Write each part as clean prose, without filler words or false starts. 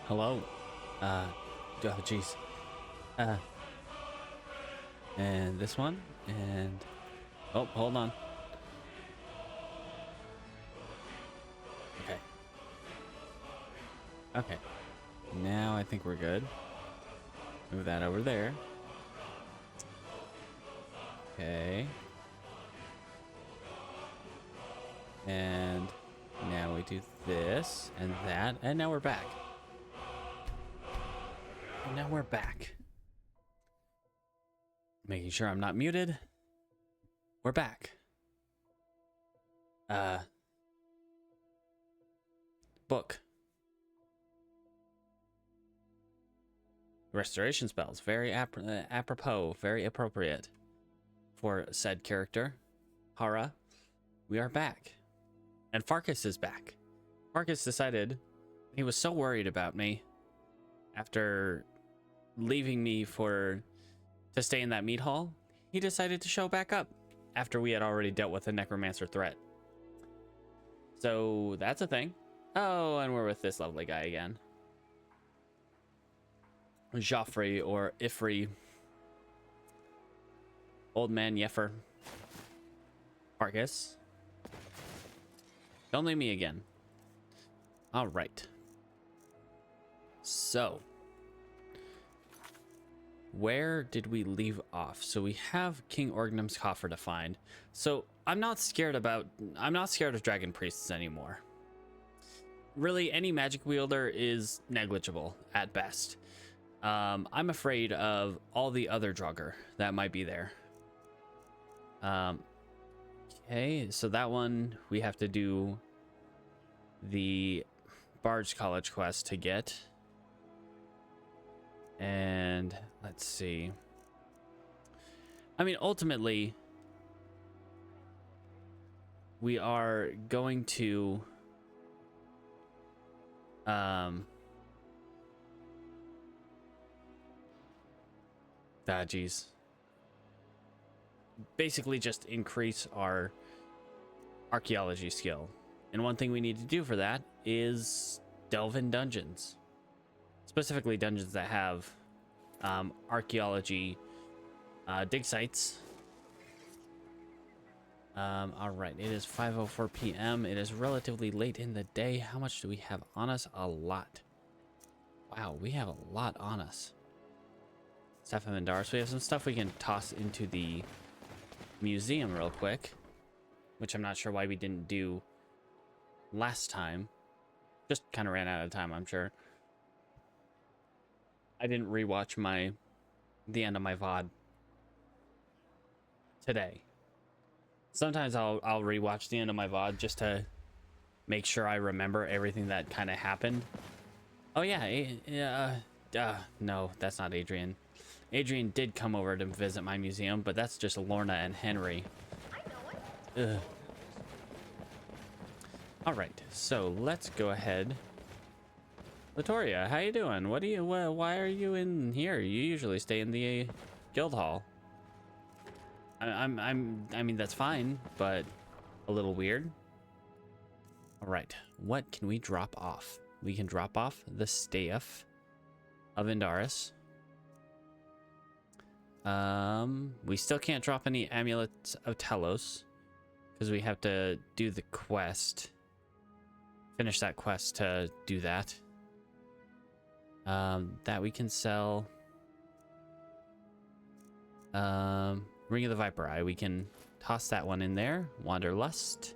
Hello. Oh, jeez. Uh, and this one, and oh, hold on. Okay. Okay. Now I think we're good. Move that over there. Okay. And now we do this and that, and now we're back. And now we're back. Making sure I'm not muted. We're back. Book. Restoration spells. Very apropos. Very appropriate for said character. Harrra. We are back. And Farkas is back. Farkas decided he was so worried about me after leaving me to stay in that meat hall. He decided to show back up after we had already dealt with a necromancer threat. So that's a thing. Oh, and we're with this lovely guy again. Joffrey or Ifri. Old man Yeffer. Farkas. Don't leave me again. All right. So, where did we leave off? So we have King Orgnum's coffer to find. So I'm not scared of dragon priests anymore. Really, any magic wielder is negligible at best. I'm afraid of all the other Draugr that might be there. Okay, so that one we have to do the Bard's College quest to get. And let's see. I mean, ultimately, we are going to geez. Basically just increase our archaeology skill. And one thing we need to do for that is delve in dungeons. Specifically dungeons that have archaeology dig sites. All right, it is 5:04 p.m. It is relatively late in the day. How much do we have on us? A lot. Wow, we have a lot on us. Stuff of Indar. So we have some stuff we can toss into the museum real quick, which I'm not sure why we didn't do last time. Just kind of ran out of time, I'm sure. I didn't rewatch the end of my VOD today. Sometimes I'll rewatch the end of my VOD just to make sure I remember everything that kind of happened. Oh yeah, no, that's not Adrian. Adrian did come over to visit my museum, but that's just Lorna and Henry. Ugh. All right, so let's go ahead. Latoria, how you doing? Why are you in here? You usually stay in the guild hall. I mean, that's fine, but a little weird. All right, what can we drop off? We can drop off the staff of Indaris. We still can't drop any amulets of Telos because we have to do the quest. Finish that quest to do that. That we can sell. Ring of the Viper Eye. We can toss that one in there. Wanderlust.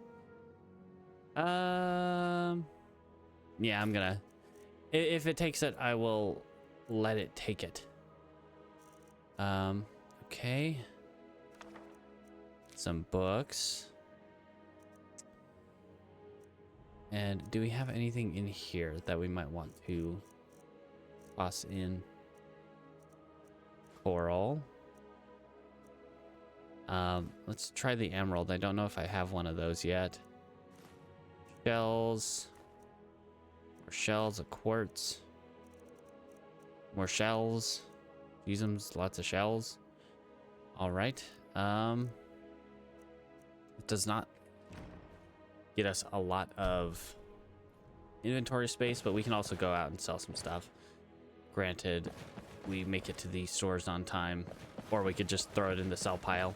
Yeah, I'm gonna. If it takes it, I will let it take it. Okay. Some books. And do we have anything in here that we might want to toss in? Coral. Let's try the emerald. I don't know if I have one of those yet. Shells. More shells of quartz. More shells. Use them, lots of shells. All right. It does not get us a lot of inventory space, but we can also go out and sell some stuff. Granted, we make it to the stores on time, or we could just throw it in the sell pile.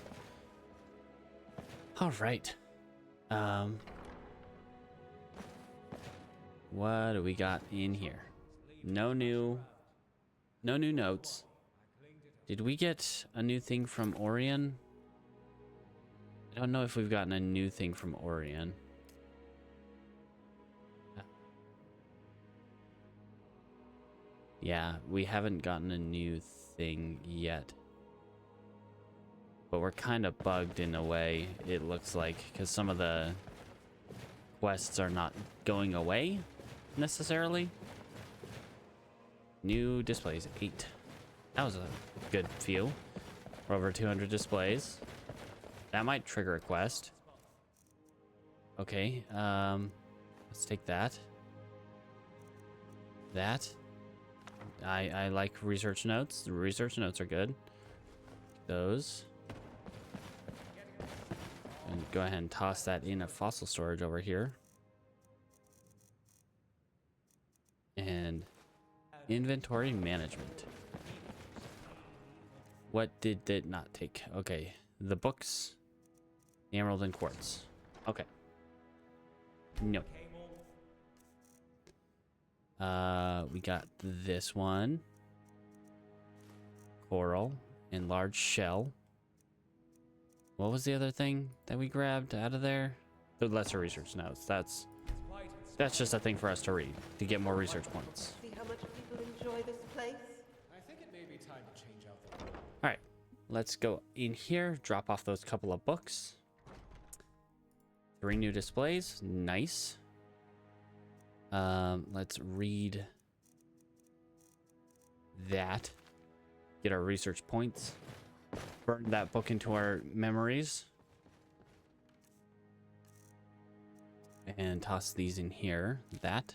All right. What do we got in here? No new notes. Did we get a new thing from Orion? I don't know if we've gotten a new thing from Orion. Yeah, we haven't gotten a new thing yet. But we're kind of bugged in a way, it looks like, because some of the quests are not going away necessarily. New displays, 8. That was a good few. We're over 200 displays. That might trigger a quest. Okay, let's take that. That. I like research notes. The research notes are good. Those. And go ahead and toss that in a fossil storage over here. And inventory management. What did it not take? Okay, the books, the emerald and quartz. Okay. No. We got this one. Coral and large shell. What was the other thing that we grabbed out of there? The lesser research notes. That's just a thing for us to read to get more research points. See how much people enjoy this place? I think it may be time to change out the... All right, let's go in here, drop off those couple of books. 3 new displays, nice. Let's read that. Get our research points. Burn that book into our memories. And toss these in here. That.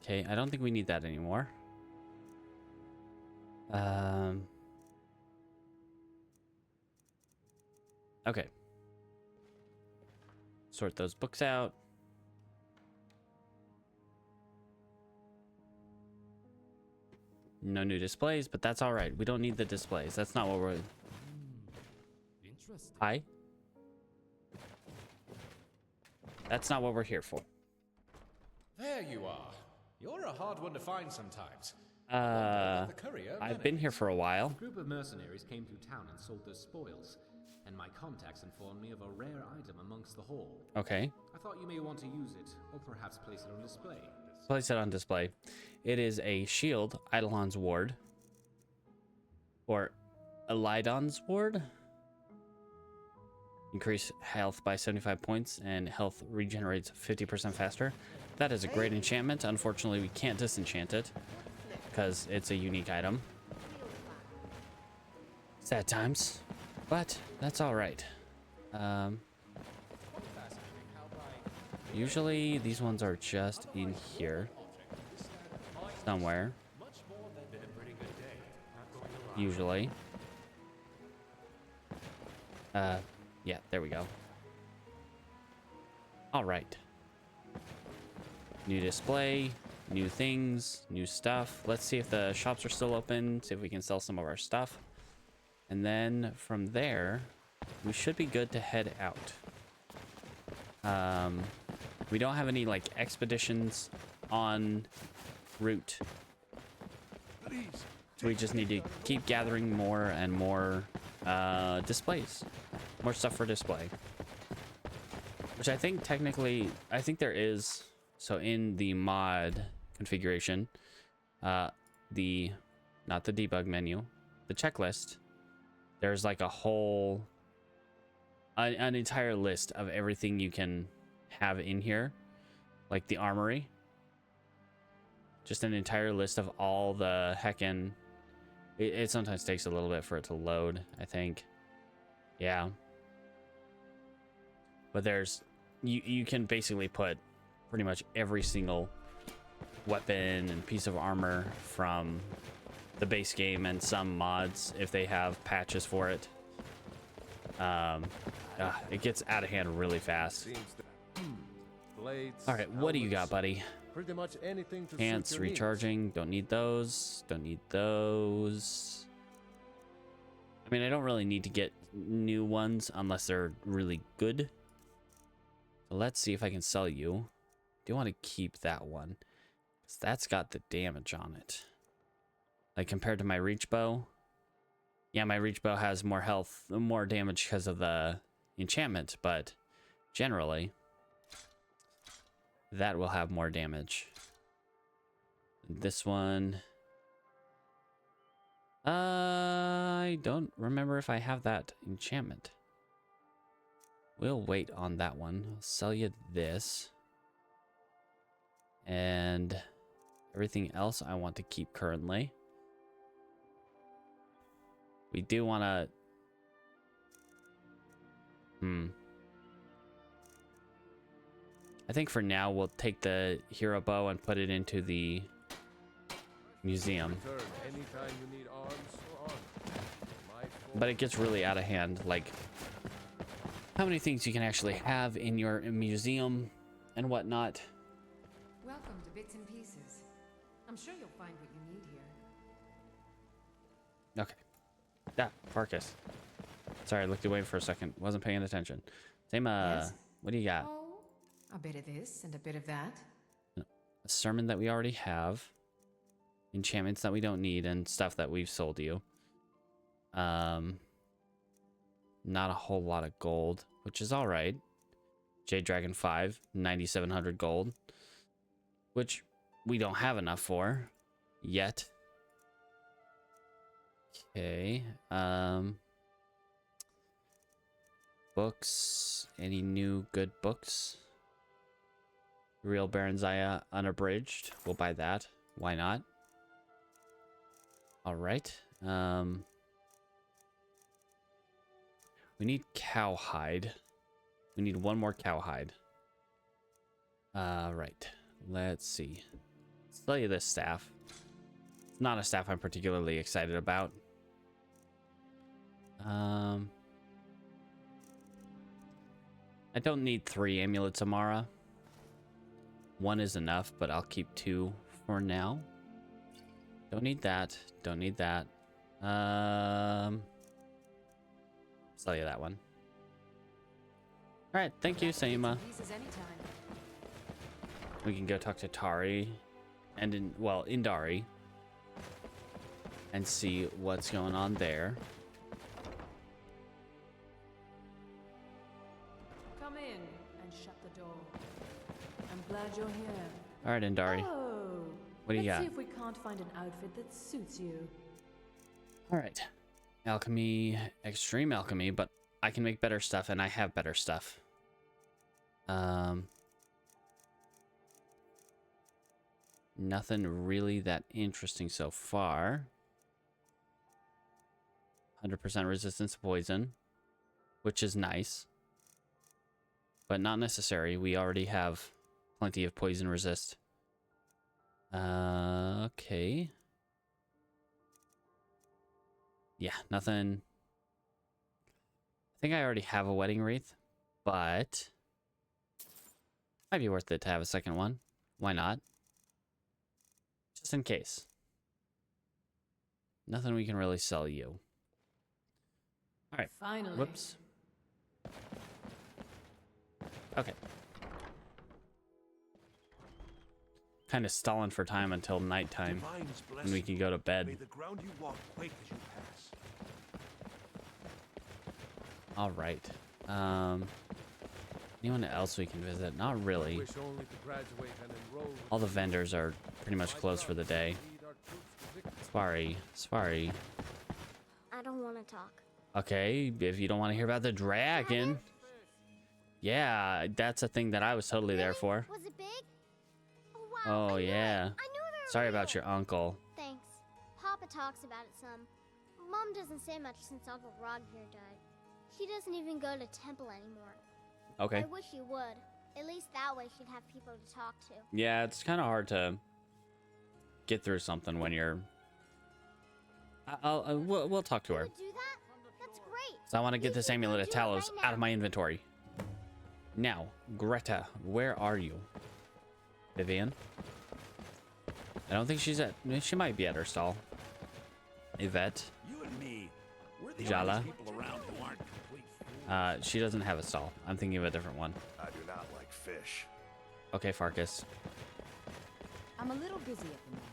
Okay, I don't think we need that anymore. Okay. Sort those books out. No new displays, but that's all right. We don't need the displays. That's not what we're... Interesting. Hi? That's not what we're here for. There you are. You're a hard one to find sometimes. I've been here for a while. A group of mercenaries came through town and sold their spoils, and my contacts informed me of a rare item amongst the haul. Okay. I thought you may want to use it, or perhaps place it on display. Place it on display. It is a shield, Eidolon's Ward. Or Elidon's Ward. Increase health by 75 points, and health regenerates 50% faster. That is a great enchantment. Unfortunately, we can't disenchant it, because it's a unique item. Sad times. But that's alright. Usually these ones are just in here. Somewhere. Usually. Yeah, there we go. Alright. New display, new things, new stuff. Let's see if the shops are still open, see if we can sell some of our stuff. And then from there, we should be good to head out. We don't have any like expeditions en route. So we just need to keep gathering more and more displays. More stuff for display. Which I think technically, I think there is. So in the mod configuration, not the debug menu, the checklist, there's like a whole, an entire list of everything you can have in here. Like the armory. Just an entire list of all the heckin', it sometimes takes a little bit for it to load, I think. Yeah. But there's, you can basically put pretty much every single weapon and piece of armor from the base game and some mods if they have patches for it. It gets out of hand really fast. Seems that blades, All right, what do you got, helmets, buddy? pretty much anything to suit Pants, your needs. recharging. Don't need those. Don't need those. I mean, I don't really need to get new ones unless they're really good. So let's see if I can sell you. Do want to keep that one, 'cause that's got the damage on it. Like compared to my reach bow. Yeah, my reach bow has more health, more damage because of the enchantment, but generally that will have more damage. This one, I don't remember if I have that enchantment. We'll wait on that one. I'll sell you this. And everything else I want to keep currently. We do want to... I think for now we'll take the hero bow and put it into the museum. Return anytime you need arms or armor. My fault. But it gets really out of hand, like how many things you can actually have in your museum and whatnot. Welcome to Bits and Pieces. I'm sure you'll find what you need here. Okay. Farkas. Sorry, I looked away for a second. Wasn't paying attention. Same, Yes? what do you got? Oh, a bit of this and a bit of that. A sermon that we already have. Enchantments that we don't need and stuff that we've sold you. Not a whole lot of gold, which is alright. Jade Dragon 5, 9,700 gold. Which we don't have enough for yet. Okay. Books. Any new good books? Real Baron Zaya Unabridged. We'll buy that. Why not? Alright. We need cowhide. We need one more cowhide. Right. Let's see. Let's sell you this staff. It's not a staff I'm particularly excited about. I don't need 3 amulets, Amara. 1 is enough, but I'll keep 2 for now. Don't need that. Don't need that. Sell you that one. All right, thank you, Saima. Pieces anytime. We can go talk to Tari and Indari and see what's going on there. Come in and shut the door. I'm glad you're here. All right, Indari. Oh, What do you let's got? see if we can't find an outfit that suits you. All right. Alchemy, extreme alchemy, but I can make better stuff and I have better stuff. Nothing really that interesting so far. 100% resistance to poison, which is nice, but not necessary. We already have plenty of poison resist. Okay. Yeah, nothing. I think I already have a wedding wreath, but might be worth it to have a second one. Why not? Just in case. Nothing we can really sell you. All right. Finally. Whoops. Okay. Kind of stalling for time until nighttime Divine's when we can go to May bed. the ground you walk quake as you pass. All right. Anyone else we can visit? Not really. Wish only to graduate and enroll with All the vendors are pretty much closed for the day. lead our troops to victory. Sorry. I don't want to talk. Okay, if you don't want to hear about the dragon. Yeah, that's a thing that I was totally there for. Was it big? Oh, wow. Oh, I knew it. yeah. I knew they were Sorry real. about your uncle. Thanks. Papa talks about it some. Mom doesn't say much since Uncle Rod here died. She doesn't even go to temple anymore. Okay. I wish she would. At least that way she'd have people to talk to. Yeah, it's kind of hard to get through something when you're... we'll talk to You her. would do that? That's great. So I want to get this amulet of Talos out of my inventory. Now, Greta, where are you? Vivian? I don't think she's at... She might be at her stall. Yvette? You and me, we're the Jala? only people around who aren't complete fools. She doesn't have a stall. I'm thinking of a different one. I do not like fish. Okay, Farkas. I'm a little busy at the moment.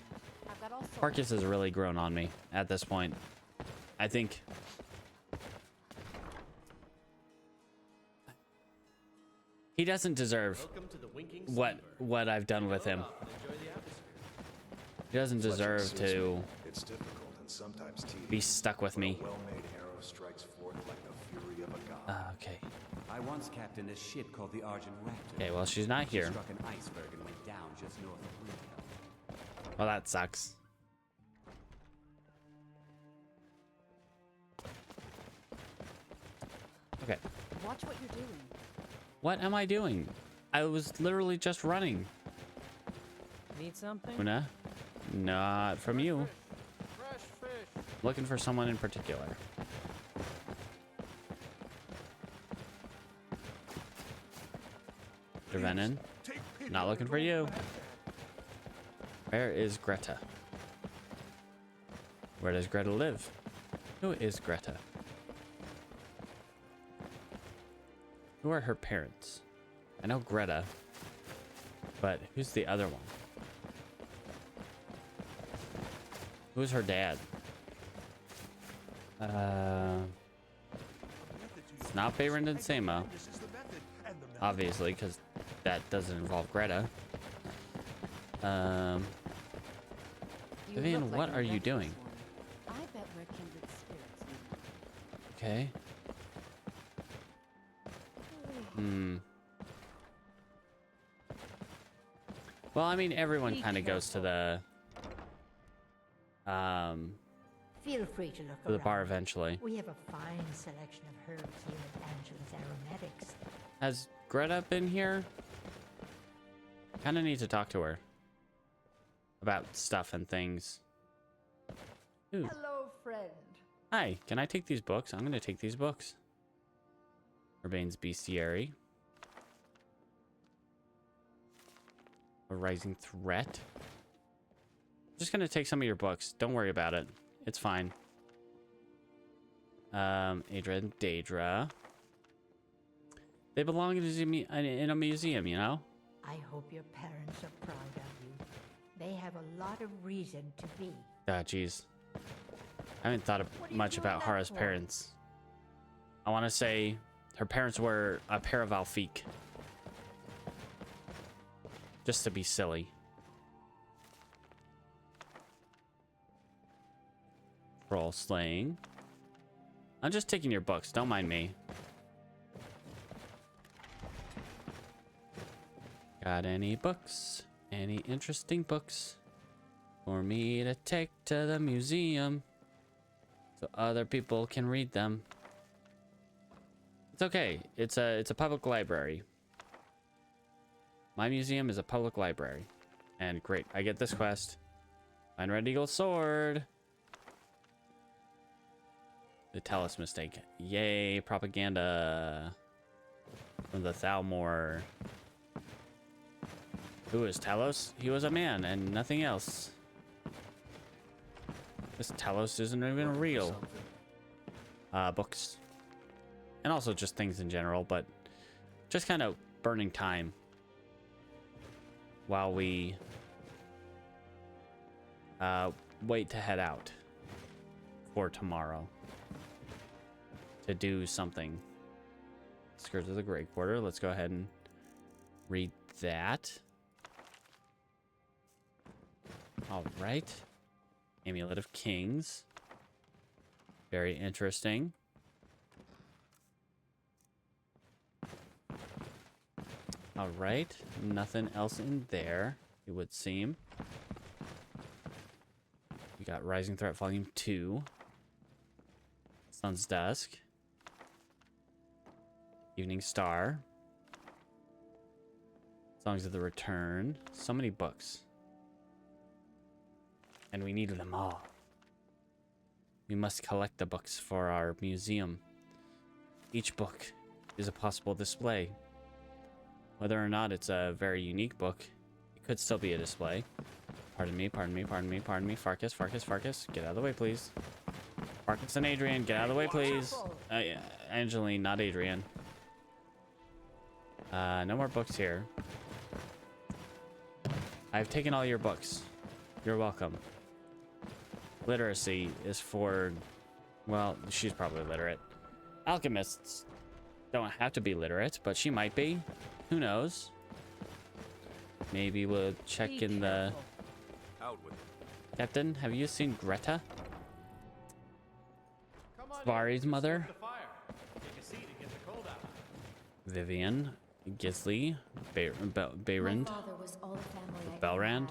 I've got all sorts. Farkas has really grown on me at this point. I think... He doesn't deserve Welcome to the Winking what Sleeper. I've done with him. Load off and enjoy the atmosphere. He doesn't deserve Suits to me. It's difficult and sometimes tedious. be stuck with but me. A well-made arrow strikes forth like the fury of a god. Okay. I once captained a ship called the Argent Raptor. Okay, well, she's not She here. struck an iceberg and went down just north of Blue. Well, that sucks. Okay. Watch what you're doing. What am I doing? I was literally just running. Need something? Una? Not from you. Fresh fish. Looking for someone in particular. Drevenin? Take pity Not on looking an for old you. madman. Where is Greta? Where does Greta live? Who is Greta? Who are her parents? I know Greta, but who's the other one? Who's her dad? It's not Bayron and Sama, This is the method, and the method obviously, because that doesn't involve Greta. You Vivian, look like what an are you event this doing? morning. I bet we're kindred spirits. Okay. Well, I mean, everyone Be kind of goes to the Feel free to look to the bar around. eventually. We have a fine selection of herbs here at Angela's Aromatics. Has Greta been here? Kind of need to talk to her about stuff and things. Ooh. Hello, friend. Hi, can I take these books? I'm gonna take these books. Urbane's Bestiary. A Rising Threat. Just gonna take some of your books. Don't worry about it. It's fine. Adra and Daedra. They belong in a museum, you know? I hope your parents are proud of you. They have a lot of reason to be. Ah, jeez. I haven't thought What are you much doing about that Harra's for? parents. I want to say her parents were a pair of Alfiq. Just to be silly. Troll slaying. I'm just taking your books. Don't mind me. Got any books? Any interesting books for me to take to the museum so other people can read them? It's okay. It's a public library. My museum is a public library. And great, I get this quest. Find Red Eagle's sword. The Talos mistake. Yay, propaganda from the Thalmor. Who is Talos? He was a man and nothing else. This Talos isn't even real. Books. And also just things in general, but just kind of burning time while we wait to head out for tomorrow to do something. Skirts of the Great Quarter. Let's go ahead and read that. All right. Amulet of Kings. Very interesting. All right. Nothing else in there, it would seem. We got Rising Threat Volume 2. Sun's Dusk. Evening Star. Songs of the Return. So many books. And we need them all. We must collect the books for our museum. Each book is a possible display. Whether or not it's a very unique book, it could still be a display. Pardon me, pardon me, pardon me, pardon me. Farkas, Farkas, Farkas, get out of the way, please. Farkas and Adrian, get out of the way, please. Yeah, Angeline, not Adrian. No more books here. I've taken all your books. You're welcome. Literacy is for... Well, she's probably literate. Alchemists don't have to be literate, but she might be. Who knows? Maybe we'll check in the... Out with it. Captain, have you seen Greta? Svari's mother? Vivian, Gisli, Beyrand, Belrand, Belrand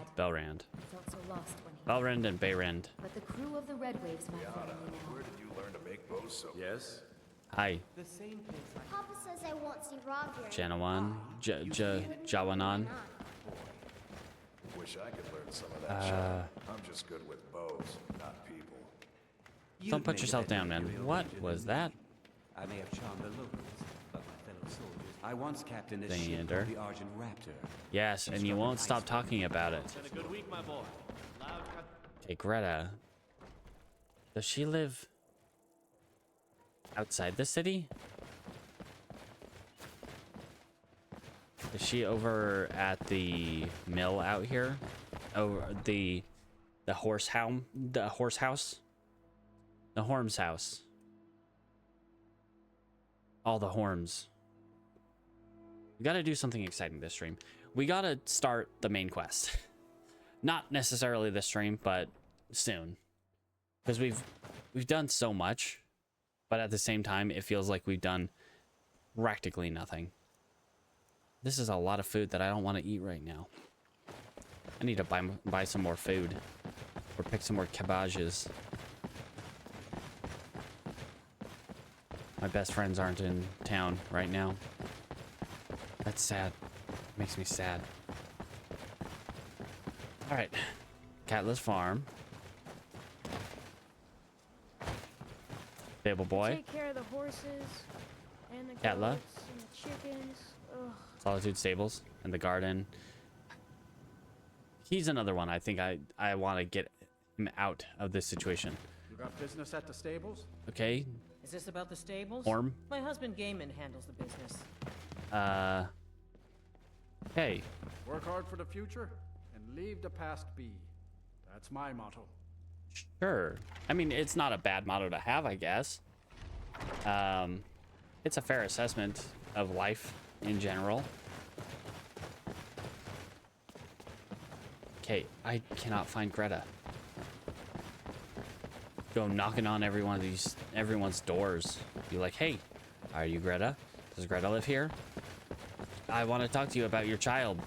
and Beyrand. But the crew of the Red Waves, my family now. Where did you learn to make bows so? Yes? Hi, Papa says I won't see Rob here. Janawan, Jawanan. Wish I could learn some of that shit. I'm just good with bows, not people. Don't put yourself down, man. What was that? I may have charmed the locals, but my fellow soldiers. I once captained a ship Leander. called the Argent Raptor. Yes, and you won't stop talking about it. Okay, Greta. Does she live outside the city? Is she over at the mill out here? Over the horse house? The horse house? The Horms house. All the Horms. We gotta do something exciting this stream. We gotta start the main quest. Not necessarily this stream, but soon. Because we've done so much, but at the same time, it feels like we've done practically nothing. This is a lot of food that I don't want to eat right now. I need to buy some more food. Or pick some more cabbages. My best friends aren't in town right now. That's sad. Makes me sad. Alright. Catless Farm. Stable boy. Take care of the horses and the Catla. goats and the chickens. Ugh. Solitude Stables and the garden. He's another one. I think I want to get him out of this situation. You got business at the stables? Okay. Is this about the stables? Orm. My husband Gaiman handles the business. Hey. Work hard for the future and leave the past be. That's my motto. Sure. I mean, it's not a bad motto to have, I guess. It's a fair assessment of life in general. Okay, I cannot find Greta. Go knocking on everyone's doors. Be like, hey, are you Greta? Does Greta live here? I want to talk to you about your child.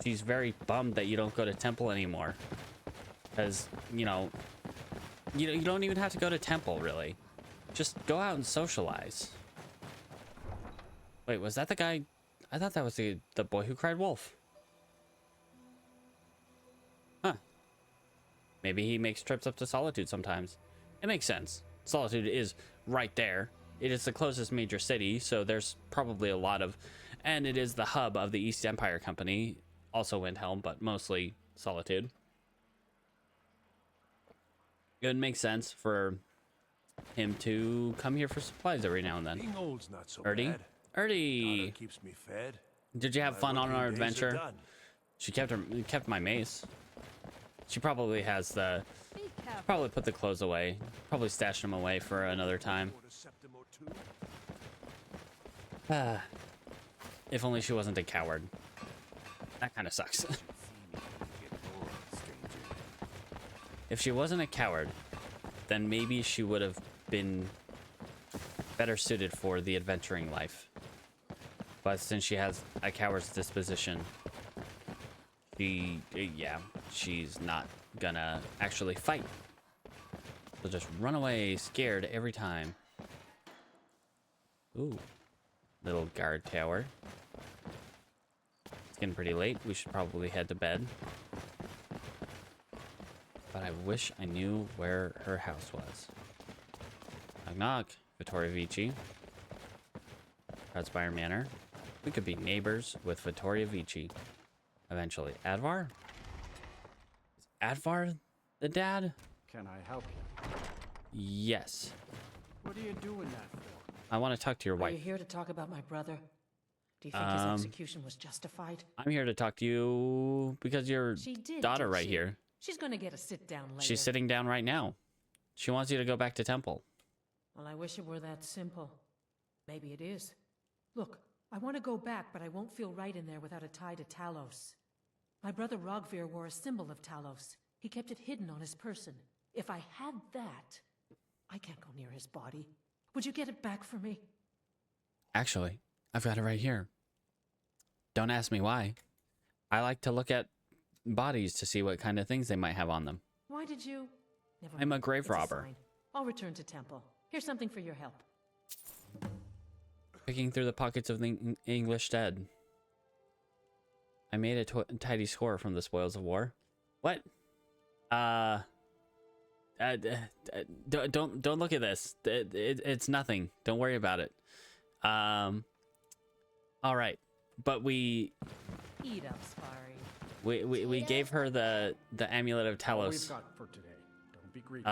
She's very bummed that you don't go to temple anymore. Because, you don't even have to go to temple, really. Just go out and socialize. Wait, was that the guy? I thought that was the boy who cried wolf. Huh. Maybe he makes trips up to Solitude sometimes. It makes sense. Solitude is right there. It is the closest major city, so there's probably a lot of... And it is the hub of the East Empire Company. Also Windhelm, but mostly Solitude. It would make sense for him to come here for supplies every now and then. Being old's not so Erdy? bad. Erdy! Daughter keeps me fed. Did you have fun on our working days are adventure? done. She kept my mace. She probably has the... Probably put the clothes away. Probably stashed them away for another time. If only she wasn't a coward. That kind of sucks. If she wasn't a coward, then maybe she would have been better suited for the adventuring life. But since she has a coward's disposition, she's not gonna actually fight. She'll just run away scared every time. Ooh, little guard tower. It's getting pretty late. We should probably head to bed. But I wish I knew where her house was. Knock knock, Vittoria Vici. Proudspire Manor. We could be neighbors with Vittoria Vici eventually. Advar? Is Advar the dad? Can I help you? Yes. What are you doing that for? I want to talk to your Are wife. you here to talk about my brother? Do you think his execution was justified? I'm here to talk to you because your She did, daughter didn't right she? here. She's gonna get a sit down later. She's sitting down right now. She wants you to go back to temple. Well, I wish it were that simple. Maybe it is. Look, I want to go back, but I won't feel right in there without a tie to Talos. My brother Rogvir wore a symbol of Talos. He kept it hidden on his person. If I had that, I can't go near his body. Would you get it back for me? Actually, I've got it right here. Don't ask me why. I like to look at bodies to see what kind of things they might have on them. Why did you? Never I'm a mind. grave It's robber. sign. I'll return to temple. Here's something for your help. Picking through the pockets of the English dead. I made a tidy score from the spoils of war. What? Don't look at this. It's nothing. Don't worry about it. All right, but we Eat up, Sparry. we gave her the amulet of All Talos. we've got for today. Don't be greedy.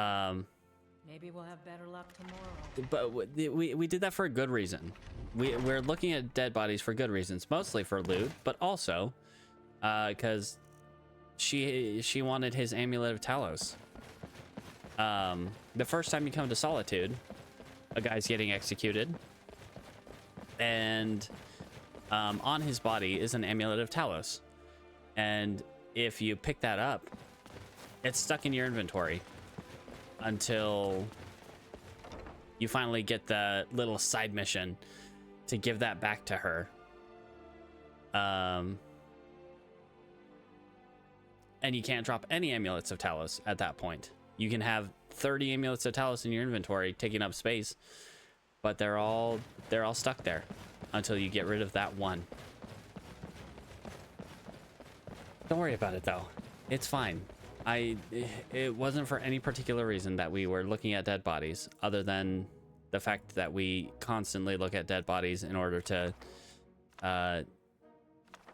Maybe we'll have better luck tomorrow. But we did that for a good reason. We're looking at dead bodies for good reasons, mostly for loot, but also because she wanted his amulet of Talos. The first time you come to Solitude, a guy's getting executed, and on his body is an amulet of Talos. And if you pick that up, it's stuck in your inventory until you finally get the little side mission to give that back to her. And you can't drop any amulets of Talos at that point. You can have 30 amulets of Talos in your inventory taking up space, but they're all stuck there until you get rid of that one. Don't worry about it though. It's fine. It wasn't for any particular reason that we were looking at dead bodies, other than the fact that we constantly look at dead bodies in order to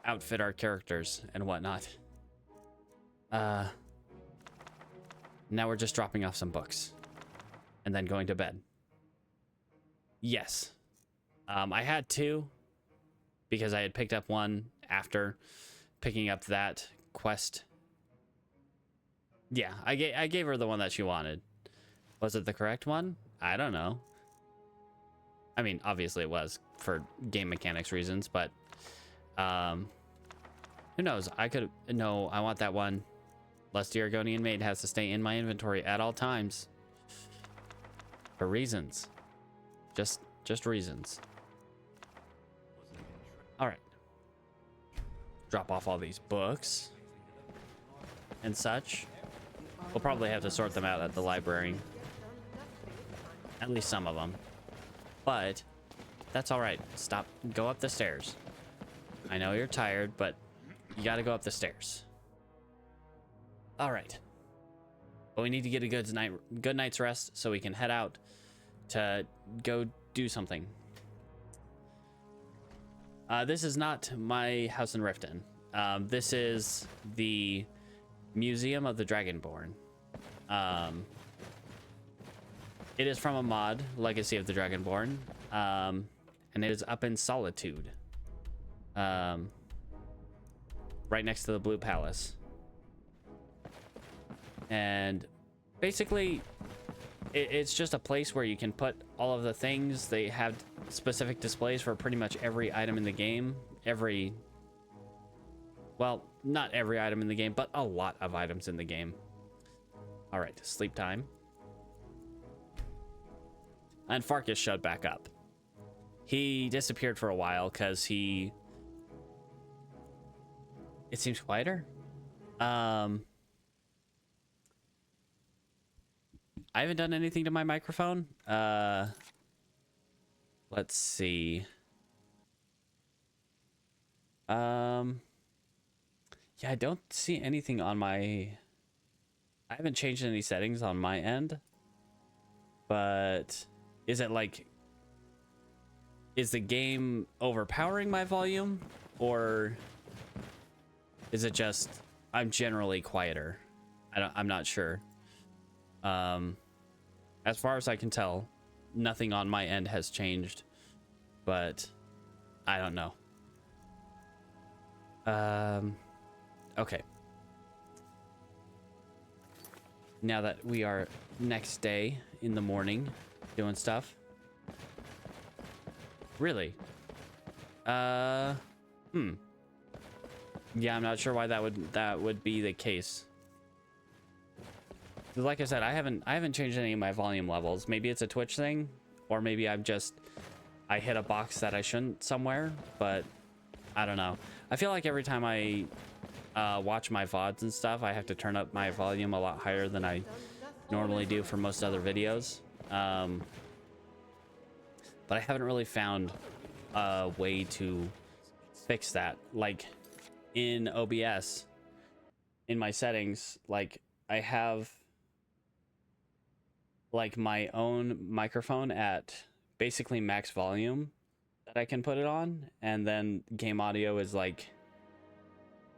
outfit our characters and whatnot. Now we're just dropping off some books and then going to bed. Yes. I had two because I had picked up one after picking up that quest. Yeah, I gave her the one that she wanted. Was it the correct one? I don't know. I mean, obviously it was for game mechanics reasons, but who knows? I could no, I want that one. Lusty Argonian Maid has to stay in my inventory at all times. For reasons. Just reasons. Alright. Drop off all these books and such. We'll probably have to sort them out at the library. At least some of them. But that's alright. Go up the stairs. I know you're tired, but you gotta go up the stairs. Alright. But we need to get a good night's rest so we can head out to go do something. This is not my house in Riften. This is the Museum of the Dragonborn. It is from a mod, Legacy of the Dragonborn, and it is up in Solitude, right next to the Blue Palace. And basically, it's just a place where you can put all of the things. They have specific displays for pretty much every item in the game. Well, not every item in the game, but a lot of items in the game. All right, sleep time. And Farkas showed back up. He disappeared for a while because it seems quieter. I haven't done anything to my microphone. Let's see. Yeah, I don't see anything on my... I haven't changed any settings on my end. But is it like... is the game overpowering my volume, or is it just I'm generally quieter? I'm not sure. As far as I can tell, nothing on my end has changed, but I don't know. Okay. Now that we are next day in the morning doing stuff. Really? Yeah, I'm not sure why that would be the case. Like I said, I haven't changed any of my volume levels. Maybe it's a Twitch thing, or maybe I hit a box that I shouldn't somewhere, but I don't know. I feel like every time I watch my VODs and stuff, I have to turn up my volume a lot higher than I normally do for most other videos. But I haven't really found a way to fix that. Like in OBS, in my settings, like I have like my own microphone at basically max volume that I can put it on, and then game audio is like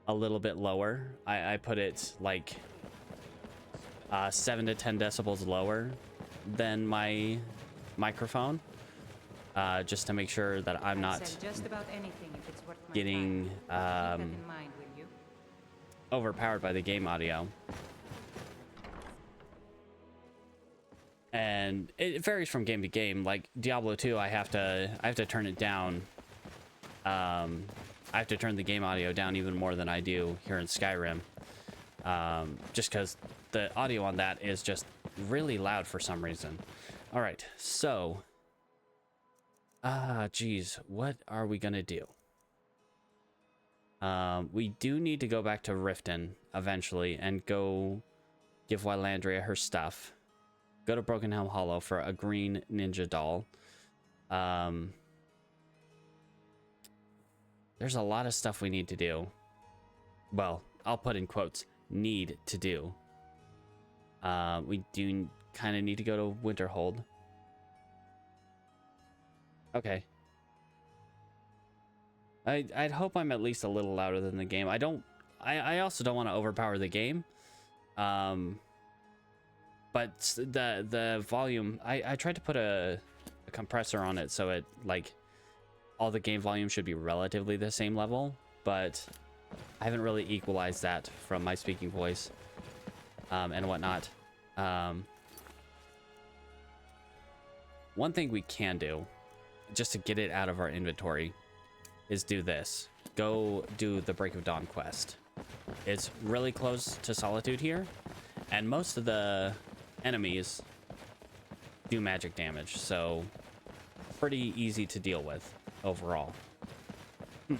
a little bit lower. I put it like 7 to 10 decibels lower than my microphone, just to make sure that I'm not getting overpowered by the game audio. And it varies from game to game. Like Diablo 2, I have to turn it down. I have to turn the game audio down even more than I do here in Skyrim, just because the audio on that is just really loud for some reason. All right, so geez, what are we gonna do? We do need to go back to Riften eventually and go give Wylandria her stuff. Go to Broken Helm Hollow for a green ninja doll. There's a lot of stuff we need to do. Well, I'll put in quotes, need to do. We do kind of need to go to Winterhold. Okay. I'd hope I'm at least a little louder than the game. I also don't want to overpower the game. But the volume, I tried to put a compressor on it so it like all the game volume should be relatively the same level, but I haven't really equalized that from my speaking voice and whatnot. One thing we can do, just to get it out of our inventory, is do this. Go do the Break of Dawn quest. It's really close to Solitude here, and most of the enemies do magic damage, so pretty easy to deal with overall. I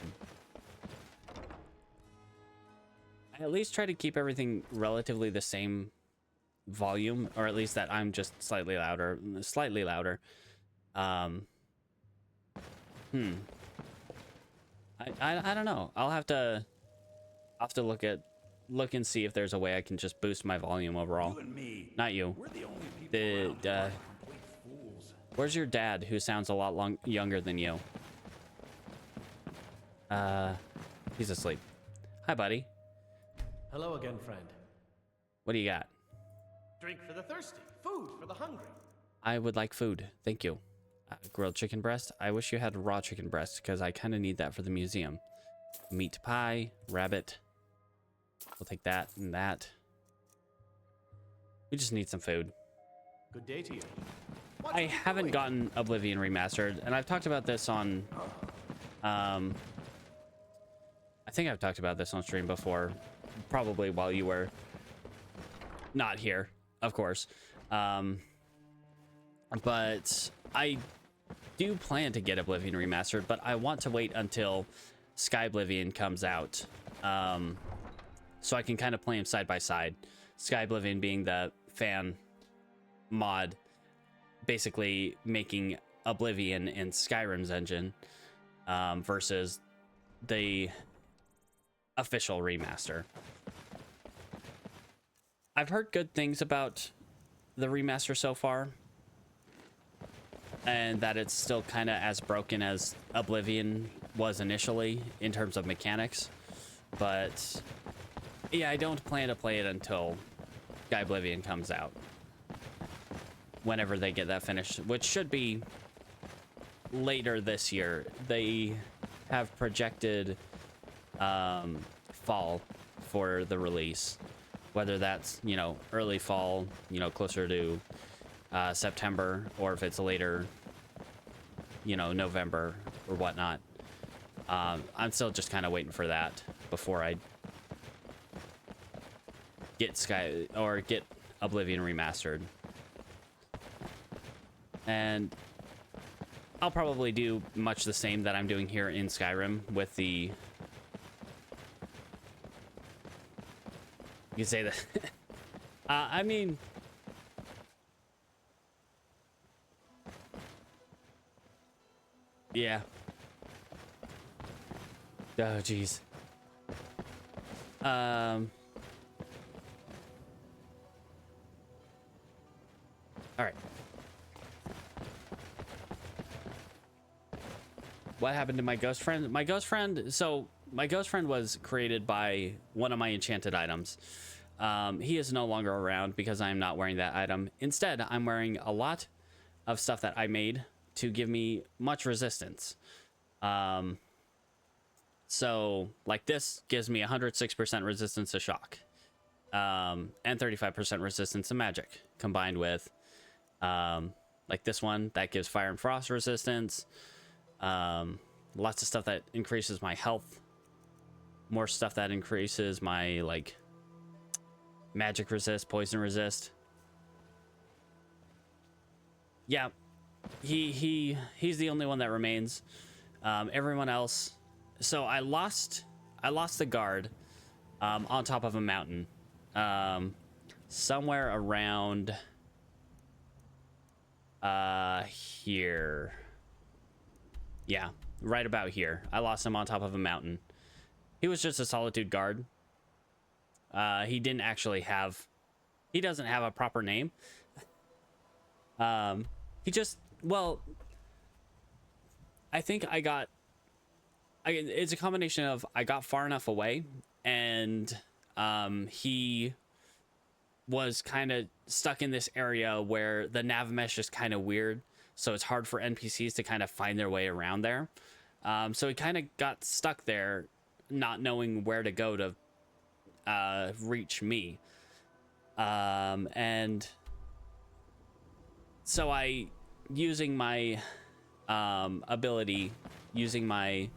at least try to keep everything relatively the same volume, or at least that I'm just slightly louder. I don't know. I'll have to look and see if there's a way I can just boost my volume overall. You and me, not you. we're the only people around who are complete fools. Where's your dad, who sounds a lot younger than you? He's asleep. Hi, buddy. Hello again, friend. What do you got? Drink for the thirsty, food for the hungry. I would like food, thank you. Grilled chicken breast. I wish you had raw chicken breast, because I kind of need that for the museum. Meat pie, rabbit. We'll take that and that. We just need some food. Good day to you. I haven't gotten Oblivion Remastered, and I've talked about this on... I think I've talked about this on stream before, probably while you were not here, of course. But I do plan to get Oblivion Remastered, but I want to wait until Sky Oblivion comes out, so I can kind of play them side by side. Sky Oblivion being the fan mod, basically making Oblivion in Skyrim's engine, versus the official remaster. I've heard good things about the remaster so far. and that it's still kind of as broken as Oblivion was initially in terms of mechanics. But yeah, I don't plan to play it until Sky Oblivion comes out. Whenever they get that finished, which should be later this year. They have projected fall for the release, whether that's, you know, early fall, you know, closer to September, or if it's later, you know, November or whatnot. I'm still just kind of waiting for that before I get get Oblivion remastered. And I'll probably do much the same that I'm doing here in Skyrim with the... You can say that. I mean... Yeah. Oh, jeez. All right. What happened to my ghost friend? My ghost friend was created by one of my enchanted items. He is no longer around because I'm not wearing that item. Instead, I'm wearing a lot of stuff that I made to give me much resistance. So like this gives me 106% resistance to shock, and 35% resistance to magic, combined with like this one that gives fire and frost resistance. Lots of stuff that increases my health, more stuff that increases my like magic resist, poison resist. Yeah, he's the only one that remains. Everyone else, so I lost the guard on top of a mountain, somewhere around here. Yeah, right about here. I lost him on top of a mountain. He was just a solitude guard. He doesn't have a proper name. Well, I think it's a combination of I got far enough away, and he was kind of stuck in this area where the nav mesh is kind of weird, so it's hard for NPCs to kind of find their way around there. So he kind of got stuck there, not knowing where to go to reach me. And so using my ability, using my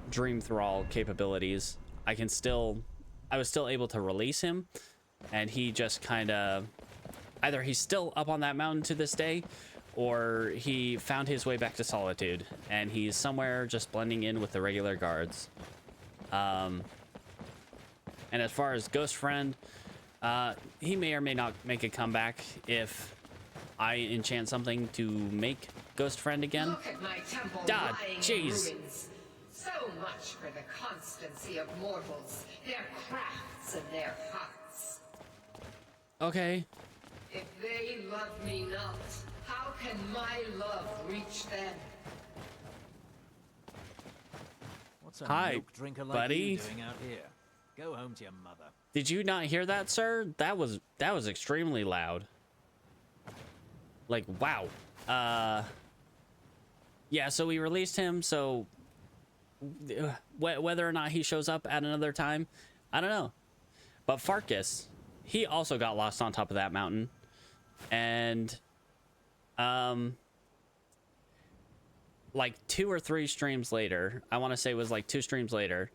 Dream Thrall capabilities, I was still able to release him, and he just kind of, either he's still up on that mountain to this day, or he found his way back to Solitude, and he's somewhere just blending in with the regular guards. And as far as Ghost Friend, he may or may not make a comeback if I enchant something to make Ghost Friend again. Look at my temple Jeez. ruins. So much for the constancy of mortals, their crafts and their hearts. Okay. If they love me not, how can my love reach them? What's a Hi, milk drinker like buddy. you doing out here? Go home to your mother. Did you not hear that, sir? That was extremely loud. Like, wow. Yeah, so we released him, so whether or not he shows up at another time, I don't know. But Farkas, he also got lost on top of that mountain. And like 2 or 3 streams later, I want to say it was like 2 streams later,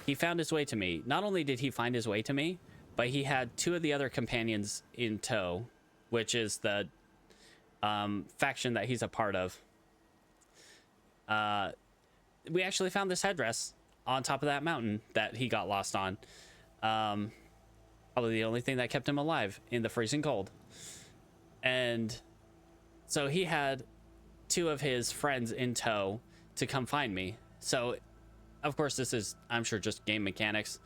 he found his way to me. Not only did he find his way to me, but he had 2 of the other companions in tow, which is the faction that he's a part of. We actually found this headdress on top of that mountain that he got lost on. Probably the only thing that kept him alive in the freezing cold. And so he had 2 of his friends in tow to come find me. So, of course, this is, I'm sure, just game mechanics.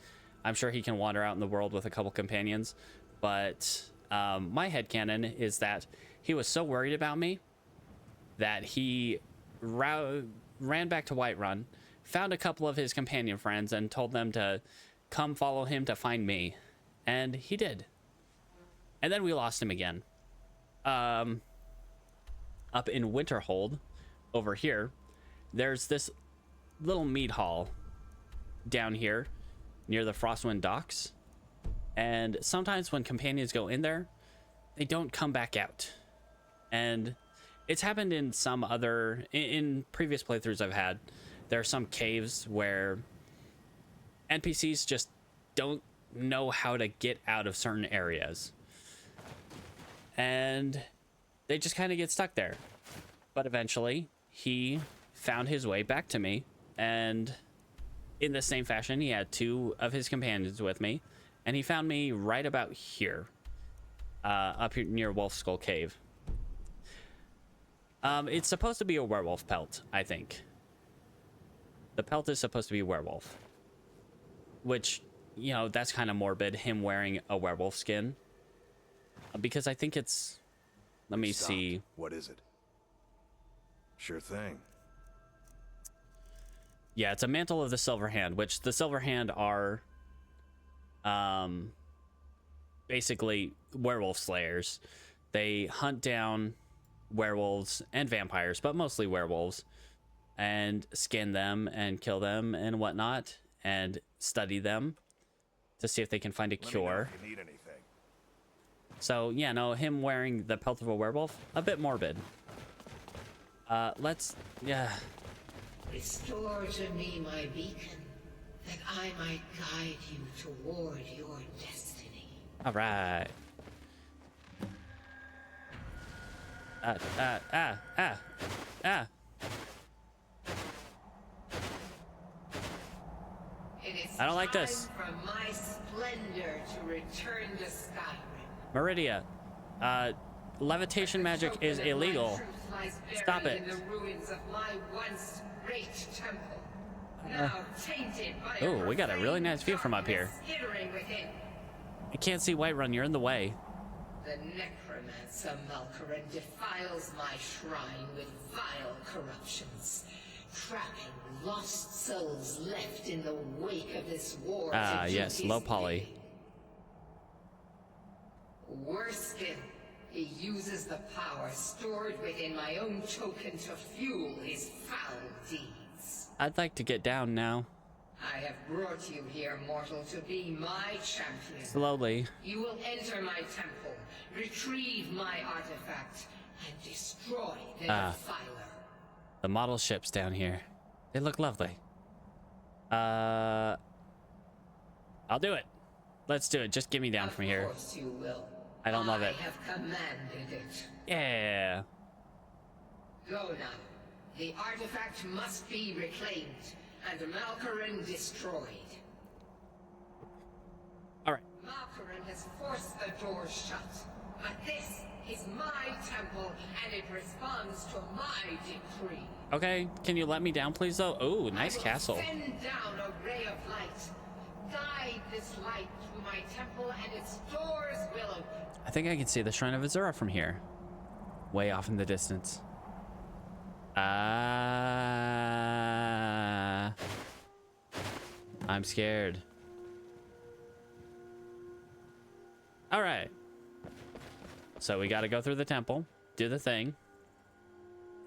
I'm sure he can wander out in the world with a couple companions. But my headcanon is that he was so worried about me that he ran back to Whiterun, found a couple of his companion friends, and told them to come follow him to find me. And he did. And then we lost him again. Up in Winterhold, over here, there's this little mead hall down here near the Frostwind docks. And sometimes when companions go in there, they don't come back out. And it's happened in some other, in previous playthroughs I've had. There are some caves where NPCs just don't know how to get out of certain areas. And they just kind of get stuck there. But eventually, he found his way back to me. And in the same fashion, he had two of his companions with me. And he found me right about here. Up here near Wolf Skull Cave. It's supposed to be a werewolf pelt, I think. The pelt is supposed to be werewolf. Which, you know, that's kind of morbid, him wearing a werewolf skin. Because I think it's... Let me see. What is it? Sure thing. Yeah, it's a mantle of the Silver Hand, which the Silver Hand are... basically werewolf slayers. They hunt down werewolves and vampires, but mostly werewolves, and skin them and kill them and whatnot, and study them to see if they can find a cure. If you need anything. So yeah, no, him wearing the pelt of a werewolf, a bit morbid. Yeah. Restore to me my beacon, that I might guide you toward your destiny. All right. I don't like this. For my splendor to return to Skyrim. Meridia, levitation magic is illegal. Stop it. In the ruins of my once great temple, now tainted by Oh, we got a really nice view from up here. I can't see Whiterun, you're in the way. The necromancer Malkaran defiles my shrine with vile corruptions, trapping lost souls left in the wake of this war. Yes, low poly. Worse still, he uses the power stored within my own token to fuel his foul deeds. I'd like to get down now. I have brought you here, mortal, to be my champion. Slowly. You will enter my temple, retrieve my artifact, and destroy the defiler. The model ships down here. They look lovely. I'll do it. Let's do it. Just get me down from here. Of course you will. I don't love it. I have commanded it. Yeah. Go now. The artifact must be reclaimed, and Malkaran destroyed. Alright. Malkaran has forced the doors shut, but this is my temple, and it responds to my decree. Okay, can you let me down, please, though? Oh, nice castle. Send down a ray of light. Guide this light through my temple, and its doors will open. I think I can see the Shrine of Azura from here. Way off in the distance. I'm scared. All right. So we got to go through the temple, do the thing.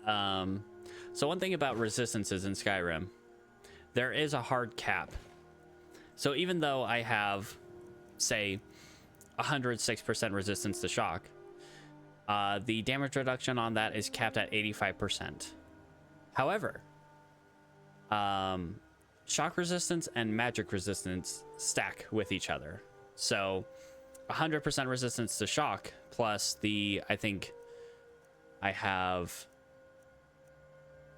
So one thing about resistances in Skyrim, there is a hard cap. So even though I have, say, 106% resistance to shock, the damage reduction on that is capped at 85%. However, shock resistance and magic resistance stack with each other. So 100% resistance to shock plus the, I think I have,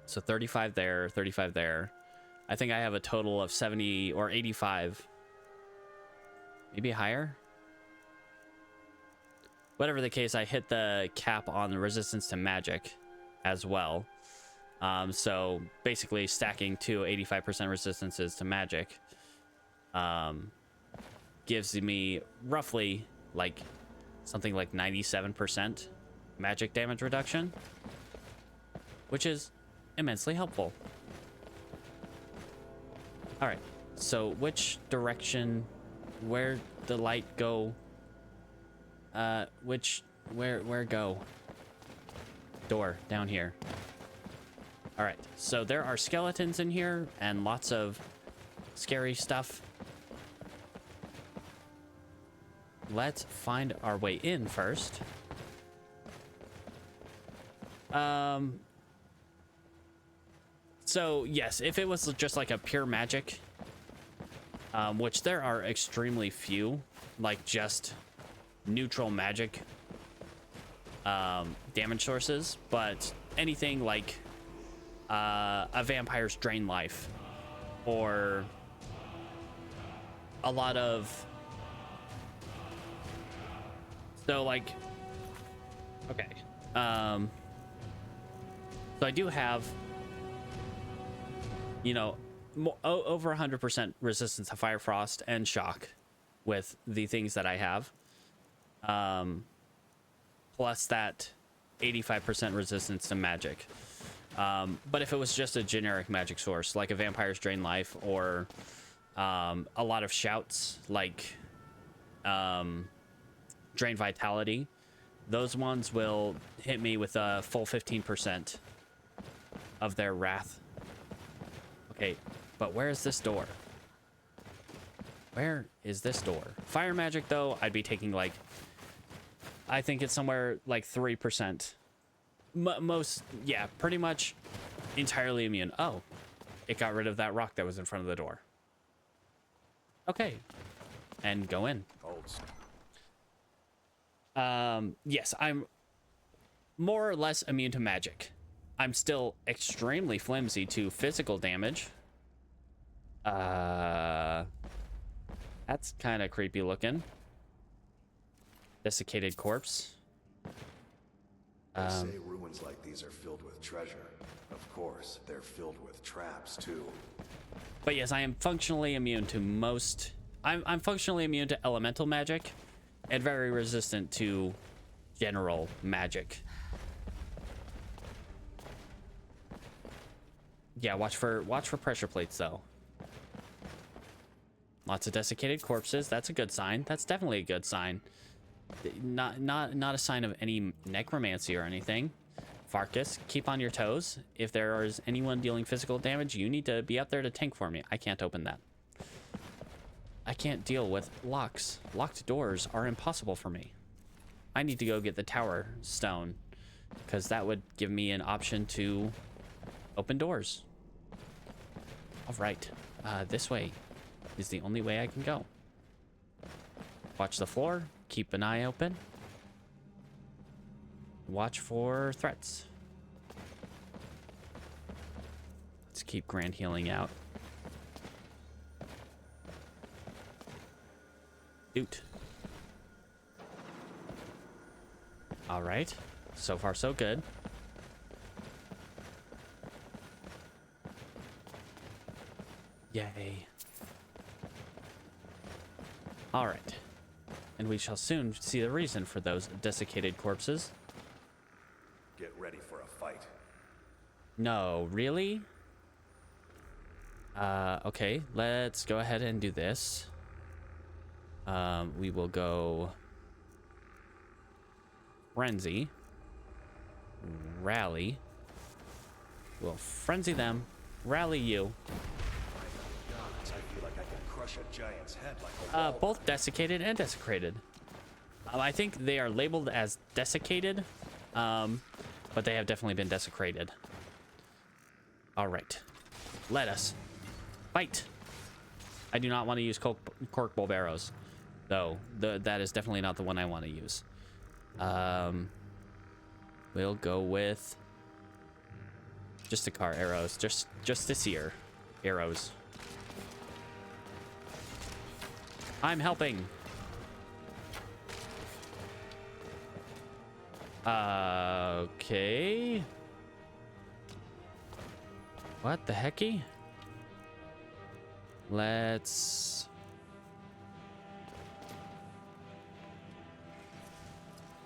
so 35 there, 35 there. I think I have a total of 70 or 85, maybe higher. Whatever the case, I hit the cap on the resistance to magic as well. So basically stacking two 85% resistances to magic gives me roughly like something like 97% magic damage reduction. which is immensely helpful. All right, so which direction, where the light go? Where go? Door down here. All right, so there are skeletons in here and lots of scary stuff. Let's find our way in first. So yes, if it was just like a pure magic, which there are extremely few, like just neutral magic damage sources, but anything like a vampire's drain life, or a lot of, so like, okay, so I do have, you know, over 100% resistance to fire, frost, and shock with the things that I have, plus that 85% resistance to magic. But if it was just a generic magic source, like a vampire's drain life, or a lot of shouts, like drain vitality, those ones will hit me with a full 15% of their wrath. Okay, but where is this door? Where is this door? Fire magic, though, I'd be taking like, I think it's somewhere like 3%. Most, yeah, pretty much entirely immune. Oh, it got rid of that rock that was in front of the door. Okay, and go in. Yes, I'm more or less immune to magic. I'm still extremely flimsy to physical damage. That's kind of creepy looking. Desiccated corpse. They say ruins like these are filled with treasure. Of course, they're filled with traps too. But yes, I am functionally immune to most. I'm functionally immune to elemental magic, and very resistant to general magic. Yeah, watch for pressure plates though. Lots of desiccated corpses. That's a good sign. That's definitely a good sign. Not a sign of any necromancy or anything. Farkas, keep on your toes. If there is anyone dealing physical damage, you need to be up there to tank for me. I can't open that. I can't deal with locks. Locked doors are impossible for me. I need to go get the tower stone, because that would give me an option to open doors. All right, this way is the only way I can go. Watch the floor. Keep an eye open. Watch for threats. Let's keep grand healing out. Doot. All right. So far, so good. Yay. All right. And we shall soon see the reason for those desiccated corpses. Get ready for a fight. No, really? Okay, let's go ahead and do this. We will go frenzy, rally. We'll frenzy them, rally you. I feel like I can crush a giant's head like a wall. Both desiccated and desecrated. I think they are labeled as desiccated, but they have definitely been desecrated. All right, let us fight. I do not want to use cork bulb arrows, though. That is definitely not the one I want to use. We'll go with just the car arrows, just this here arrows. I'm helping. Okay. What the hecky? Let's...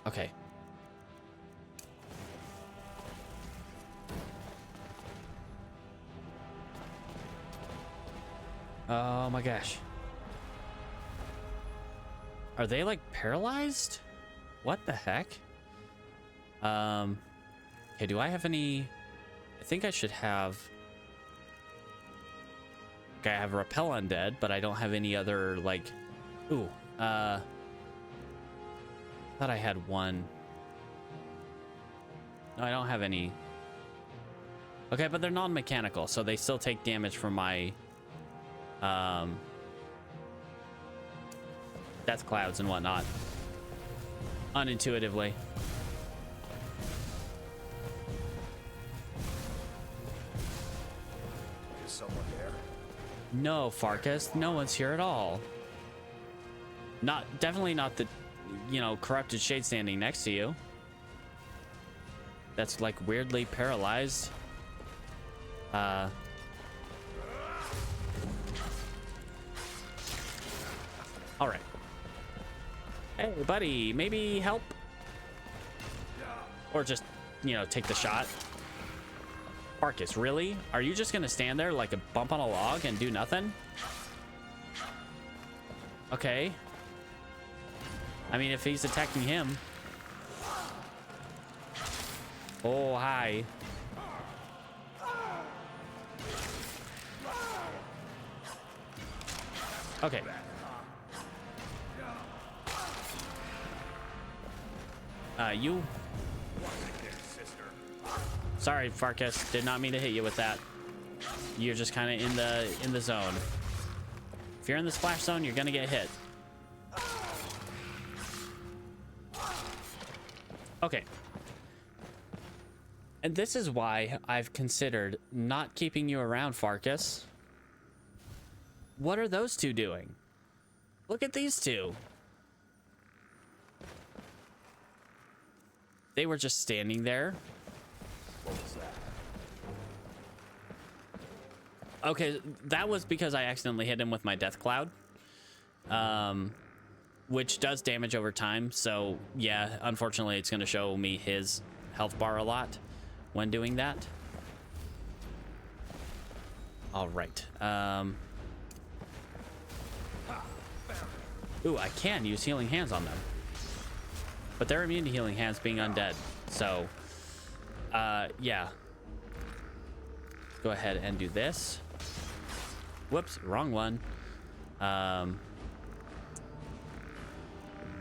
Okay. Oh my gosh. Are they like paralyzed? What the heck? Okay, do I have any? I think I should have. Okay, I have repel undead, but I don't have any other like. Ooh, thought I had one. No, I don't have any. Okay, but they're non-mechanical, so they still take damage from my death clouds and whatnot. Unintuitively. Is someone there? No, Farkas, no one's here at all. Definitely not the, corrupted shade standing next to you. That's like weirdly paralyzed. All right. Hey, buddy, maybe help? Or just, take the shot. Farkas, really? Are you just gonna stand there like a bump on a log and do nothing? Okay. I mean, if he's attacking him. Oh, hi. Okay. You. Sorry, Farkas. Did not mean to hit you with that. You're just kind of in the zone. If you're in the splash zone, you're gonna get hit. Okay. And this is why I've considered not keeping you around, Farkas. What are those two doing? Look at these two. They were just standing there. What was that? Okay, that was because I accidentally hit him with my death cloud. Which does damage over time. So yeah, unfortunately it's going to show me his health bar a lot when doing that. All right. Ooh, I can use healing hands on them. But they're immune to healing hands being undead. So, yeah. Go ahead and do this. Whoops, wrong one.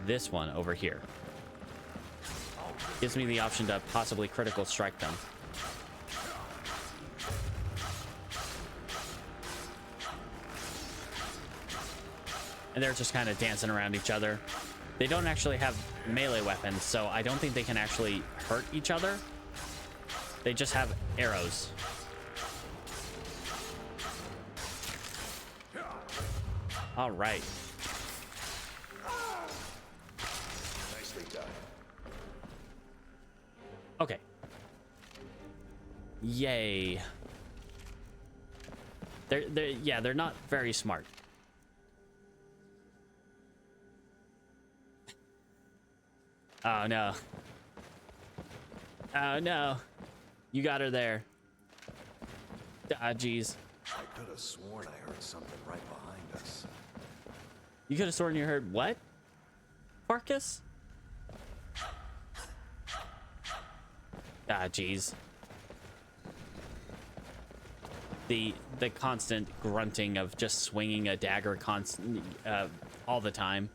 This one over here. Gives me the option to possibly critical strike them. And they're just kind of dancing around each other. They don't actually have melee weapons, so I don't think they can actually hurt each other. They just have arrows. All right. Nicely done. Okay. Yay. They're not very smart. Oh no. Oh no. You got her there. Ah, jeez. I could have sworn I heard something right behind us. You could have sworn you heard what? Farkas? Ah, jeez. The constant grunting of just swinging a dagger all the time.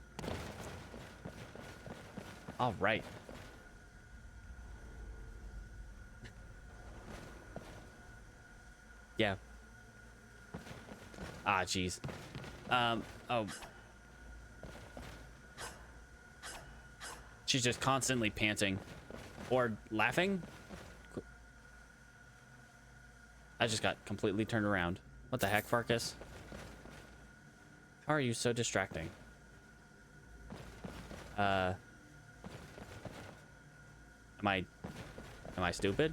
All right. Yeah. Ah, jeez. Oh. She's just constantly panting. Or laughing? I just got completely turned around. What the heck, Farkas? How are you so distracting? Am I stupid?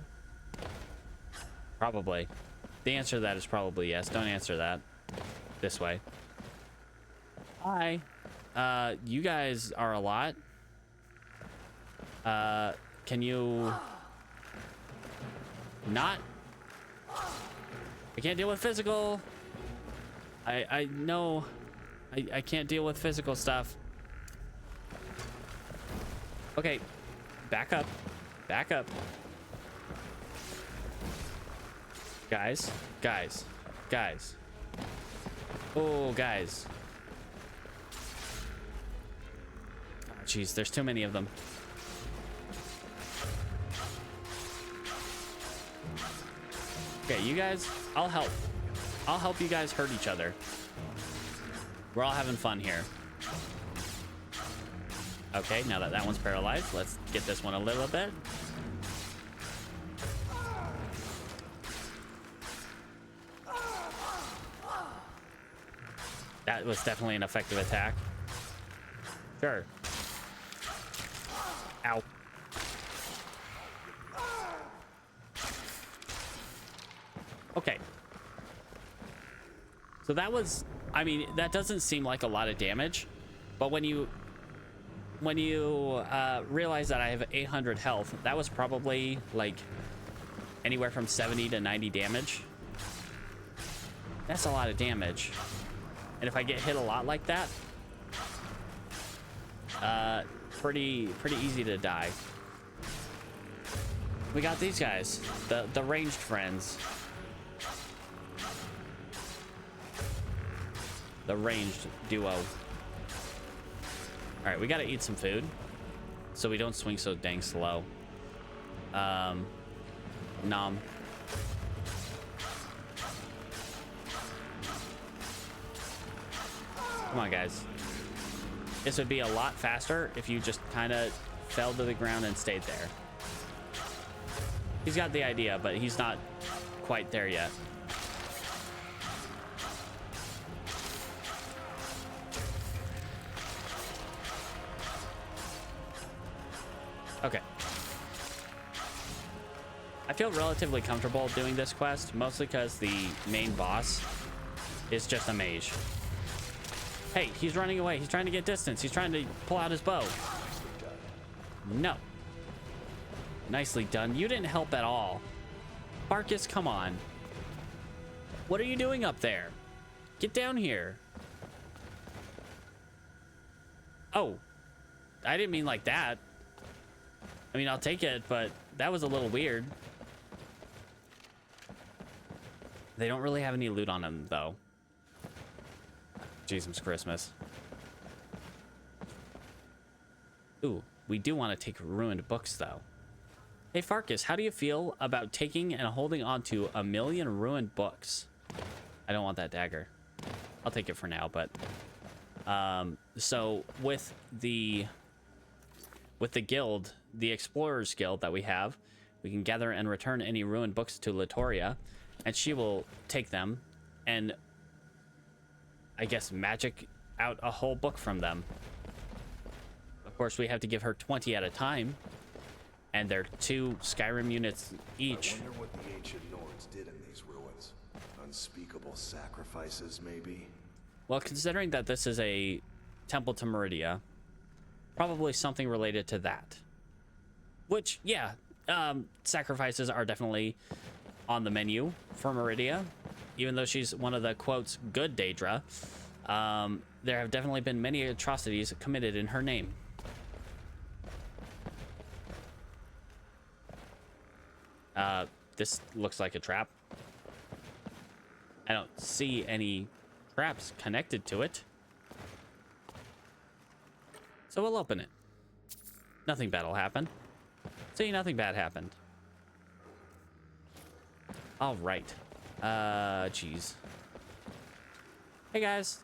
Probably. The answer to that is probably yes. Don't answer that. This way. Hi. You guys are a lot. Can you not? I can't deal with physical. I know I can't deal with physical stuff. Okay, back up. Back up. Guys. Oh, guys. Oh, jeez, there's too many of them. Okay, you guys, I'll help. I'll help you guys hurt each other. We're all having fun here. Okay, now that that one's paralyzed, let's get this one a little bit. That was definitely an effective attack. Sure. Ow. Okay. So that was, I mean, that doesn't seem like a lot of damage, but when you realize that I have 800 health, that was probably like anywhere from 70 to 90 damage. That's a lot of damage. And if I get hit a lot like that, pretty easy to die. We got these guys, the ranged friends. The ranged duo. All right, we gotta eat some food so we don't swing so dang slow. Nom. Come on, guys. This would be a lot faster if you just kind of fell to the ground and stayed there. He's got the idea, but he's not quite there yet. Okay. I feel relatively comfortable doing this quest, mostly because the main boss is just a mage. Hey, he's running away. He's trying to get distance. He's trying to pull out his bow. No. Nicely done. You didn't help at all. Farkas, come on. What are you doing up there? Get down here. Oh. I didn't mean like that. I mean, I'll take it, but that was a little weird. They don't really have any loot on them, though. Jesus Christmas. Ooh, we do want to take ruined books, though. Hey, Farkas, how do you feel about taking and holding on to 1,000,000 ruined books? I don't want that dagger. I'll take it for now, but... so, with the guild, the Explorers Guild that we have, we can gather and return any ruined books to Latoria, and she will take them and, I guess, magic out a whole book from them. Of course, we have to give her 20 at a time, and they're 2 Skyrim units each. I wonder what the ancient Nords did in these ruins. Unspeakable sacrifices, maybe? Well, considering that this is a temple to Meridia, probably something related to that. Which, yeah, sacrifices are definitely on the menu for Meridia. Even though she's one of the, quotes, good Daedra, there have definitely been many atrocities committed in her name. This looks like a trap. I don't see any traps connected to it. So we'll open it. Nothing bad will happen. See, nothing bad happened. All right. Jeez. Hey, guys.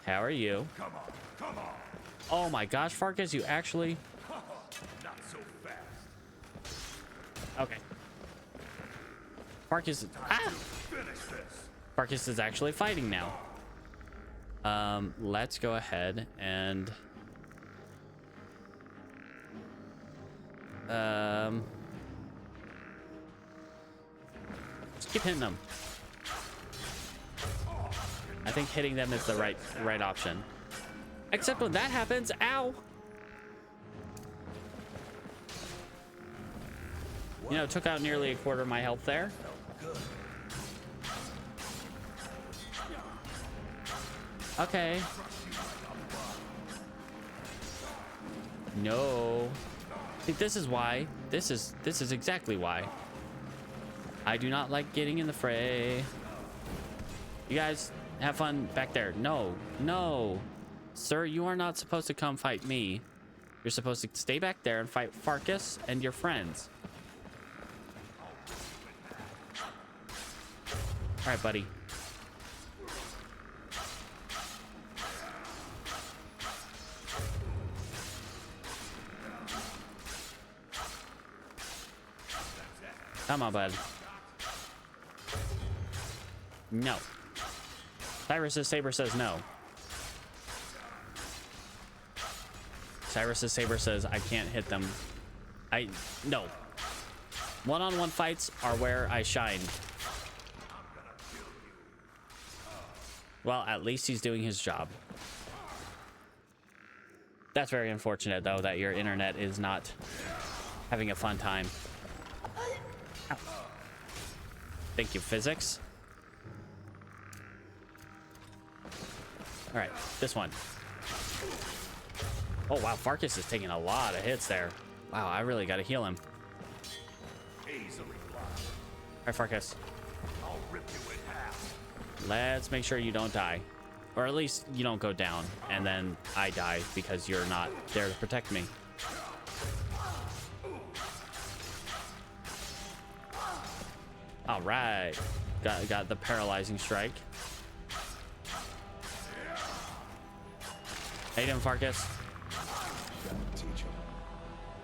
How are you? Come on, come on. Oh my gosh, Farkas, you actually... Not so fast. Okay. Farkas... Ah! Finish this. Farkas is actually fighting now. Let's go ahead and... just keep hitting them. I think hitting them is the right option. Except when that happens, ow! You know, took out nearly a quarter of my health there. Okay. No. See, this is why. This is exactly why. I do not like getting in the fray. You guys have fun back there. No. No. Sir, you are not supposed to come fight me. You're supposed to stay back there and fight Farkas and your friends. All right, buddy. Come on, bud. No. Cyrus's saber says no. Cyrus's saber says I can't hit them. No. One-on-one fights are where I shine. Well, at least he's doing his job. That's very unfortunate, though, that your internet is not having a fun time. Ow. Thank you, physics. All right, this one. Oh, wow, Farkas is taking a lot of hits there. Wow, I really got to heal him. All right, Farkas. I'll rip you in half. Let's make sure you don't die. Or at least you don't go down, and then I die because you're not there to protect me. All right. Got the paralyzing strike. How you doing, Farkas?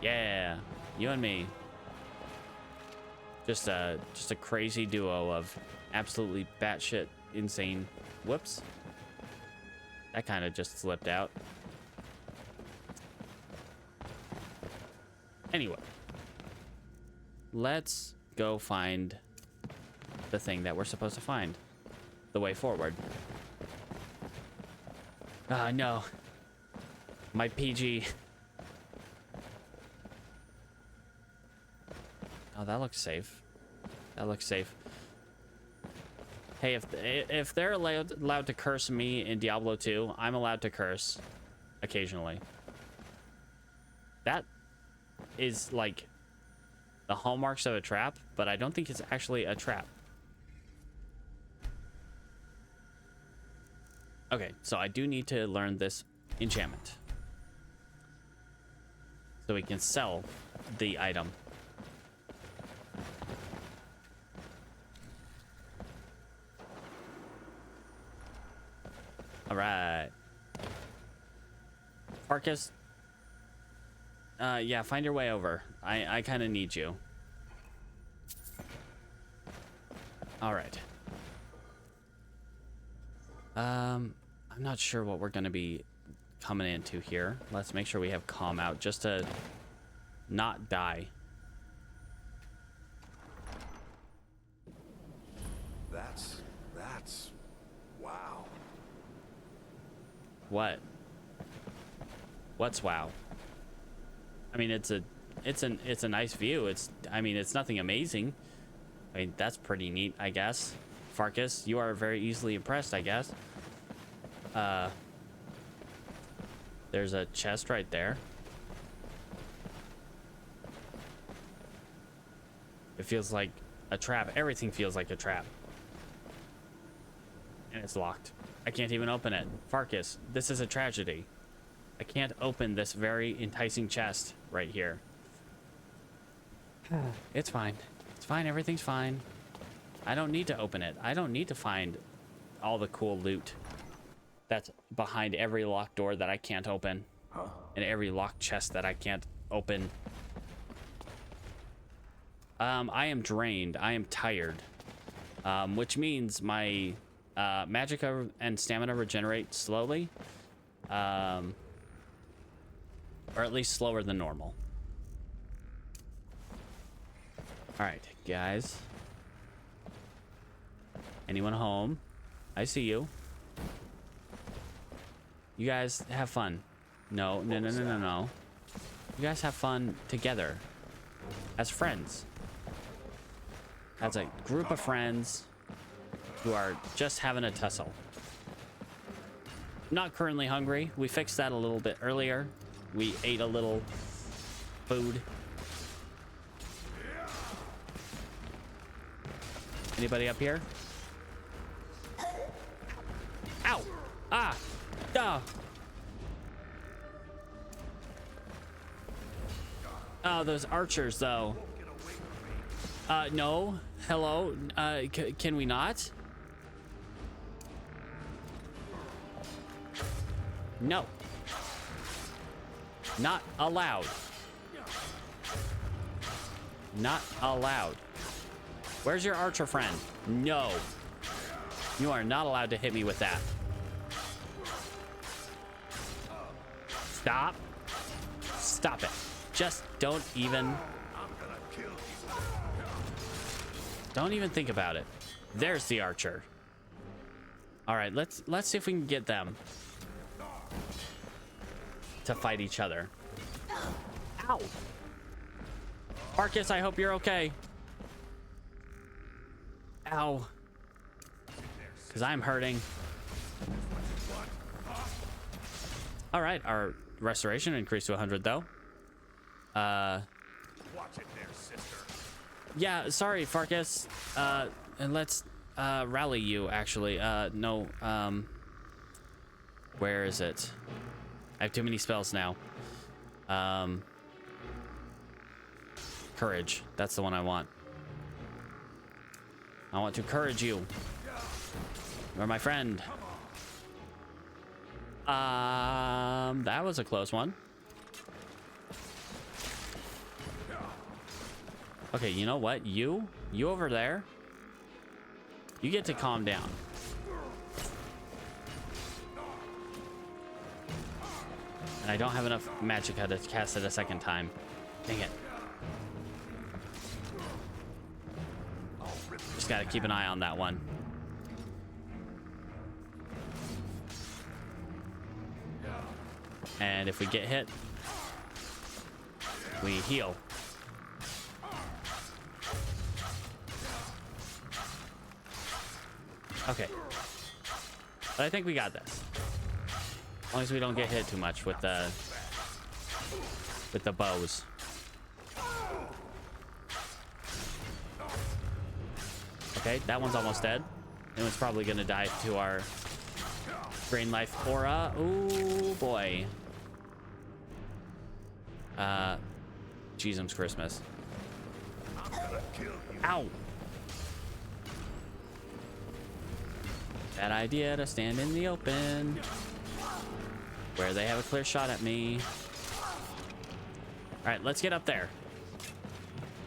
Yeah, you and me. Just a crazy duo of absolutely batshit insane. Whoops. That kind of just slipped out. Anyway, let's go find the thing that we're supposed to find. The way forward. No. My PG. Oh, that looks safe. That looks safe. Hey, if they're allowed to curse me in Diablo 2, I'm allowed to curse occasionally. That is like the hallmarks of a trap, but I don't think it's actually a trap. Okay, so I do need to learn this enchantment so we can sell the item. All right. Farkas. Yeah, find your way over. I kind of need you. All right. I'm not sure what we're going to be coming into here. Let's make sure we have calm out just to not die. That's wow. What? What's wow? I mean, it's a nice view. I mean, it's nothing amazing. I mean, that's pretty neat, I guess. Farkas, you are very easily impressed, I guess. There's a chest right there. It feels like a trap. Everything feels like a trap. And it's locked. I can't even open it. Farkas, this is a tragedy. I can't open this very enticing chest right here. It's fine. It's fine. Everything's fine. I don't need to open it. I don't need to find all the cool loot that's behind every locked door that I can't open. And every locked chest that I can't open. I am drained. I am tired. Which means my magicka and stamina regenerate slowly. Or at least slower than normal. Alright, guys. Anyone home? I see you. You guys have fun. No. You guys have fun together. As friends. As a group of friends who are just having a tussle. Not currently hungry. We fixed that a little bit earlier. We ate a little food. Anybody up here? Ow! Ah! Duh! Oh, those archers, though. No. Hello? Can we not? No. Not allowed. Not allowed. Where's your archer friend? No. You are not allowed to hit me with that. Stop. Stop it. Just don't even think about it. There's the archer. All right, let's see if we can get them to fight each other. Ow. Farkas, I hope you're okay. Ow. Because I'm hurting. All right, our restoration increased to 100 though. Watch it there, sister. Yeah, sorry, Farkas. And let's rally you, actually. No, where is it? I have too many spells now. Courage. That's the one I want. I want to courage you. You're my friend. That was a close one. Okay, you know what? You over there, you get to calm down. And I don't have enough magicka to cast it a second time. Dang it. Just gotta keep an eye on that one. And if we get hit, we heal. Okay. But I think we got this. As long as we don't get hit too much with the bows. Okay, that one's almost dead. That one's probably gonna die to our Drain Life aura. Ooh boy. Jesus Christmas. Ow. Bad idea to stand in the open where they have a clear shot at me. All right, let's get up there.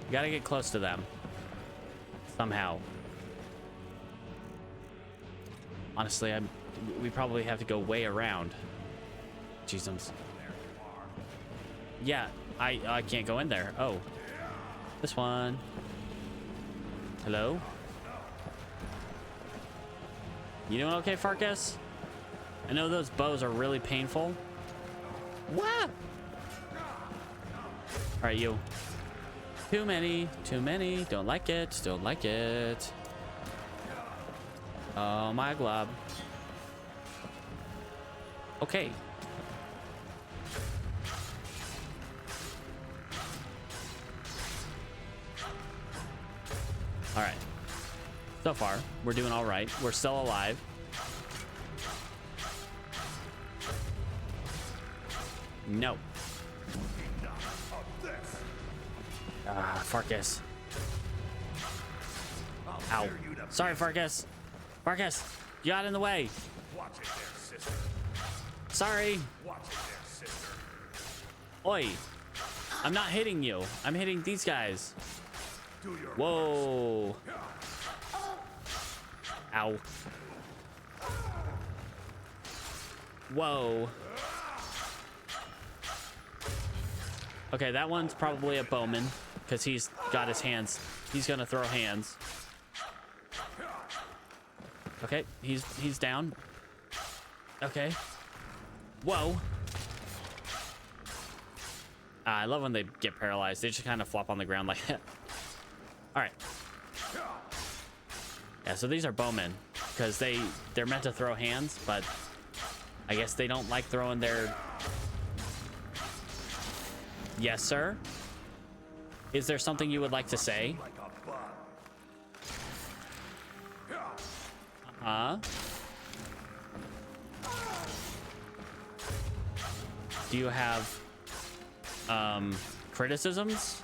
We gotta get close to them somehow. Honestly, we probably have to go way around. Jesus. Yeah, I can't go in there. Oh, this one. Hello? You doing okay, Farkas? I know those bows are really painful. What? All right, you. Too many. Don't like it. Don't like it. Oh, my glob. Okay. All right. So far, we're doing all right. We're still alive. No. Farkas. Ow. Sorry, Farkas. Farkas, you got in the way. Watch it there, sister. Sorry. Watch it there, sister. Oi. I'm not hitting you. I'm hitting these guys. Whoa. Ow. Whoa. Okay, that one's probably a bowman because he's got his hands. He's gonna throw hands. Okay, he's down. Okay. Whoa. I love when they get paralyzed. They just kind of flop on the ground like that. All right. Yeah, so these are bowmen because they're meant to throw hands, but I guess they don't like throwing their... Yes, sir? Is there something you would like to say? Uh-huh. Do you have, criticisms?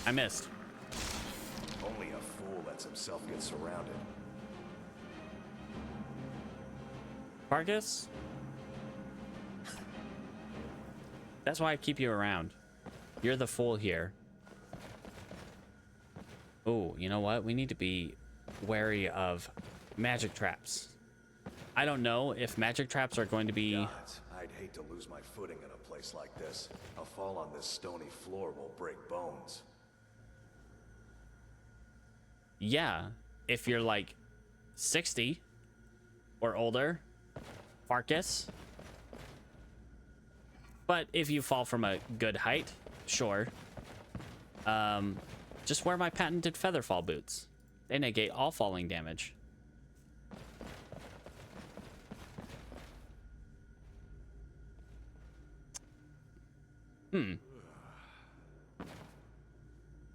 I missed. Only a fool lets himself get surrounded. Farkas? That's why I keep you around. You're the fool here. Oh, you know what? We need to be wary of magic traps. I don't know if magic traps are going to be... Gods, I'd hate to lose my footing in a place like this. A fall on this stony floor will break bones. Yeah, if you're like 60 or older, Farkas. But if you fall from a good height, sure. Just wear my patented featherfall boots. They negate all falling damage.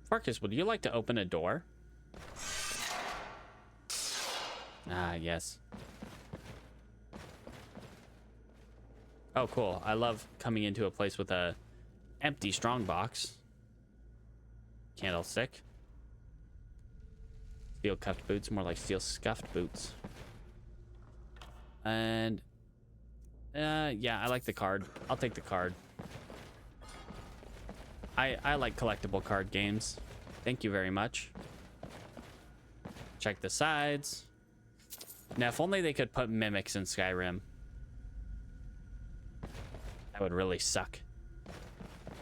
Farkas, would you like to open a door? Ah, yes. Oh, cool. I love coming into a place with a empty strongbox. Candlestick. Steel cuffed boots, more like steel scuffed boots. And yeah, I like the card. I'll take the card. I like collectible card games. Thank you very much. Check the sides. Now, if only they could put mimics in Skyrim. That would really suck.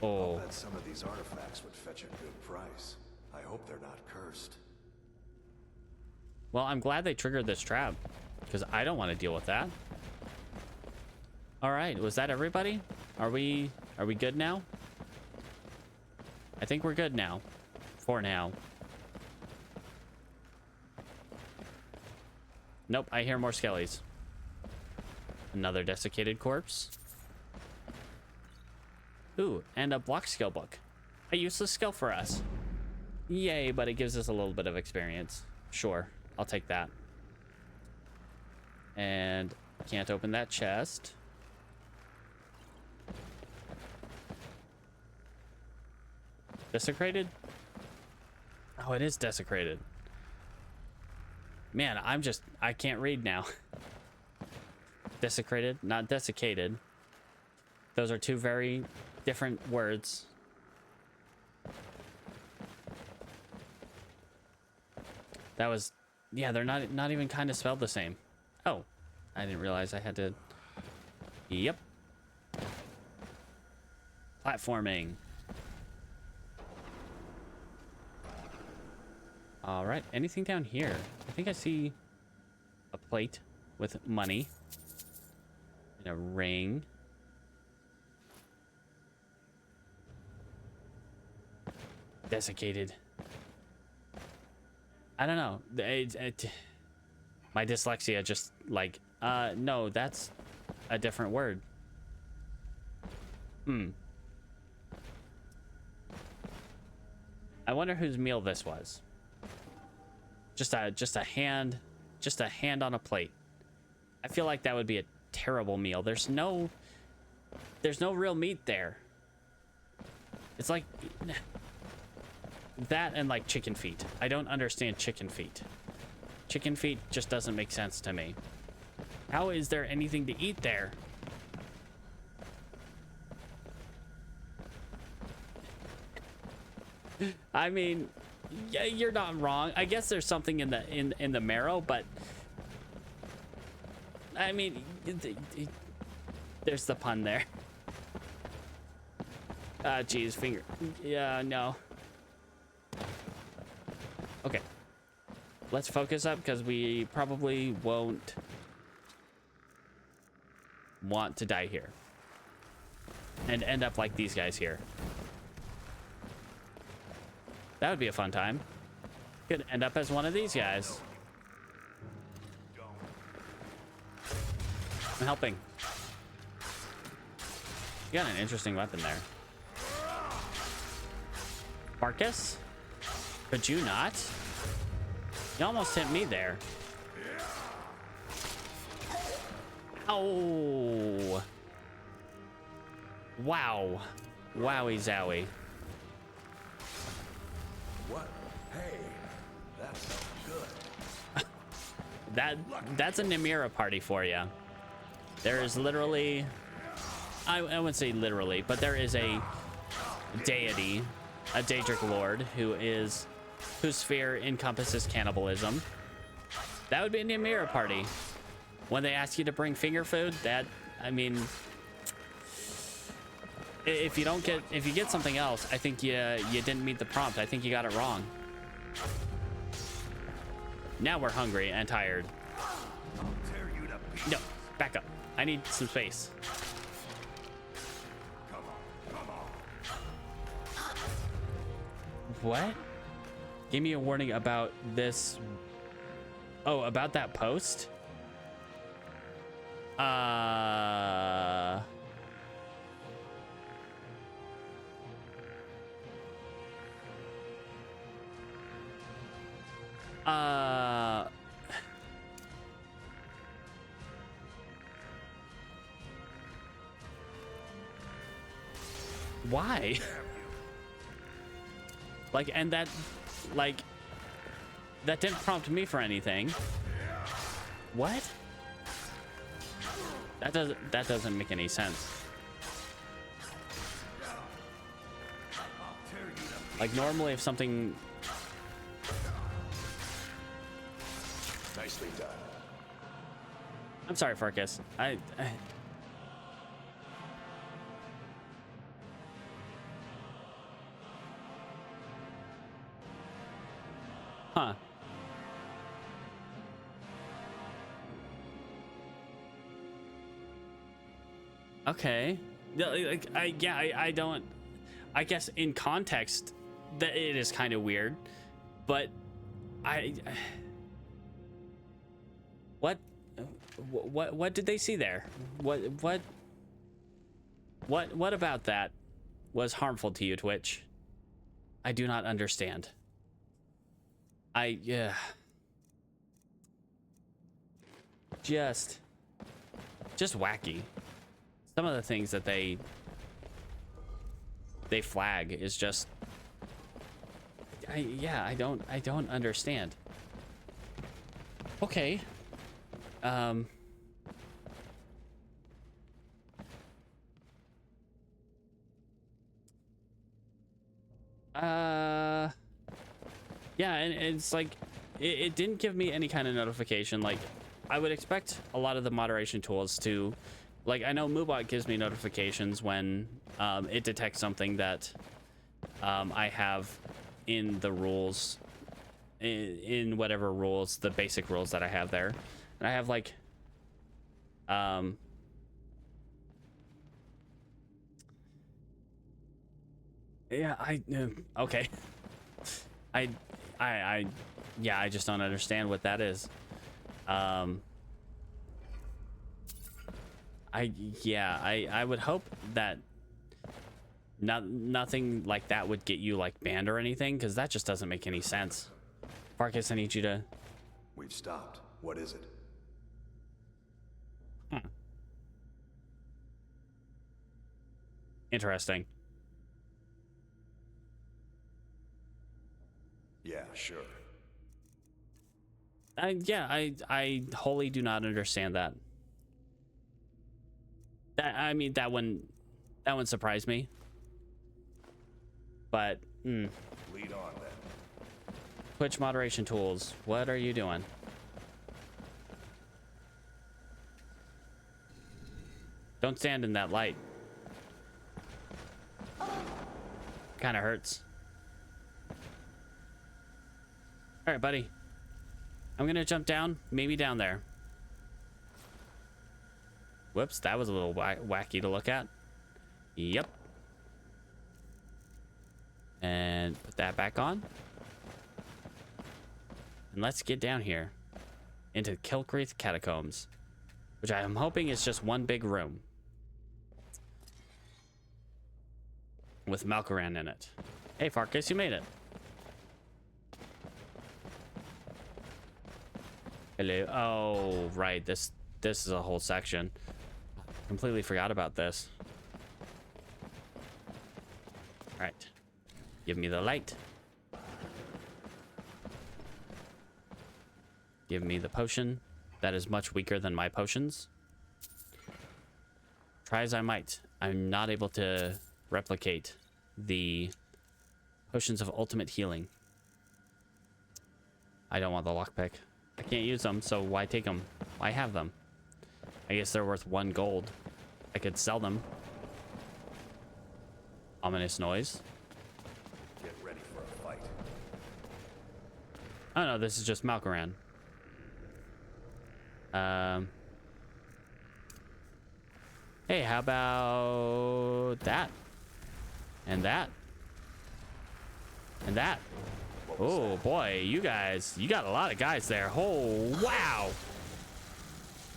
Oh. I'll bet some of these artifacts would fetch a good price. I hope they're not cursed. Well, I'm glad they triggered this trap, because I don't want to deal with that. All right, was that everybody? Are we good now? I think we're good now. For now. Nope, I hear more skellies. Another desiccated corpse. Ooh, and a block skill book. A useless skill for us. Yay, but it gives us a little bit of experience. Sure, I'll take that. And can't open that chest. Desecrated? Oh, it is desecrated. Man, I can't read now. Desecrated, not desiccated. Those are two very different words. That was, yeah, they're not even kind of spelled the same. Oh, I didn't realize I had to. Yep. Platforming. All right, anything down here? I think I see a plate with money and a ring. Desiccated. I don't know. My dyslexia just like, no, that's a different word. I wonder whose meal this was. Just a hand on a plate. I feel like that would be a terrible meal. There's no real meat there. It's like that and like chicken feet. I don't understand chicken feet. Chicken feet just doesn't make sense to me. How is there anything to eat there? I mean, yeah, you're not wrong. I guess there's something in the marrow, but I mean, there's the pun there. Geez, finger. Yeah, no. Okay. Let's focus up because we probably won't want to die here and end up like these guys here. That would be a fun time. Could end up as one of these guys. I'm helping. You got an interesting weapon there. Farkas? Could you not? You almost hit me there. Oh. Wow. Wowie zowie. What? Hey, that sounds good. That's a Nimira party for you. There is literally, I wouldn't say literally, but there is a deity, a Daedric lord whose sphere encompasses cannibalism. That would be a Nimira party. When they ask you to bring finger food, I mean, if you get something else, I think you didn't meet the prompt. I think you got it wrong. Now we're hungry and tired. No, back up. I need some space. What? Give me a warning about this. Oh, about that post? Why? Like, and that didn't prompt me for anything. What? That doesn't make any sense. Like, normally if something... Nicely done. I'm sorry, Farkas. Huh. Okay. I don't... I guess in context, that it is kind of weird, but What did they see there? What about that was harmful to you, Twitch? I do not understand. Yeah. Just wacky. Some of the things that they flag is just I don't understand. Okay. Yeah, and it's like it didn't give me any kind of notification. Like, I would expect a lot of the moderation tools to, like, I know Moobot gives me notifications when it detects something that I have in the rules, in whatever rules, the basic rules that I have there. And I have like yeah, okay. Yeah, I just don't understand what that is. I would hope that nothing like that would get you like banned or anything, because that just doesn't make any sense. Farkas, I need you to... We've stopped. What is it? Interesting. Yeah, sure. I wholly do not understand that. I mean, that one surprised me. But lead on then. Twitch moderation tools, what are you doing? Don't stand in that light. Kind of hurts. All right, buddy. I'm gonna jump down, maybe down there. Whoops, that was a little wacky to look at. Yep. And put that back on. And let's get down here into Kilcreath Catacombs, which I am hoping is just one big room with Malkoran in it. Hey, Farkas, you made it. Hello. Oh, right. This is a whole section. Completely forgot about this. All right. Give me the light. Give me the potion. That is much weaker than my potions. Try as I might, I'm not able to replicate the potions of ultimate healing. I don't want the lockpick. I can't use them, so why take them? Why have them? I guess they're worth 1 gold. I could sell them. Ominous noise. Get ready for a fight. Oh no, this is just Malkoran. Hey, how about that? And that? And that? Oh boy, you got a lot of guys there. Oh, wow.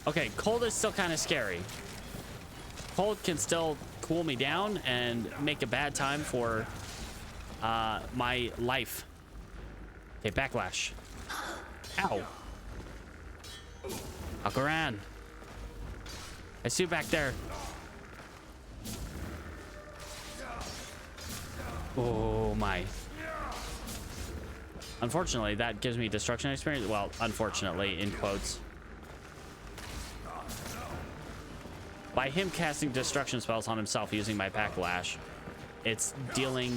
Okay, cold is still kind of scary. Cold can still cool me down and make a bad time for my life. Okay, backlash. Ow. Malkoran. I see you back there. Oh my. Unfortunately, that gives me destruction experience. Well, unfortunately, in quotes. By him casting destruction spells on himself using my backlash, it's dealing...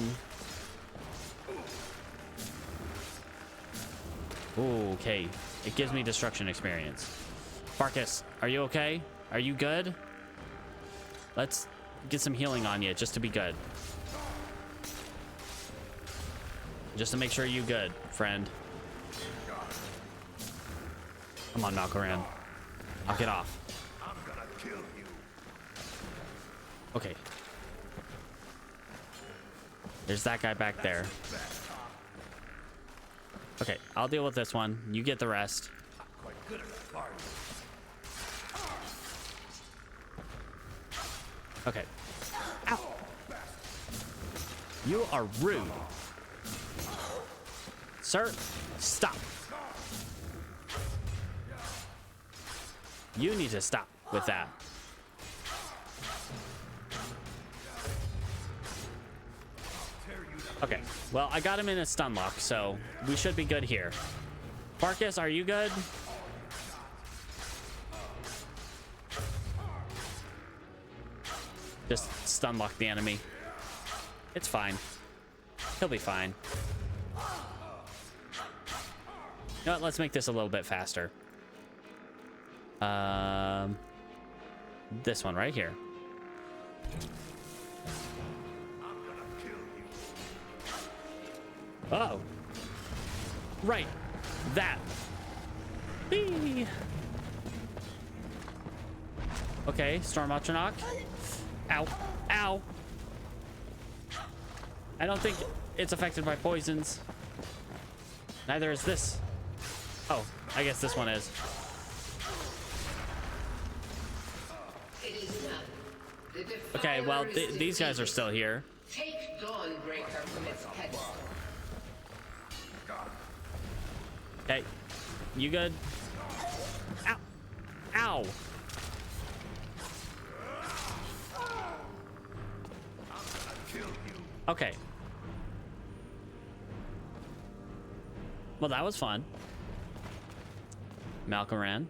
Ooh, okay. It gives me destruction experience. Farkas, are you okay? Are you good? Let's get some healing on you just to be good. Just to make sure you good, friend. Come on, Malkoran. Knock it off. I'm gonna kill you. Okay. There's that guy back there. Okay, I'll deal with this one. You get the rest. Quite good at the party. Okay. Ow. You are rude. Sir, stop. You need to stop with that. Okay, well, I got him in a stun lock, so we should be good here. Farkas, are you good? Just stun lock the enemy. It's fine. He'll be fine. You know what? Let's make this a little bit faster. This one right here. Uh-oh. Right. That. Whee! Okay, Storm Atronach. Ow. Ow. I don't think it's affected by poisons. Neither is this. Oh, I guess this one is. Okay, well, these guys are still here. Take Dawnbreaker from its pedestal. Okay, you good? Ow! Ow! Okay. Well, that was fun. Malkoran.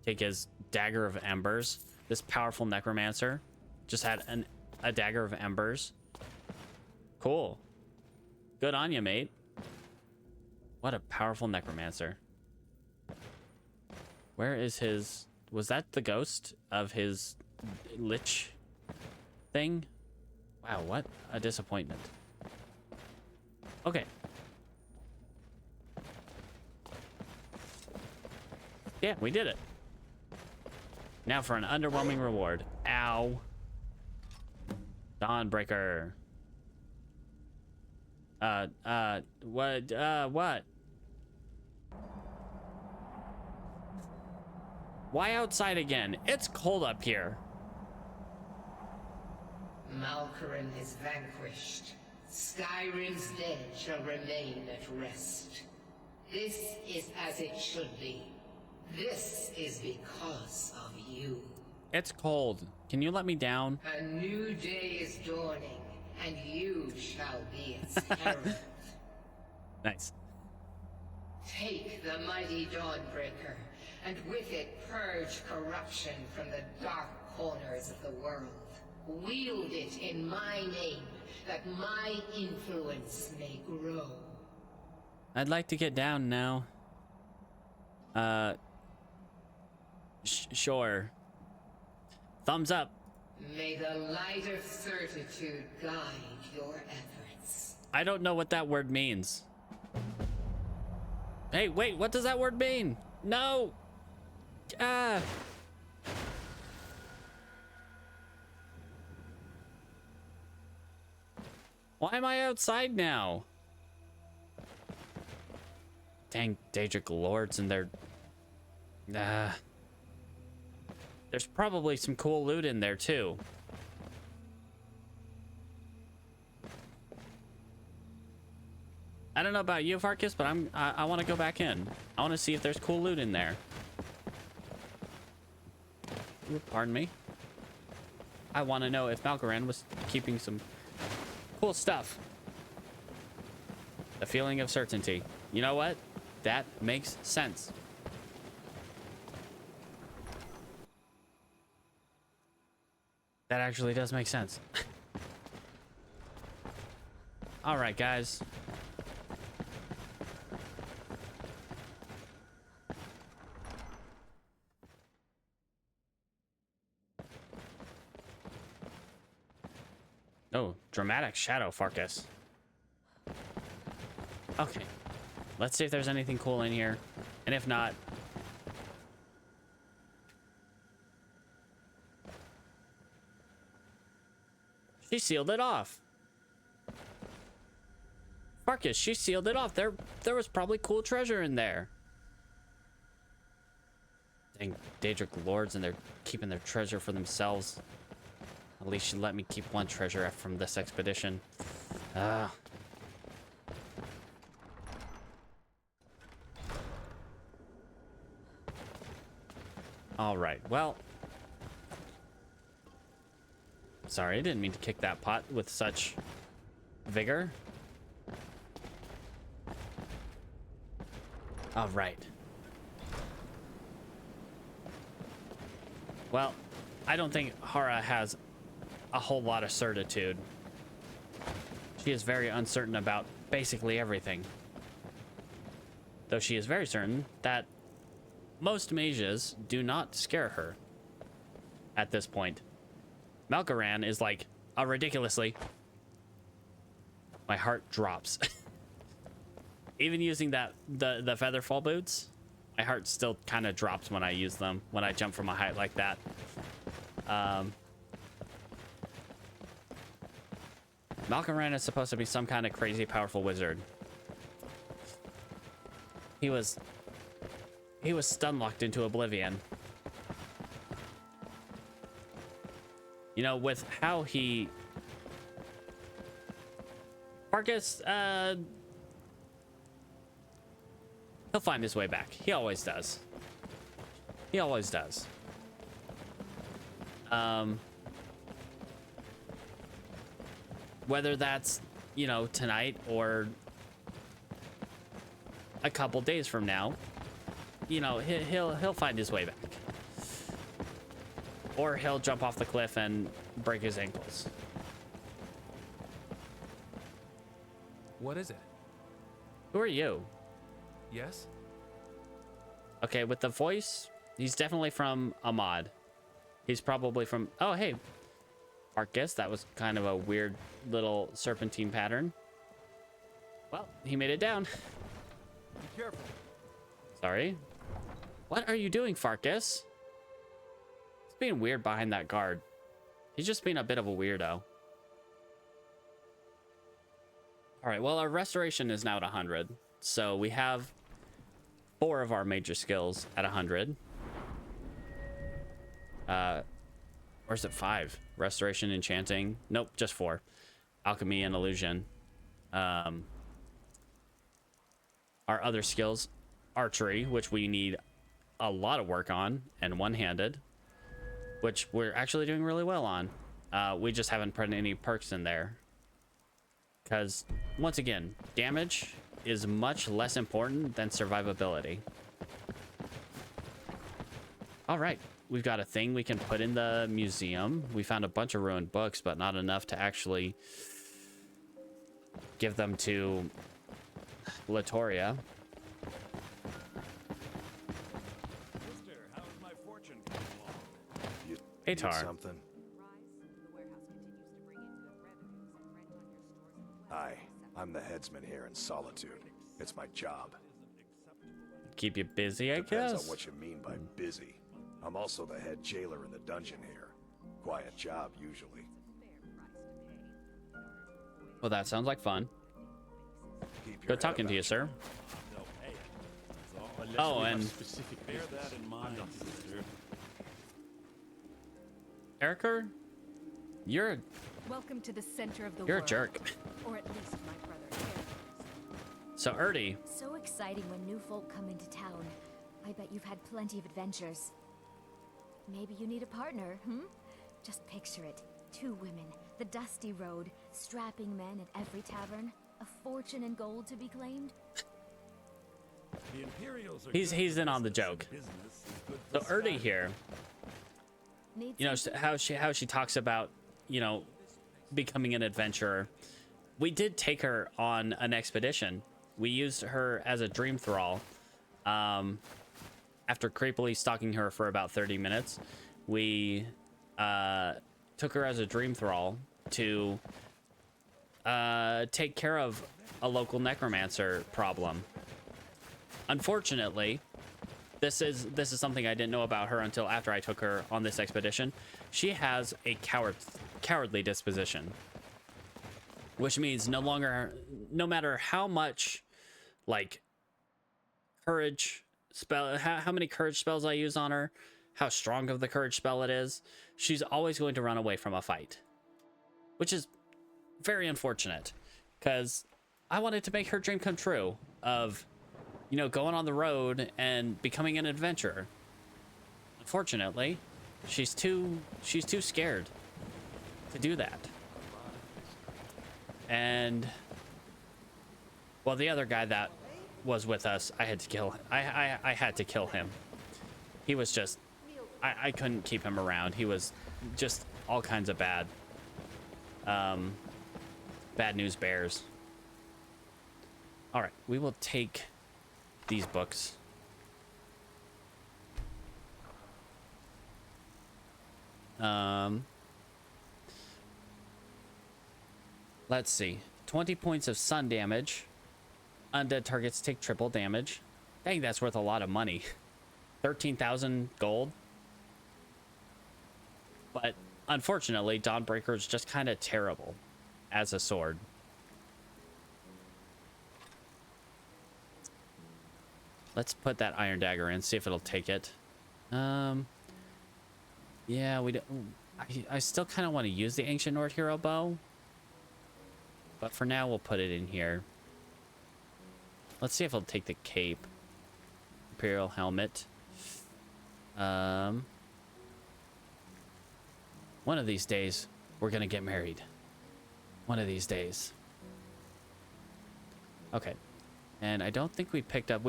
Take his Dagger of Embers. This powerful necromancer just had a Dagger of Embers. Cool. Good on you, mate. What a powerful necromancer. Where is his... Was that the ghost of his lich thing? Wow, what a disappointment. Okay. Yeah, we did it. Now for an underwhelming reward. Ow. Dawnbreaker. What? Why outside again? It's cold up here. Malkaran is vanquished. Skyrim's dead shall remain at rest. This is as it should be. This is because of you. It's cold. Can you let me down? A new day is dawning, and you shall be its herald. Nice. Take the mighty Dawnbreaker, and with it purge corruption from the dark corners of the world. Wield it in my name, that my influence may grow. I'd like to get down now. Sure. Thumbs up. May the light of certitude guide your efforts. I don't know what that word means. Hey, wait, what does that word mean? No! Ah! Why am I outside now? Dang Daedric Lords and their... There's probably some cool loot in there too. I don't know about you, Farkas, but I want to go back in. I want to see if there's cool loot in there. Ooh, pardon me. I want to know if Malkaran was keeping some cool stuff. The feeling of certainty. You know what? That makes sense. That actually does make sense. All right, guys. Oh, dramatic shadow, Farkas. Okay. Let's see if there's anything cool in here. And if not... She sealed it off. Farkas, she sealed it off. There was probably cool treasure in there. Dang Daedric Lords, and they're keeping their treasure for themselves. At least she let me keep one treasure from this expedition. Ah. All right, well. Sorry, I didn't mean to kick that pot with such vigor. All right. Well, I don't think Harrra has a whole lot of certitude. She is very uncertain about basically everything. Though she is very certain that most mages do not scare her at this point. Malkaran is like a ridiculously... My heart drops. Even using the Featherfall boots, my heart still kind of drops when I use them, when I jump from a height like that. Malkaran is supposed to be some kind of crazy powerful wizard. He was stun locked into oblivion. You know, with how he... Farkas, he'll find his way back. He always does. He always does. Whether that's, you know, tonight or a couple days from now, you know, he'll find his way back. Or he'll jump off the cliff and break his ankles. What is it? Who are you? Yes? Okay, with the voice, he's definitely from Ahmad. He's probably from... Oh, hey. Farkas, that was kind of a weird little serpentine pattern. Well, he made it down. Be careful. Sorry. What are you doing, Farkas? He's being weird behind that guard. He's just being a bit of a weirdo. All right, well, our restoration is now at 100. So we have 4 of our major skills at 100. Or is it 5? Restoration, enchanting. Nope, just 4. Alchemy and illusion. Our other skills, archery, which we need a lot of work on, and one-handed, which we're actually doing really well on. We just haven't put any perks in there. Because, once again, damage is much less important than survivability. All right, we've got a thing we can put in the museum. We found a bunch of ruined books, but not enough to actually give them to Latoria. Hey, Tar. Something? Hi, I'm the headsman here in Solitude. It's my job. Keep you busy, I Depends guess. on what you mean by busy. I'm also the head jailer in the dungeon here. Quiet job, usually. Well, that sounds like fun. Good talking to you, sir. Oh, and Erica, you're Welcome to the center of the you're a world. jerk. Or at least my brother Harrra. So Erdy, So exciting when new folk come into town. I bet you've had plenty of adventures. Maybe you need a partner, Just picture it. 2 women, the dusty road, strapping men at every tavern, a fortune in gold to be claimed. The Imperials are he's in on the joke. So Erdy here, you know how she talks about, you know, becoming an adventurer. We did take her on an expedition. We used her as a dream thrall. After creepily stalking her for about 30 minutes, we took her as a dream thrall to take care of a local necromancer problem. Unfortunately, this is something I didn't know about her until after I took her on this expedition. She has a cowardly disposition, which means no matter how much like courage spell, how many courage spells I use on her, how strong of the courage spell it is, she's always going to run away from a fight, which is very unfortunate because I wanted to make her dream come true of, you know, going on the road and becoming an adventurer. Unfortunately, she's too scared to do that. And well, the other guy that was with us, I had to kill. I had to kill him. He was just, I couldn't keep him around. He was just all kinds of bad news bears. All right, we will take these books. Let's see. 20 points of sun damage. Undead targets take triple damage. Dang, that's worth a lot of money. 13,000 gold. But unfortunately, Dawnbreaker is just kind of terrible as a sword. Let's put that iron dagger in, see if it'll take it. Yeah, we don't. I still kind of want to use the ancient Nord hero bow, but for now we'll put it in here. Let's see if it'll take the cape. Imperial helmet. One of these days we're gonna get married. One of these days. Okay. And I don't think we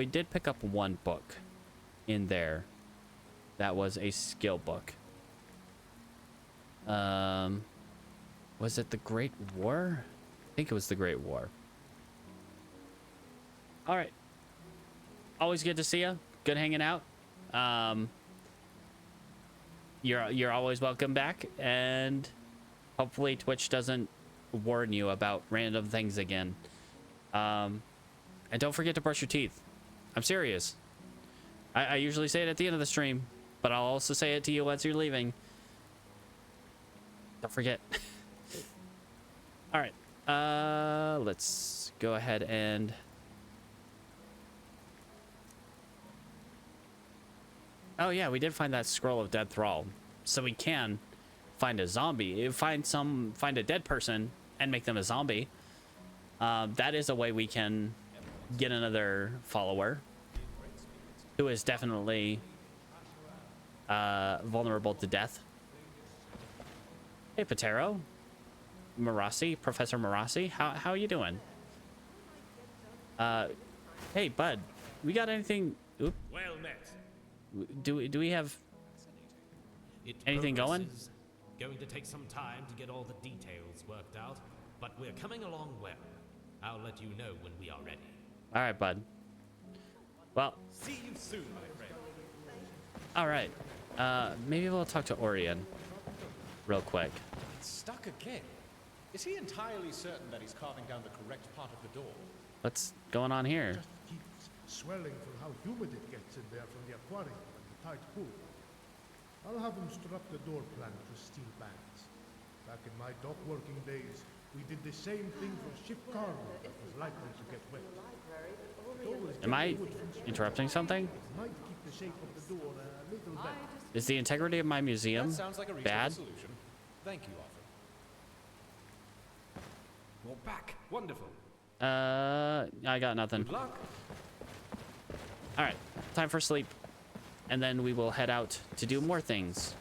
did pick up one book in there. That was a skill book. Was it the Great War? I think it was the Great War. All right. Always good to see you. Good hanging out. You're always welcome back, and hopefully Twitch doesn't warn you about random things again. And don't forget to brush your teeth. I'm serious. I usually say it at the end of the stream, but I'll also say it to you once you're leaving. Don't forget. All right. Let's go ahead and Oh yeah, we did find that scroll of dead thrall, so we can find a zombie, find a dead person and make them a zombie. That is a way we can get another follower who is definitely vulnerable to death. Hey, Patero, Marasi, Professor Marasi, how you doing? Hey, bud, we got anything? Oop. Well met. Do we have anything going? Going to take some time to get all the details worked out, but we're coming along well. I'll let you know when we are ready. All right, bud. Well, See you soon, my friend. all right. Maybe we'll talk to Orion real quick. It's stuck again. Is he entirely certain that he's carving down the correct part of the door? What's going on here? Just keeps swelling for how humid it gets in there from the aquarium and the tight pool. I'll have him strut the door plan for steel bands. Back in my dock working days, we did the same thing for ship cargo that was likely to get wet. Am I interrupting something? It might keep the shape of the door a little better. Is the integrity of my museum That sounds like a reasonable bad? solution. Thank you, Arthur. You're back. Wonderful. I got nothing. Good luck. All right, time for sleep. And then we will head out to do more things.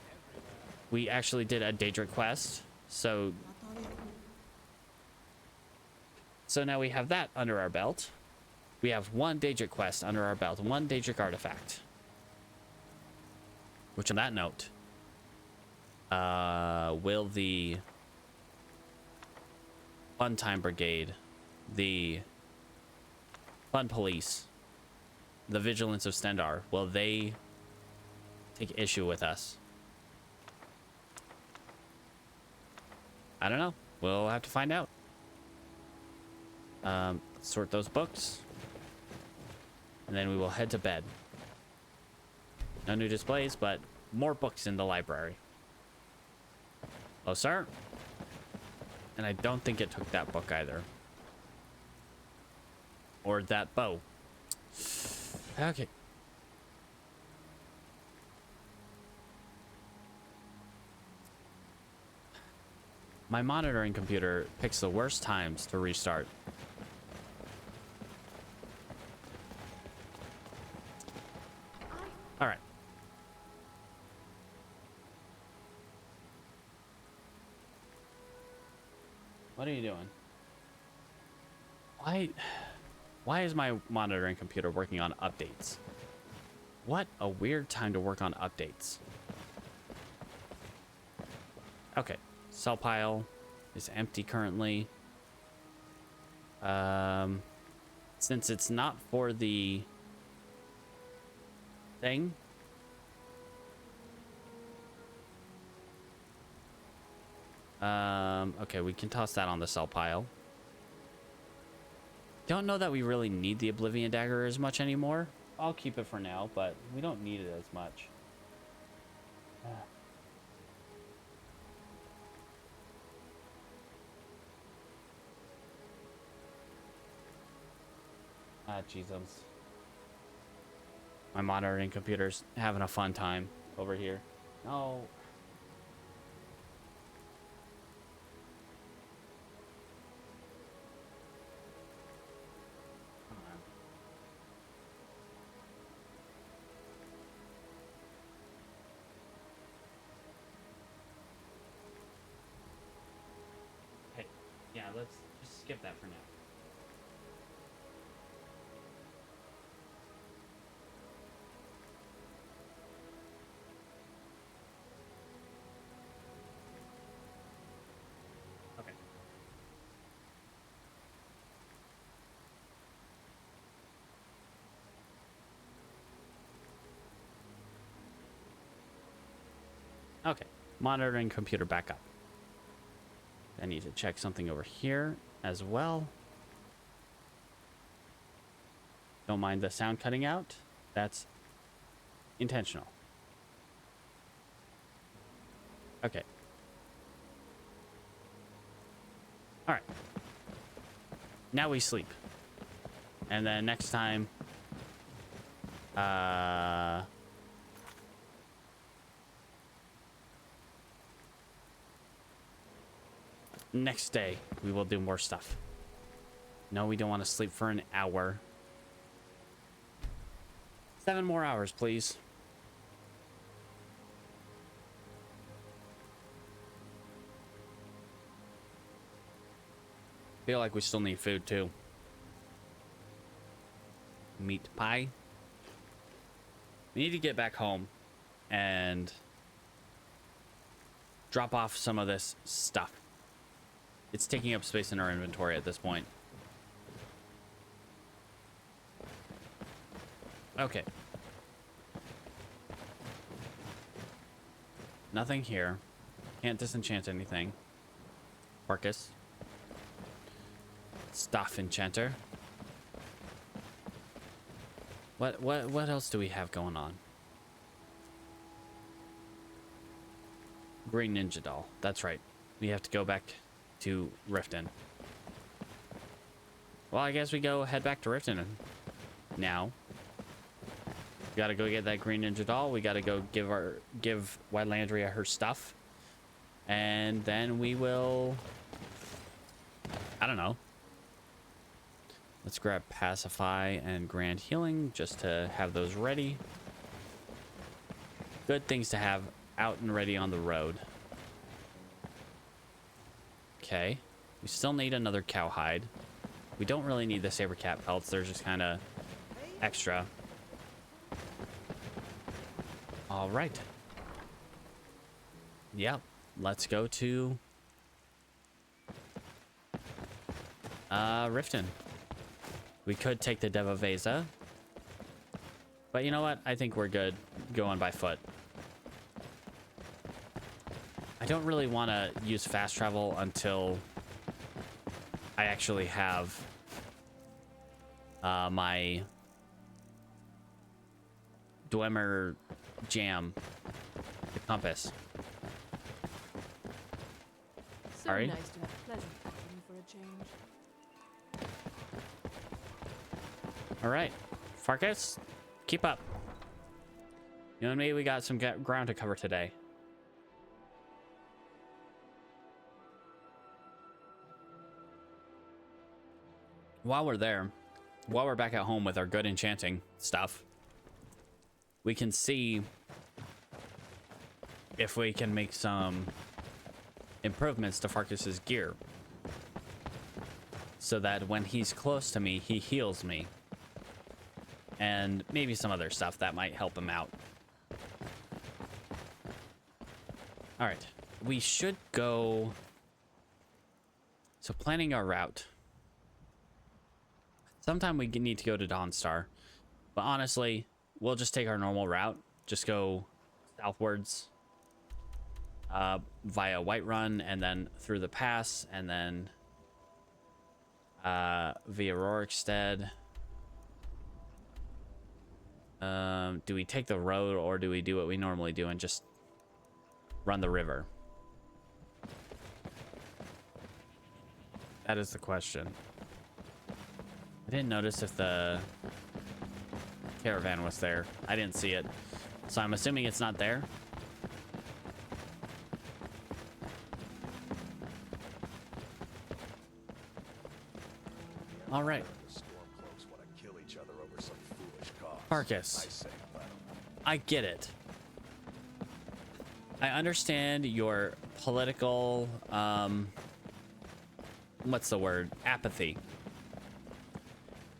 We actually did a Daedric quest, so now we have that under our belt. We have one Daedric quest under our belt, one Daedric artifact. Which, on that note, will the Fun Time Brigade, the Fun Police, the Vigilance of Stendar, will they take issue with us? I don't know. We'll have to find out. Sort those books, and then we will head to bed. No new displays, but more books in the library. Oh, sir. And I don't think it took that book either. Or that bow. Okay. My monitoring computer picks the worst times to restart. All right. What are you doing? Why is my monitoring computer working on updates? What a weird time to work on updates. Okay, cell pile is empty currently. Since it's not for the thing, okay, we can toss that on the cell pile. Don't know that we really need the Oblivion Dagger as much anymore. I'll keep it for now, but we don't need it as much. Jesus. My monitoring computer's having a fun time over here. No. Hey, yeah, let's just skip that for now. Okay, monitoring computer back up. I need to check something over here as well. Don't mind the sound cutting out. That's intentional. Okay. All right. Now we sleep. And then next time, Next day, we will do more stuff. No, we don't want to sleep for an hour. 7 more hours, please. Feel like we still need food too. Meat pie. We need to get back home and drop off some of this stuff. It's taking up space in our inventory at this point. Okay. Nothing here. Can't disenchant anything. Farkas. Stuff enchanter. What else do we have going on? Green Ninja Doll. That's right. We have to go back to Riften. Well, I guess we head back to Riften now. We gotta go get that Green Ninja Doll. We gotta go give Wylandria her stuff. And then we will... I don't know. Let's grab Pacify and Grand Healing just to have those ready. Good things to have out and ready on the road. Okay. We still need another cowhide. We don't really need the saber cat pelts. They're just kind of extra. All right. Yep. Let's go to Riften. We could take the Devavesa. But you know what? I think we're good going by foot. I don't really want to use fast travel until I actually have my Dwemer jam, the compass. So Sorry? nice to have pleasant company for a change. All right, Farkas, keep up. You and me, we got some ground to cover today. While we're there, while we're back at home with our good enchanting stuff, we can see if we can make some improvements to Farkas's gear so that when he's close to me, he heals me. And maybe some other stuff that might help him out. All right, we should go. So planning our route. Sometime we need to go to Dawnstar, but honestly, we'll just take our normal route. Just go southwards via Whiterun and then through the pass and then via Rorikstead. Do we take the road or do we do what we normally do and just run the river? That is the question. I didn't notice if the caravan was there. I didn't see it. So I'm assuming it's not there. All right. Farkas, I get it. I understand your political, what's the word? Apathy.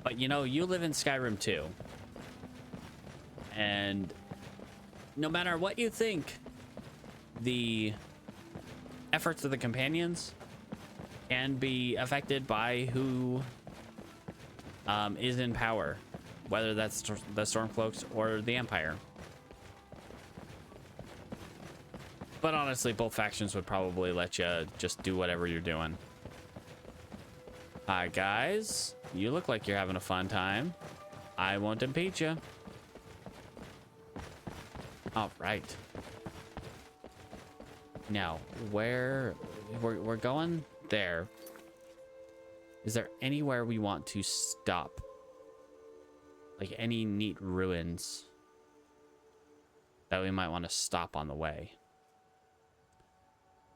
But you know, you live in Skyrim too. And no matter what you think, the efforts of the companions can be affected by who is in power. Whether that's the Stormcloaks or the Empire. But honestly, both factions would probably let you just do whatever you're doing. Hi, guys. You look like you're having a fun time. I won't impeach you. All right. Now, where... We're going there. Is there anywhere we want to stop? Like any neat ruins that we might want to stop on the way.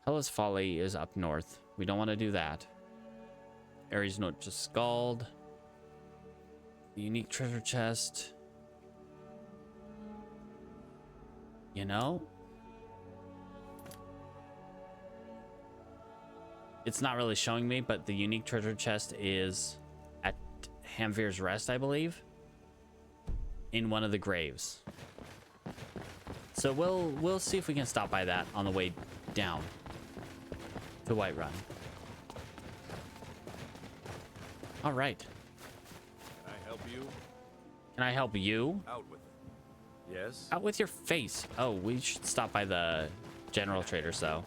Hellas Folly is up north. We don't want to do that. Ares note just scald. The unique treasure chest. You know? It's not really showing me, but the unique treasure chest is at Hamvir's Rest, I believe. In one of the graves. So we'll see if we can stop by that on the way down to Whiterun. All right. Can I help you? Can I help you? Out with it. Yes? Out with your face. Oh, we should stop by the general traders, though.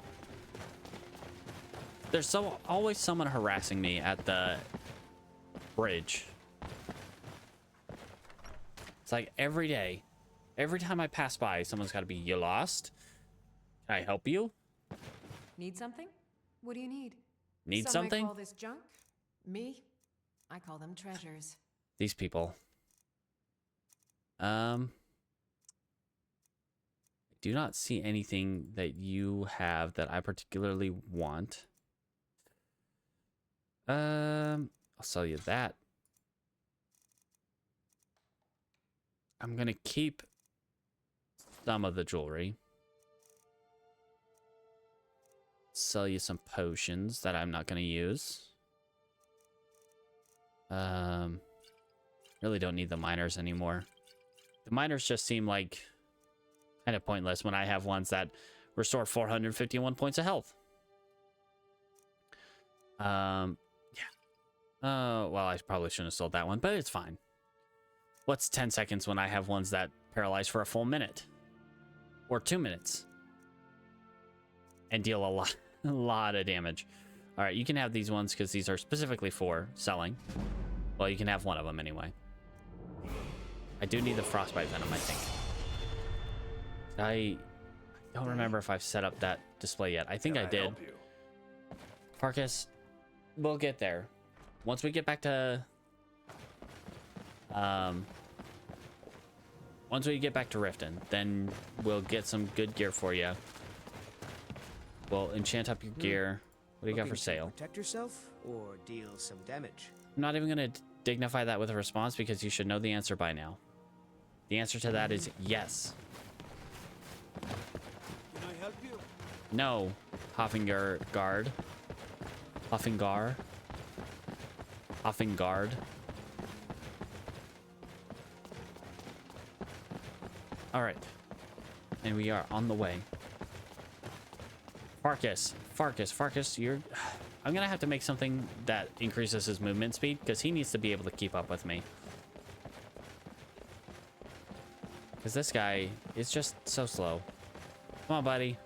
There's always someone harassing me at the bridge. It's like every day. Every time I pass by, someone's got to be, you lost? Can I help you? Need something? What do you need? Need Some something? might call this junk. Me? I call them treasures. These people. I do not see anything that you have that I particularly want. I'll sell you that. I'm gonna keep some of the jewelry. Sell you some potions that I'm not gonna use. Really don't need the miners anymore. The miners just seem like kind of pointless when I have ones that restore 451 points of health. Yeah. Well, I probably shouldn't have sold that one, but it's fine. What's 10 seconds when I have ones that paralyze for a full minute? Or 2 minutes? And deal a lot of damage. All right, you can have these ones because these are specifically for selling. Well, you can have one of them anyway. I do need the frostbite venom, I think. I don't remember if I've set up that display yet. I think I did. Farkas, we'll get there. Once we get back to Riften, then we'll get some good gear for you. We'll enchant up your gear. What do you got for sale? Protect yourself or deal some damage? I'm not even going to dignify that with a response because you should know the answer by now. The answer to that is yes. Can I help you? No, Hoffingard. All right. And we are on the way. Farkas, you're... I'm gonna have to make something that increases his movement speed because he needs to be able to keep up with me. Because this guy is just so slow. Come on, buddy.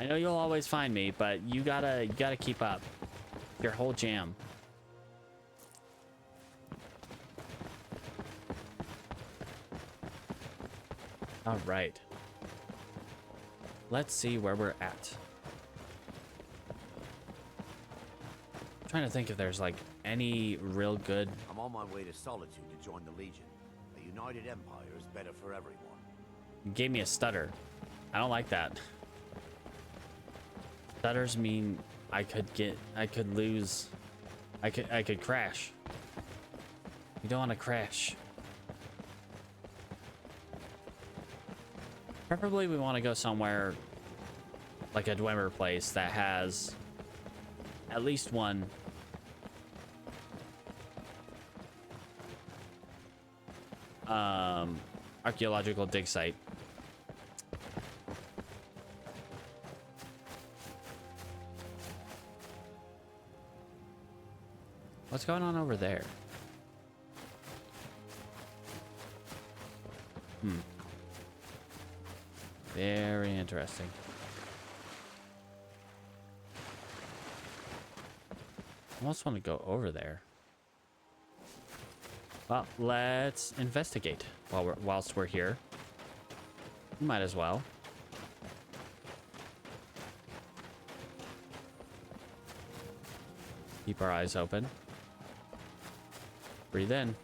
I know you'll always find me, but you gotta keep up. Your whole jam. All right. Let's see where we're at. I'm trying to think if there's like any real good... I'm on my way to Solitude to join the Legion. A united empire is better for everyone. You gave me a stutter. I don't like that. Stutters mean I could lose. I could crash. You don't want to crash. Preferably we want to go somewhere like a Dwemer place that has at least one archaeological dig site. What's going on over there? Very interesting. I almost want to go over there. Well, let's investigate whilst we're here. Might as well. Keep our eyes open. Breathe in.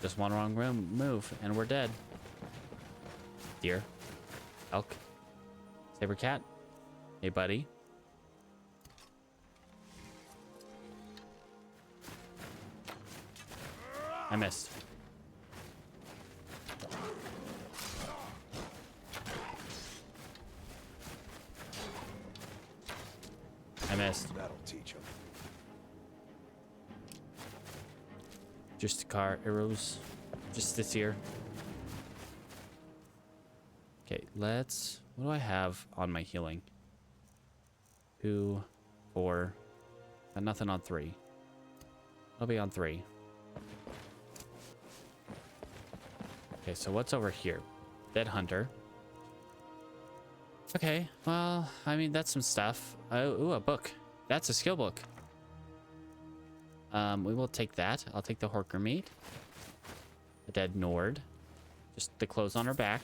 Just one wrong move and we're dead. Deer. Elk. Saber cat. Hey, buddy. I missed. I missed. That'll teach him. Just a car arrows. Just this here. Okay, let's... What do I have on my healing? 2, 4. Got nothing on 3. I'll be on 3. Okay, so what's over here? Dead hunter. Okay, well, I mean, that's some stuff. Oh, ooh, a book. That's a skill book. We will take that. I'll take the Horker meat. The dead Nord. Just the clothes on her back.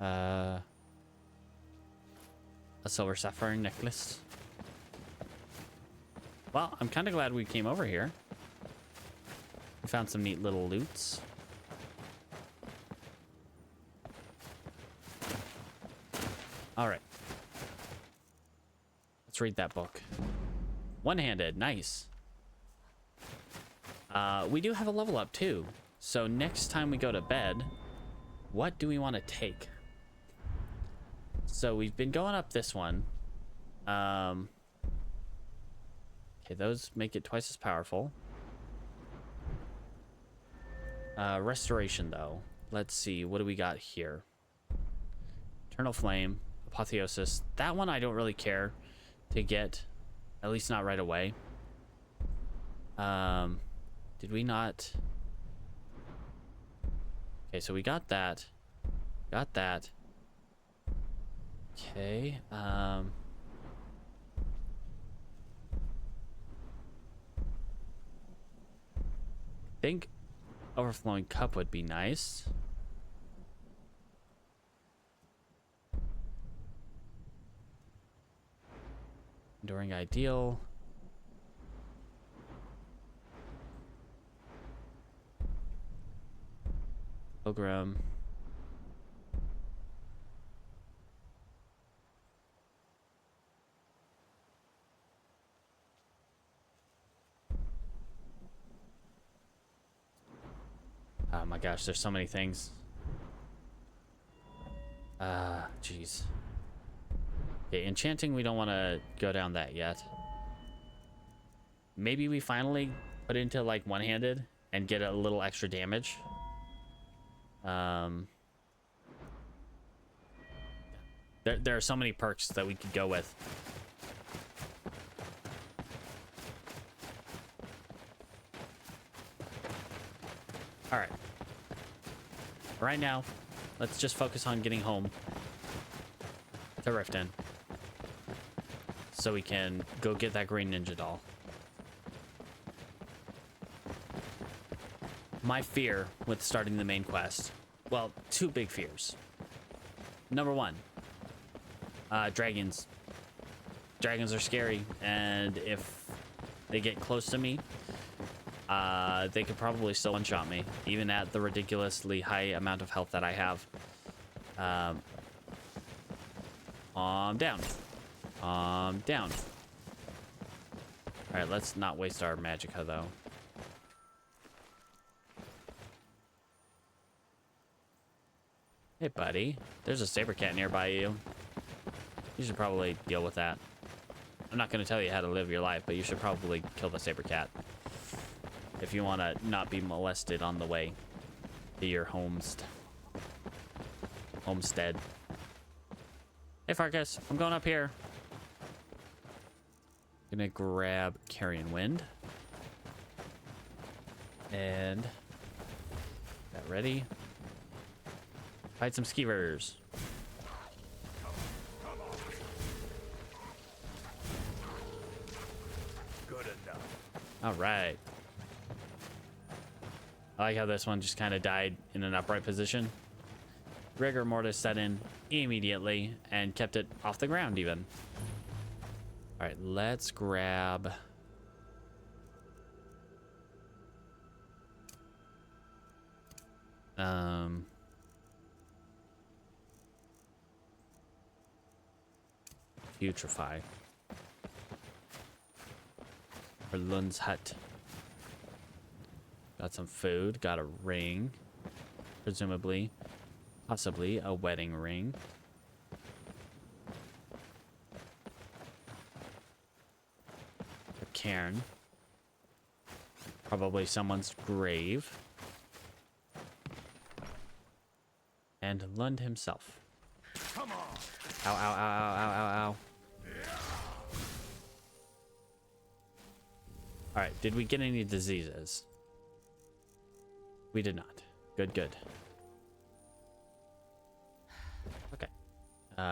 A silver sapphire necklace. Well, I'm kind of glad we came over here. We found some neat little loots. All right. Let's read that book. One-handed, nice. We do have a level up too. So next time we go to bed, what do we want to take? So we've been going up this one. Okay, those make it twice as powerful. Restoration though. Let's see, what do we got here? Eternal Flame, Apotheosis. That one I don't really care to get, at least not right away. Did we not? Okay, so we got that. Got that. Okay, I think Overflowing Cup would be nice. Enduring Ideal. Pilgrim. Oh my gosh, there's so many things. Jeez. Okay, enchanting, we don't want to go down that yet. Maybe we finally put into like one-handed and get a little extra damage. There are so many perks that we could go with. All right. Right now, let's just focus on getting home to Riften, so we can go get that green ninja doll. My fear with starting the main quest, well, two big fears. Number one, dragons. Dragons are scary, and if they get close to me, they could probably still one-shot me, even at the ridiculously high amount of health that I have. Down. Down. Alright, let's not waste our magicka, though. Hey, buddy. There's a saber cat nearby you. You should probably deal with that. I'm not going to tell you how to live your life, but you should probably kill the saber cat if you want to not be molested on the way to your homestead. Hey, Farkas, I'm going up here. Gonna grab Carrion Wind. And that ready. Fight some skeevers. Good enough. All right. I like how this one just kind of died in an upright position. Rigor Mortis set in immediately and kept it off the ground even. All right, let's grab... Putrefy. For Lund's Hut. Got some food. Got a ring. Presumably. Possibly a wedding ring. A cairn. Probably someone's grave. And Lund himself. Come on. Ow, ow, ow, ow, ow, ow, ow. Alright, did we get any diseases? We did not. Good, good. Okay.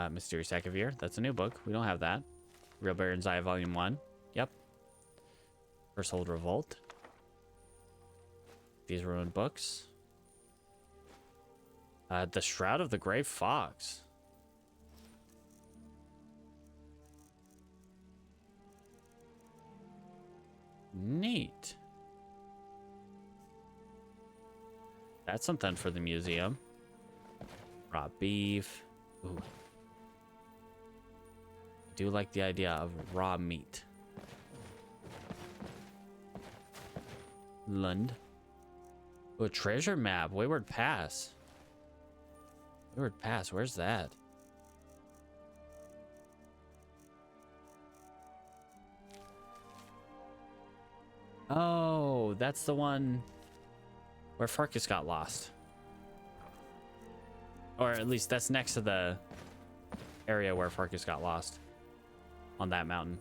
Mysterious Akavir. That's a new book. We don't have that. Real Baron's Eye, Volume 1. Yep. First Hold Revolt. These ruined books. The Shroud of the Grey Fox. Neat. That's something for the museum. Raw beef. Ooh. I do like the idea of raw meat. Lund. Ooh, a treasure map. Wayward Pass. Wayward Pass. Where's that? Oh, that's the one where Farkas got lost. Or at least that's next to the area where Farkas got lost. On that mountain.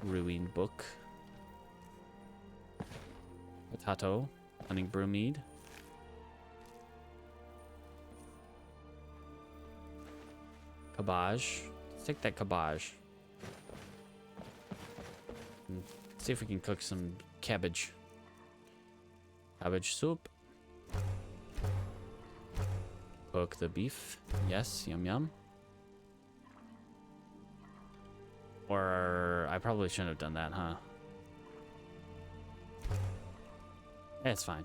Ruined book. Potato. Hunting Brewmead. Cabbage. Let's take that cabbage. See if we can cook some cabbage. Cabbage soup. Cook the beef. Yes, yum yum. Or I probably shouldn't have done that, huh? It's fine.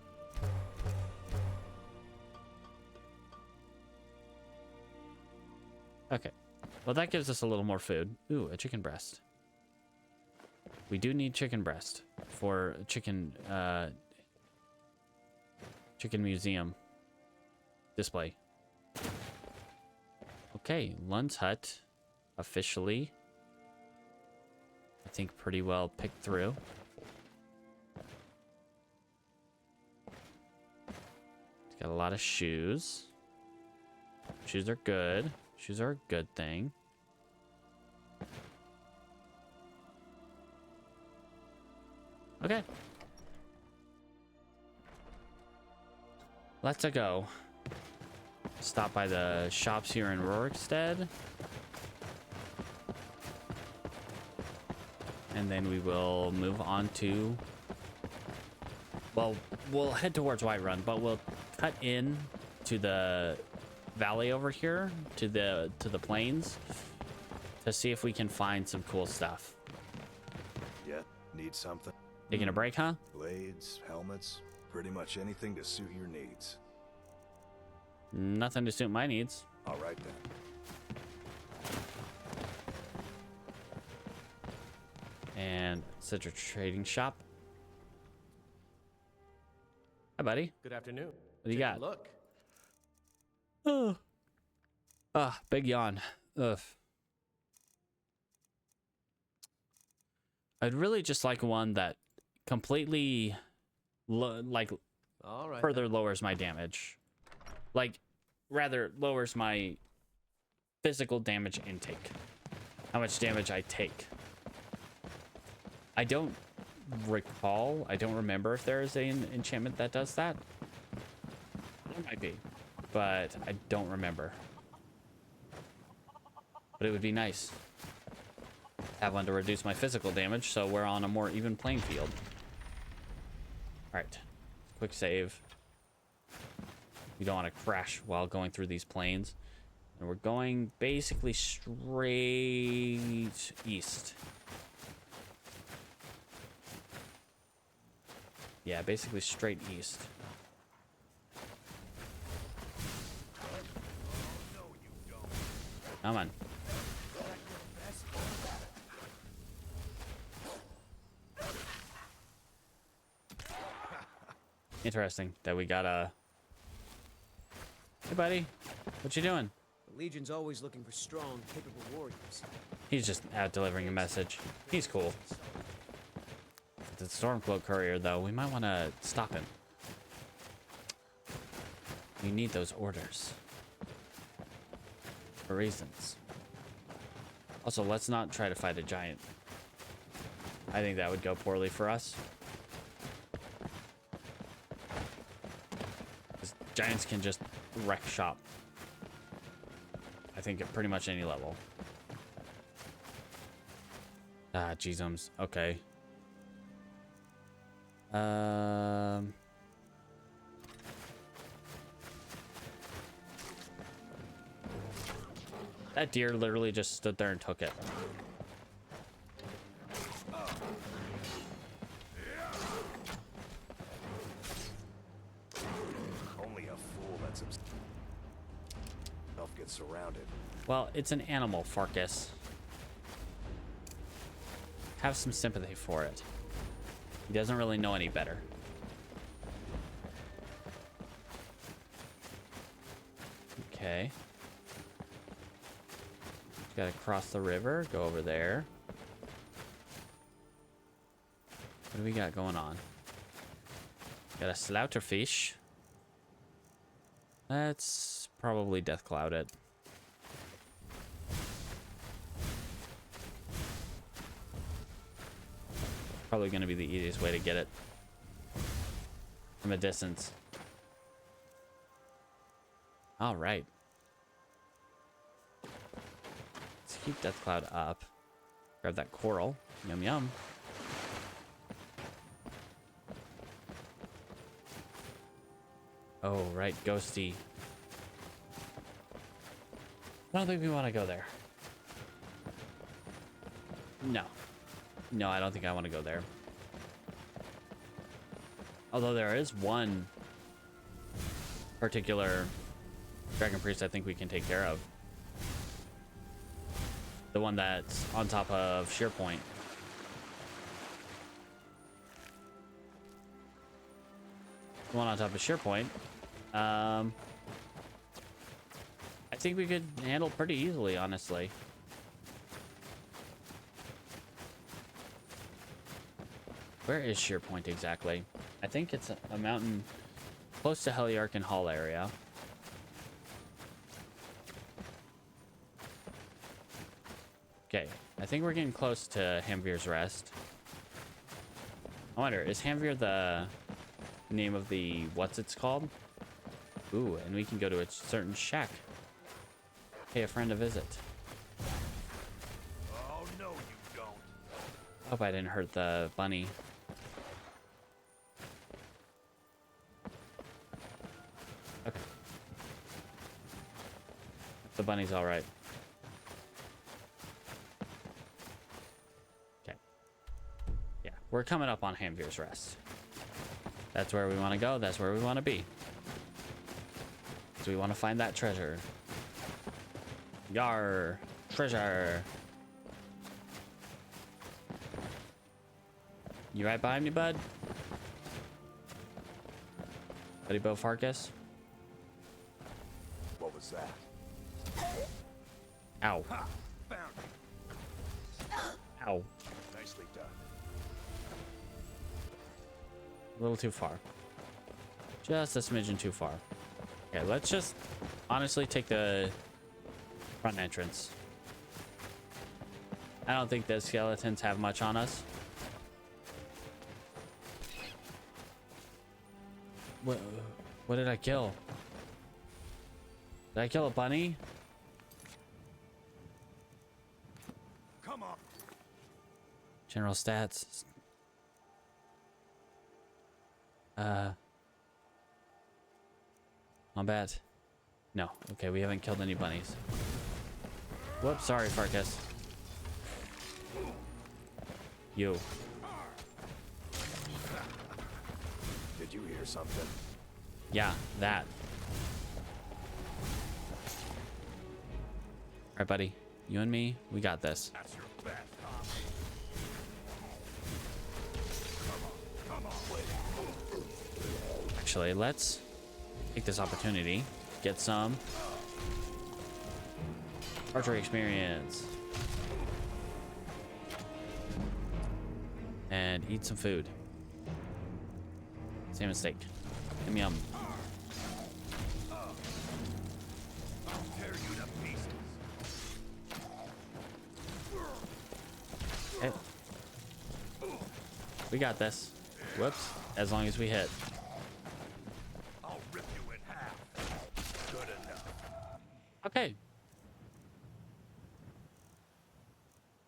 Okay. Well, that gives us a little more food. Ooh, a chicken breast. We do need chicken breast for chicken museum display. Okay, Lund's hut officially, I think, pretty well picked through. It's got a lot of shoes. Shoes are good. Shoes are a good thing. Okay. Let's go. Stop by the shops here in Rorikstead. And then we will move on to... Well, we'll head towards Whiterun, but we'll cut in to the valley over here, to the plains, to see if we can find some cool stuff. Yeah, need something? Taking a break, huh? Blades, helmets, pretty much anything to suit your needs. Nothing to suit my needs. All right then. And Citra Trading Shop. Hi, buddy. Good afternoon. What do you got? Look. Oh. Ah, big yawn. Ugh. I'd really just like one that completely All right, further lowers my damage. Like, rather lowers my physical damage intake. How much damage I take. I don't recall. I don't remember if there is an enchantment that does that. There might be, but I don't remember. But it would be nice. Have one to reduce my physical damage, so we're on a more even playing field. Alright. Quick save. We don't want to crash while going through these plains. And we're going basically straight east. Yeah, basically straight east. Come on. Interesting that we got a... Hey, buddy. What you doing? The Legion's always looking for strong, capable warriors. He's just out delivering a message. He's cool. The Stormcloak courier, though, we might want to stop him. We need those orders. For reasons. Also, let's not try to fight a giant. I think that would go poorly for us. Because giants can just wreck shop. I think at pretty much any level. Ah, jeezums. Okay. That deer literally just stood there and took it. Only a fool lets himself get surrounded. Well, it's an animal, Farkas. Have some sympathy for it. He doesn't really know any better. Okay. Gotta cross the river, go over there. What do we got going on? Got a slaughterfish. Let's probably death cloud it. Probably gonna be the easiest way to get it from a distance. All right. Let's keep Death Cloud up. Grab that coral. Yum yum. Oh, right, ghosty. I don't think we want to go there. No. No, I don't think I want to go there. Although there is one particular Dragon Priest I think we can take care of. The one that's on top of Sheer Point. The one on top of Sheer Point. I think we could handle pretty easily, honestly. Where is Sheer Point exactly? I think it's a mountain close to Heliarch Hall area. Okay, I think we're getting close to Hamvir's Rest. I wonder, is Hamvir the name of the what's it's called? Ooh, and we can go to a certain shack. Pay a friend a visit. Oh, no, you don't. Hope I didn't hurt the bunny. Okay. The bunny's all right. Okay. Yeah, we're coming up on Hamvir's Rest. That's where we want to go. That's where we want to be. So we want to find that treasure. Yar, treasure. You right behind me, bud? Buddy Bo Farkas? What was that? Ow. Ha! Found it. Ow. Nicely done. A little too far. Just a smidgen too far. Okay, let's just honestly take the front entrance. I don't think the skeletons have much on us. What did I kill? Did I kill a bunny? Come on. General stats. Combat. No. Okay, we haven't killed any bunnies. Whoops, sorry, Farkas. You. Did you hear something? Yeah, that. Alright, buddy. You and me, we got this. That's your best, huh? Come on, wait. actually, let's take this opportunity, get some archery experience, and eat some food. Salmon steak. Yum yum. Okay. We got this. Whoops. As long as we hit. I'll rip you in half. Good enough. Okay.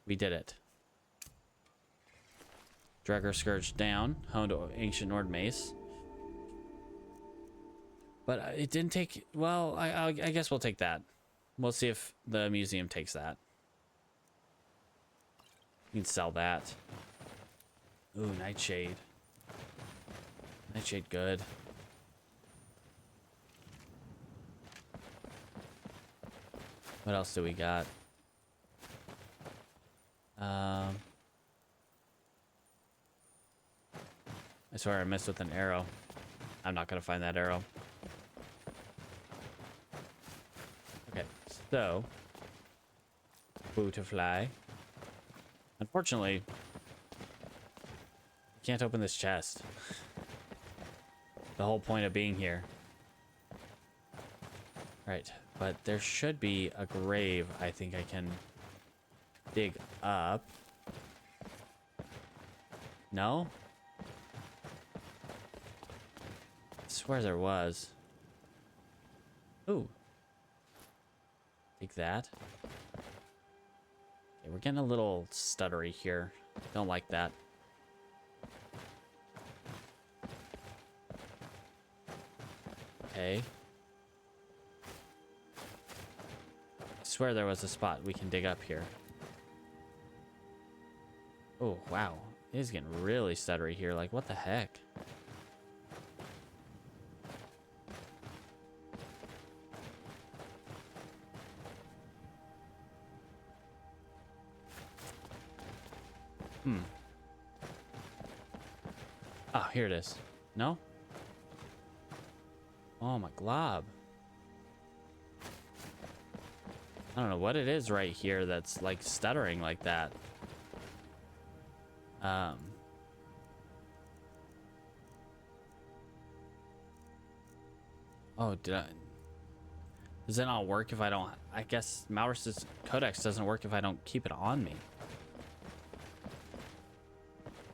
We did it. Dragger Scourge down. Honed Ancient Nord Mace. But it didn't take... Well, I guess we'll take that. We'll see if the museum takes that. You can sell that. Ooh, Nightshade. Nightshade good. What else do we got? I swear I missed with an arrow. I'm not gonna find that arrow. Okay, so Butterfly. Unfortunately, I can't open this chest. The whole point of being here. Right, but there should be a grave I think I can dig up. No? I swear there was. Ooh. Take that. Okay, we're getting a little stuttery here. Don't like that. Okay. I swear there was a spot we can dig up here. Oh, wow. It is getting really stuttery here. Like, what the heck? Oh, here it is. No? Oh, my glob. I don't know what it is right here that's like stuttering like that. Oh, does it not work if I don't? I guess Maurus's Codex doesn't work if I don't keep it on me.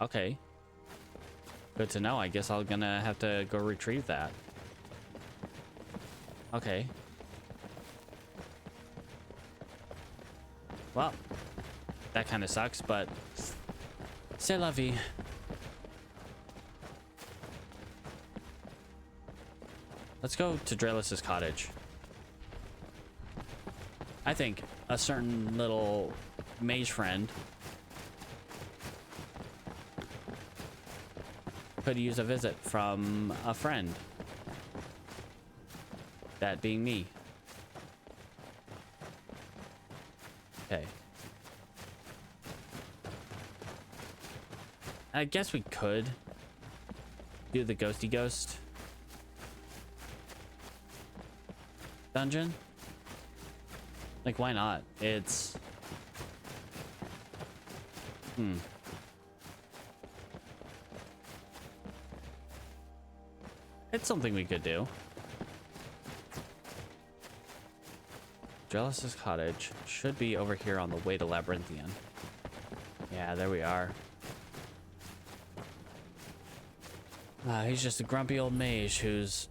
Okay. Good to know. I guess I'm gonna have to go retrieve that. Okay. Well, that kind of sucks, but c'est la vie. Let's go to Drelis's cottage. I think a certain little mage friend could use a visit from a friend. That being me. Okay. I guess we could do the ghosty ghost dungeon. Like, why not? It's... It's something we could do. Drelis's cottage should be over here on the way to Labyrinthian. Yeah, there we are. He's just a grumpy old mage who's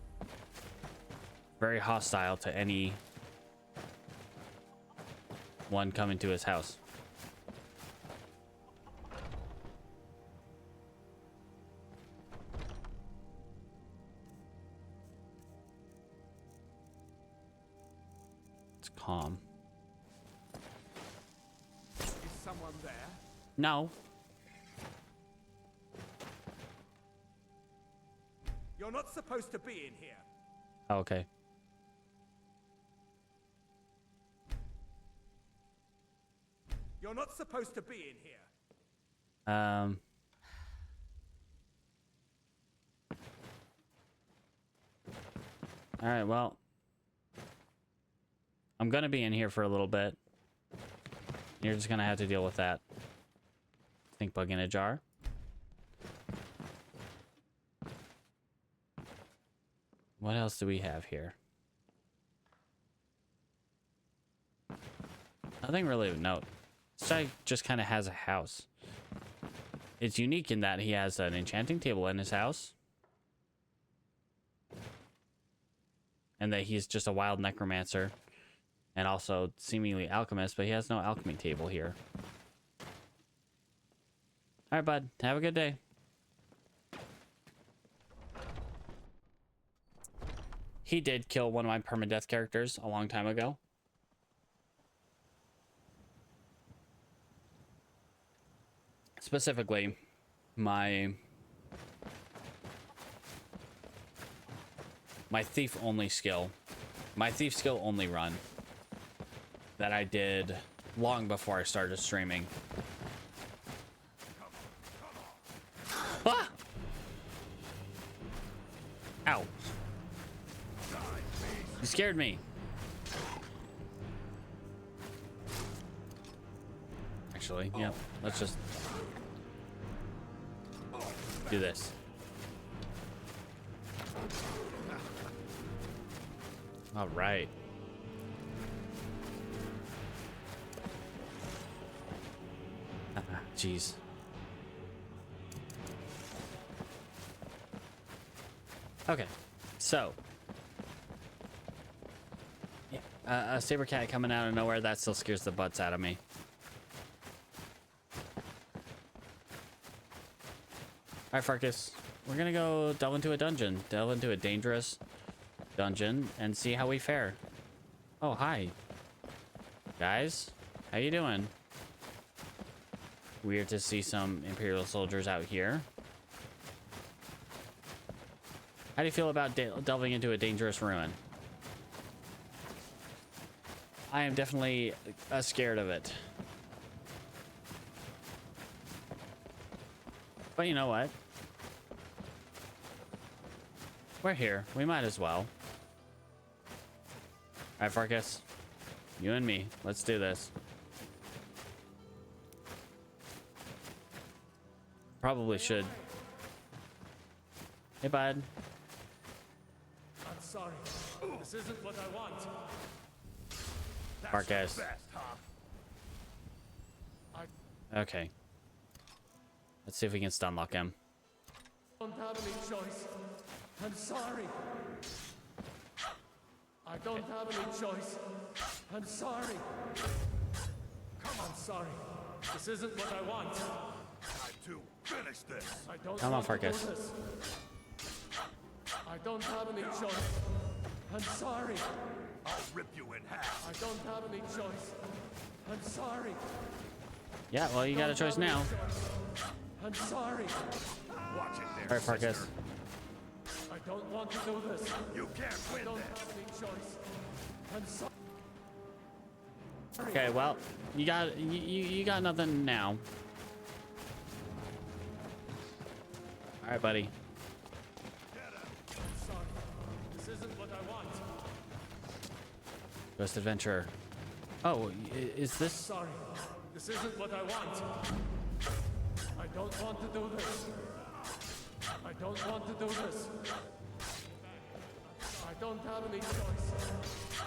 very hostile to any one coming to his house. It's calm. Is someone there? No. You're not supposed to be in here. Oh, okay. You're not supposed to be in here. All right, well, I'm gonna be in here for a little bit. You're just gonna have to deal with that. Stink bug in a jar. What else do we have here? Nothing really of note. This guy just kind of has a house. It's unique in that he has an enchanting table in his house. And that he's just a wild necromancer. And also seemingly alchemist, but he has no alchemy table here. Alright, bud. Have a good day. He did kill one of my permadeath characters a long time ago. Specifically, my thief only skill. My thief skill only run that I did long before I started streaming. Ah! Ow. You scared me. Actually, yeah, let's just do this. All right. Jeez. Okay, so yeah, a saber cat coming out of nowhere, that still scares the butts out of me. All right, Farkas, we're gonna go delve into a dungeon, delve into a dangerous dungeon, and see how we fare. Oh, hi, guys, how you doing? Weird to see some Imperial soldiers out here. How do you feel about delving into a dangerous ruin? I am definitely scared of it. But you know what? We're here. We might as well. Alright, Farkas. You and me. Let's do this. Probably should. Hey, bud. I'm sorry. This isn't what I want. Farkas. Okay. Let's see if we can stun lock him. I don't have any choice. I'm sorry. I don't have any choice. I'm sorry. I'm sorry. This isn't what I want. Time to finish this. I don't Come on, want to do Farkas. this. I don't have any choice. I'm sorry. I'll rip you in half. I don't have any choice. I'm sorry. Yeah, well, you got a choice now. I'm sorry. Watch it there. All right, Farkas. sister. I don't want to do this. You can't I win don't this. have any choice. I'm sorry. Okay, well, you got nothing now. All right, buddy. I'm sorry. This isn't what I want. Ghost adventurer. Oh, is this? Sorry. This isn't what I want. I don't want to do this. I don't want to do this. I don't have any choice.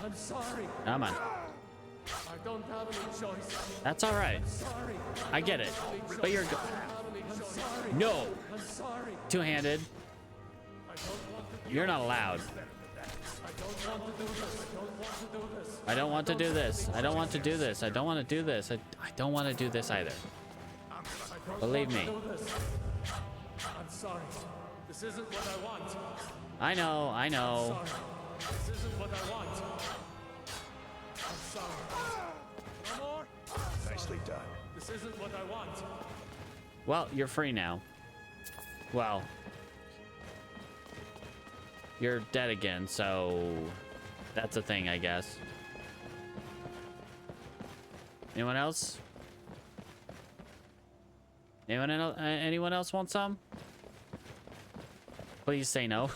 I'm sorry. Come on. I don't have any choice. That's all right. Sorry. I get it. But you're I'm sorry. no I'm sorry. two-handed. I don't want to. You're not allowed. I don't want to do this. I don't want to do this. I don't want to do this. I don't want to do this. I don't want to do this either. Believe me. I'm sorry. This isn't what I want. I know. I know. Sorry. This isn't what I want. I'm sorry. No more? Nicely done. This isn't what I want. Well, you're free now. Well, you're dead again, so that's a thing, I guess. Anyone else? Anyone else want some? Please say no.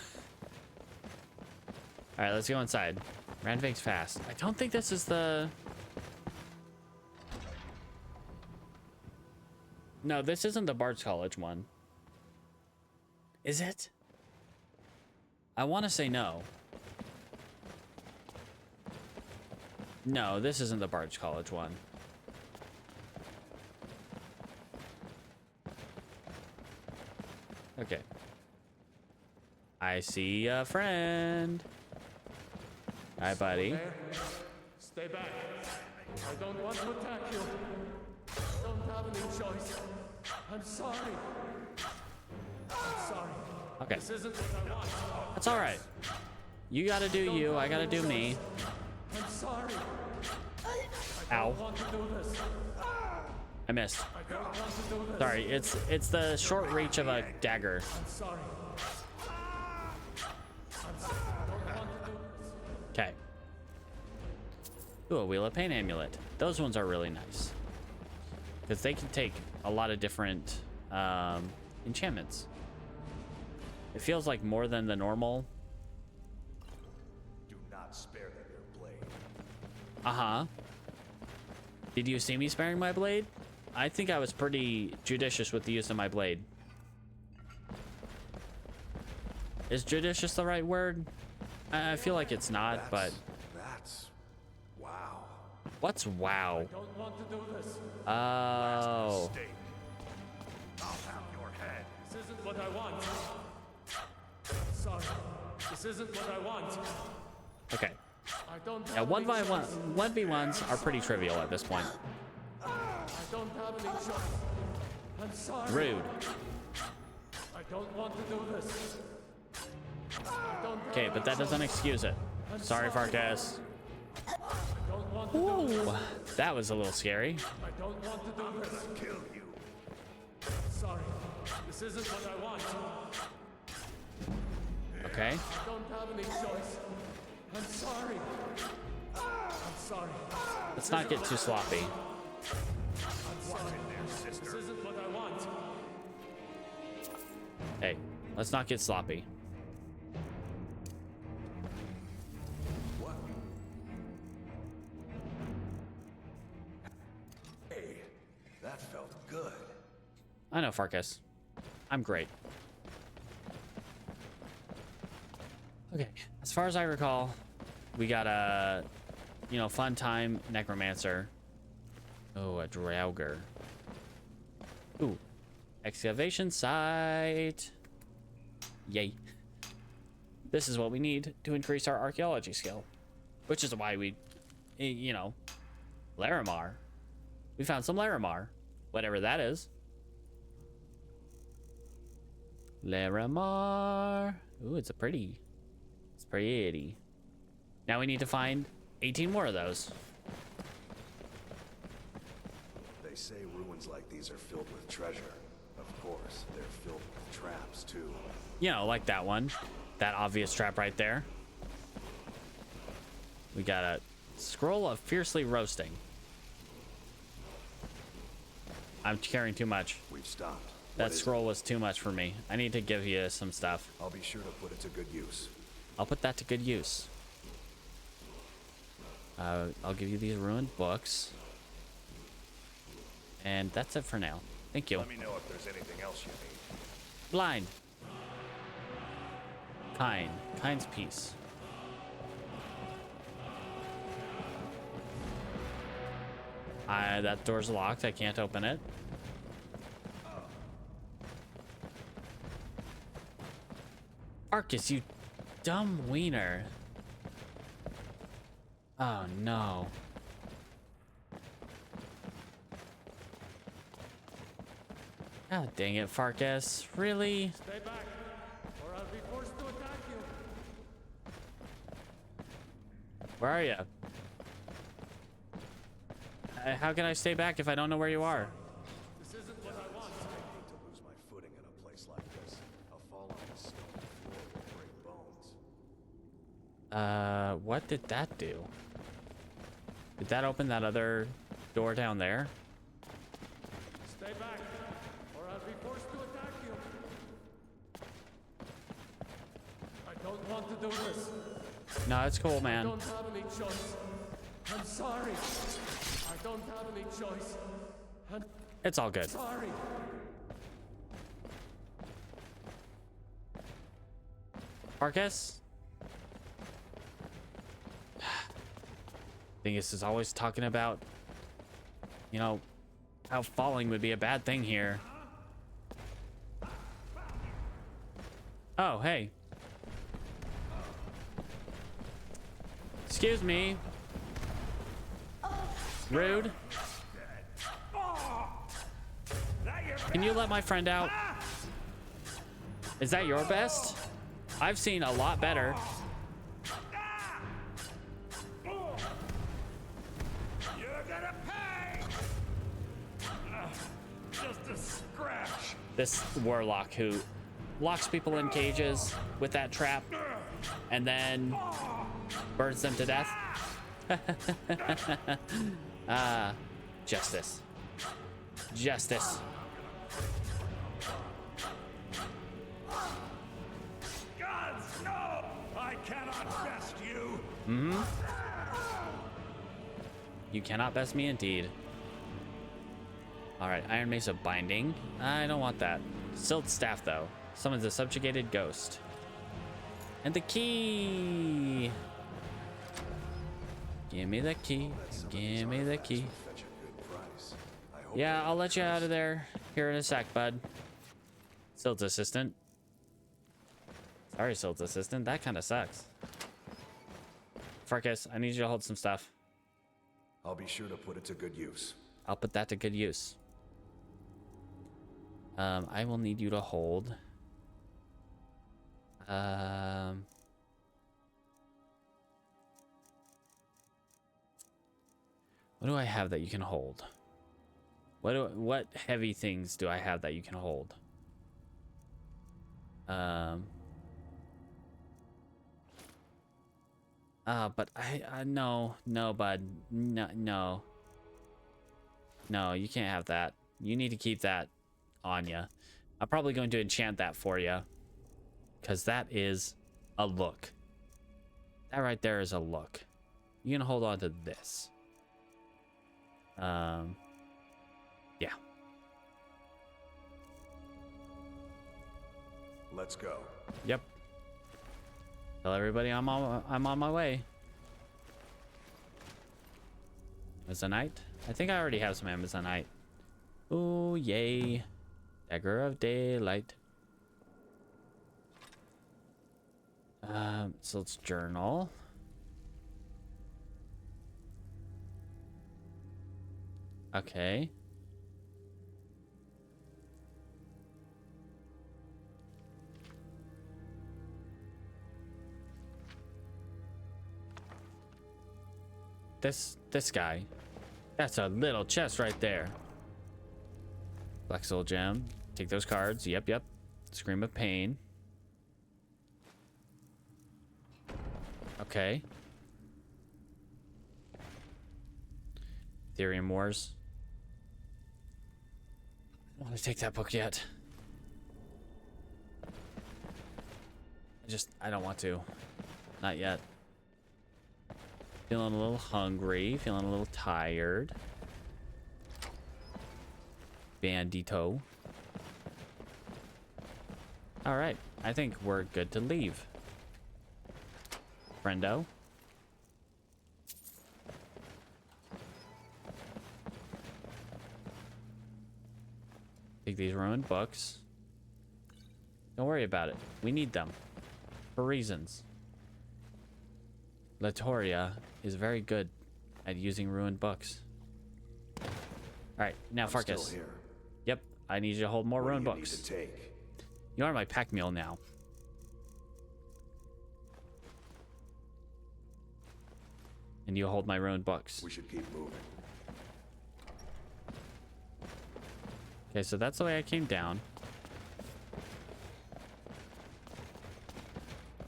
All right, let's go inside. Randvik's fast. I don't think this is the... No, this isn't the Bard's College one. Is it? I want to say no. No, this isn't the Bard's College one. Okay. I see a friend. Hi, buddy. Stay back. I don't want to attack you. I don't have any choice. I'm sorry. I'm sorry. Okay. This isn't what I want. That's all right. You gotta do you. I gotta do me. I'm sorry. I Ow. don't want to do this. I missed. I don't want to do this. Sorry, it's the short reach of a dagger. I'm sorry. I'm sorry. I don't want to do this. Okay. Ooh, a Wheel of Pain amulet. Those ones are really nice. Because they can take a lot of different enchantments. It feels like more than the normal. Do not spare them your blade. Uh-huh. Did you see me sparing my blade? I think I was pretty judicious with the use of my blade. Is judicious the right word? I feel like it's not, but... That's... wow. What's wow? I don't want to do this. Oh. I'll have your head. This isn't what I want. Sorry. This isn't what I want. Okay. I don't Yeah, have 1v1s are pretty trivial at this point. I don't have any choice. I'm sorry. Rude. I don't want to do this. I don't Okay, but that doesn't excuse it. Sorry, Farkas. don't want to do this. Ooh, that was a little scary. I don't want to do this. Kill you. Sorry. This isn't what I want. Okay. I don't have any choice. I'm sorry. I'm sorry. Let's not get too sloppy. I'm sorry. This isn't what I want. Hey, let's not get sloppy. What? Hey, that felt good. I know, Farkas. I'm great. Okay, as far as I recall, we got a, fun time necromancer. Oh, a Draugr. Ooh, excavation site. Yay. This is what we need to increase our archaeology skill, which is why we, Larimar. We found some Larimar, whatever that is. Larimar. Ooh, it's pretty. Now we need to find 18 more of those. They say ruins like these are filled with treasure. Of course, they're filled with traps, too. Like that one. That obvious trap right there. We got a scroll of fiercely roasting. I'm carrying too much. We've stopped. That scroll was too much for me. I need to give you some stuff. I'll be sure to put it to good use. I'll put that to good use. I'll give you these ruined books. And that's it for now. Thank you. Let me know if there's anything else you need. Blind. Kind. Kind's peace. That door's locked. I can't open it. Farkas, you dumb wiener. Oh no. God dang it, Farkas. Really? Stay back, or I'll be forced to attack you. Where are you? How can I stay back if I don't know where you are? This isn't what I want. I hate to lose my footing in a place like this. I'll fall on the stone floor and break bones. What did that do? Did that open that other door down there? Stay back, or I'll be forced to attack you. I don't want to do this. No, it's cool, I man. don't have any choice. I'm sorry. I don't have any choice. I'm It's all good. sorry. Farkas? Dingus is always talking about, you know, how falling would be a bad thing here. Oh, hey. Excuse me. Rude. Can you let my friend out? Is that your best? I've seen a lot better. You're gonna pay. Just a scratch. This warlock who locks people in cages with that trap and then burns them to death. Justice. Justice. Gods, no! I cannot best you. Mm-hmm. You cannot best me indeed. Alright, Iron Mace of Binding. I don't want that. Silt Staff, though. Summons a subjugated ghost. And the key! Give me the key. Give me the key. Yeah, I'll let you out of there here in a sec, bud. Silt Assistant. Sorry, Silt Assistant. That kind of sucks. Farkas, I need you to hold some stuff. I'll be sure to put it to good use. I'll put that to good use. I will need you to hold. What do I have that you can hold? What heavy things do I have that you can hold? But no, bud. No, you can't have that. You need to keep that on you. I'm probably going to enchant that for you, because that is a look. That right there is a look. You can hold on to this. Yeah. Let's go. Yep. Tell everybody I'm on my way. Amazonite? I think I already have some Amazonite. Oh, yay. Dagger of Daylight. So let's journal. Okay. This guy. That's a little chest right there. Black Soul Gem. Take those cards. Yep. Scream of Pain. Okay. Ethereum Wars. I don't want to take that book yet. I don't want to. Not yet. Feeling a little hungry. Feeling a little tired. Bandito. All right. I think we're good to leave. Friendo. Take these ruined books. Don't worry about it. We need them. For reasons. Latoria is very good at using ruined books. Alright, now Farkas. Still here. Yep, I need you to hold more ruined What do you books. need to take? You are my pack mule now. And you hold my ruined books. We should keep moving. Okay, so that's the way I came down.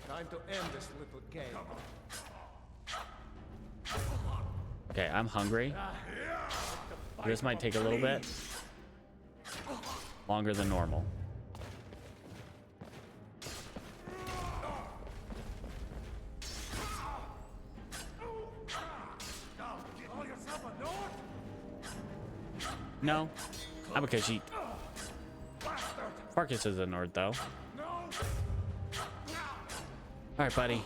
Time to end this little game. Okay, I'm hungry. This might take a little bit longer than normal. No. Not because she... Farkas is a Nord, though. Alright, buddy.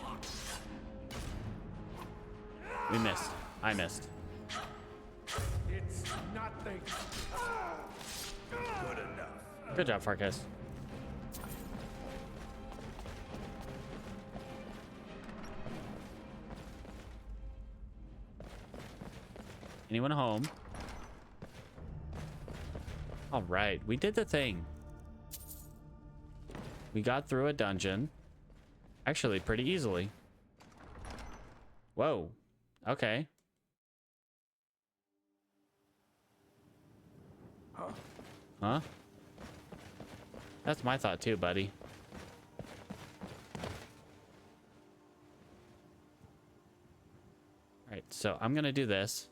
We missed. I missed. It's nothing. Good enough. Good job, Farkas. Anyone home? All right, we did the thing. We got through a dungeon. Actually, pretty easily. Whoa. Okay. Huh? That's my thought too, buddy. All right, so I'm gonna do this.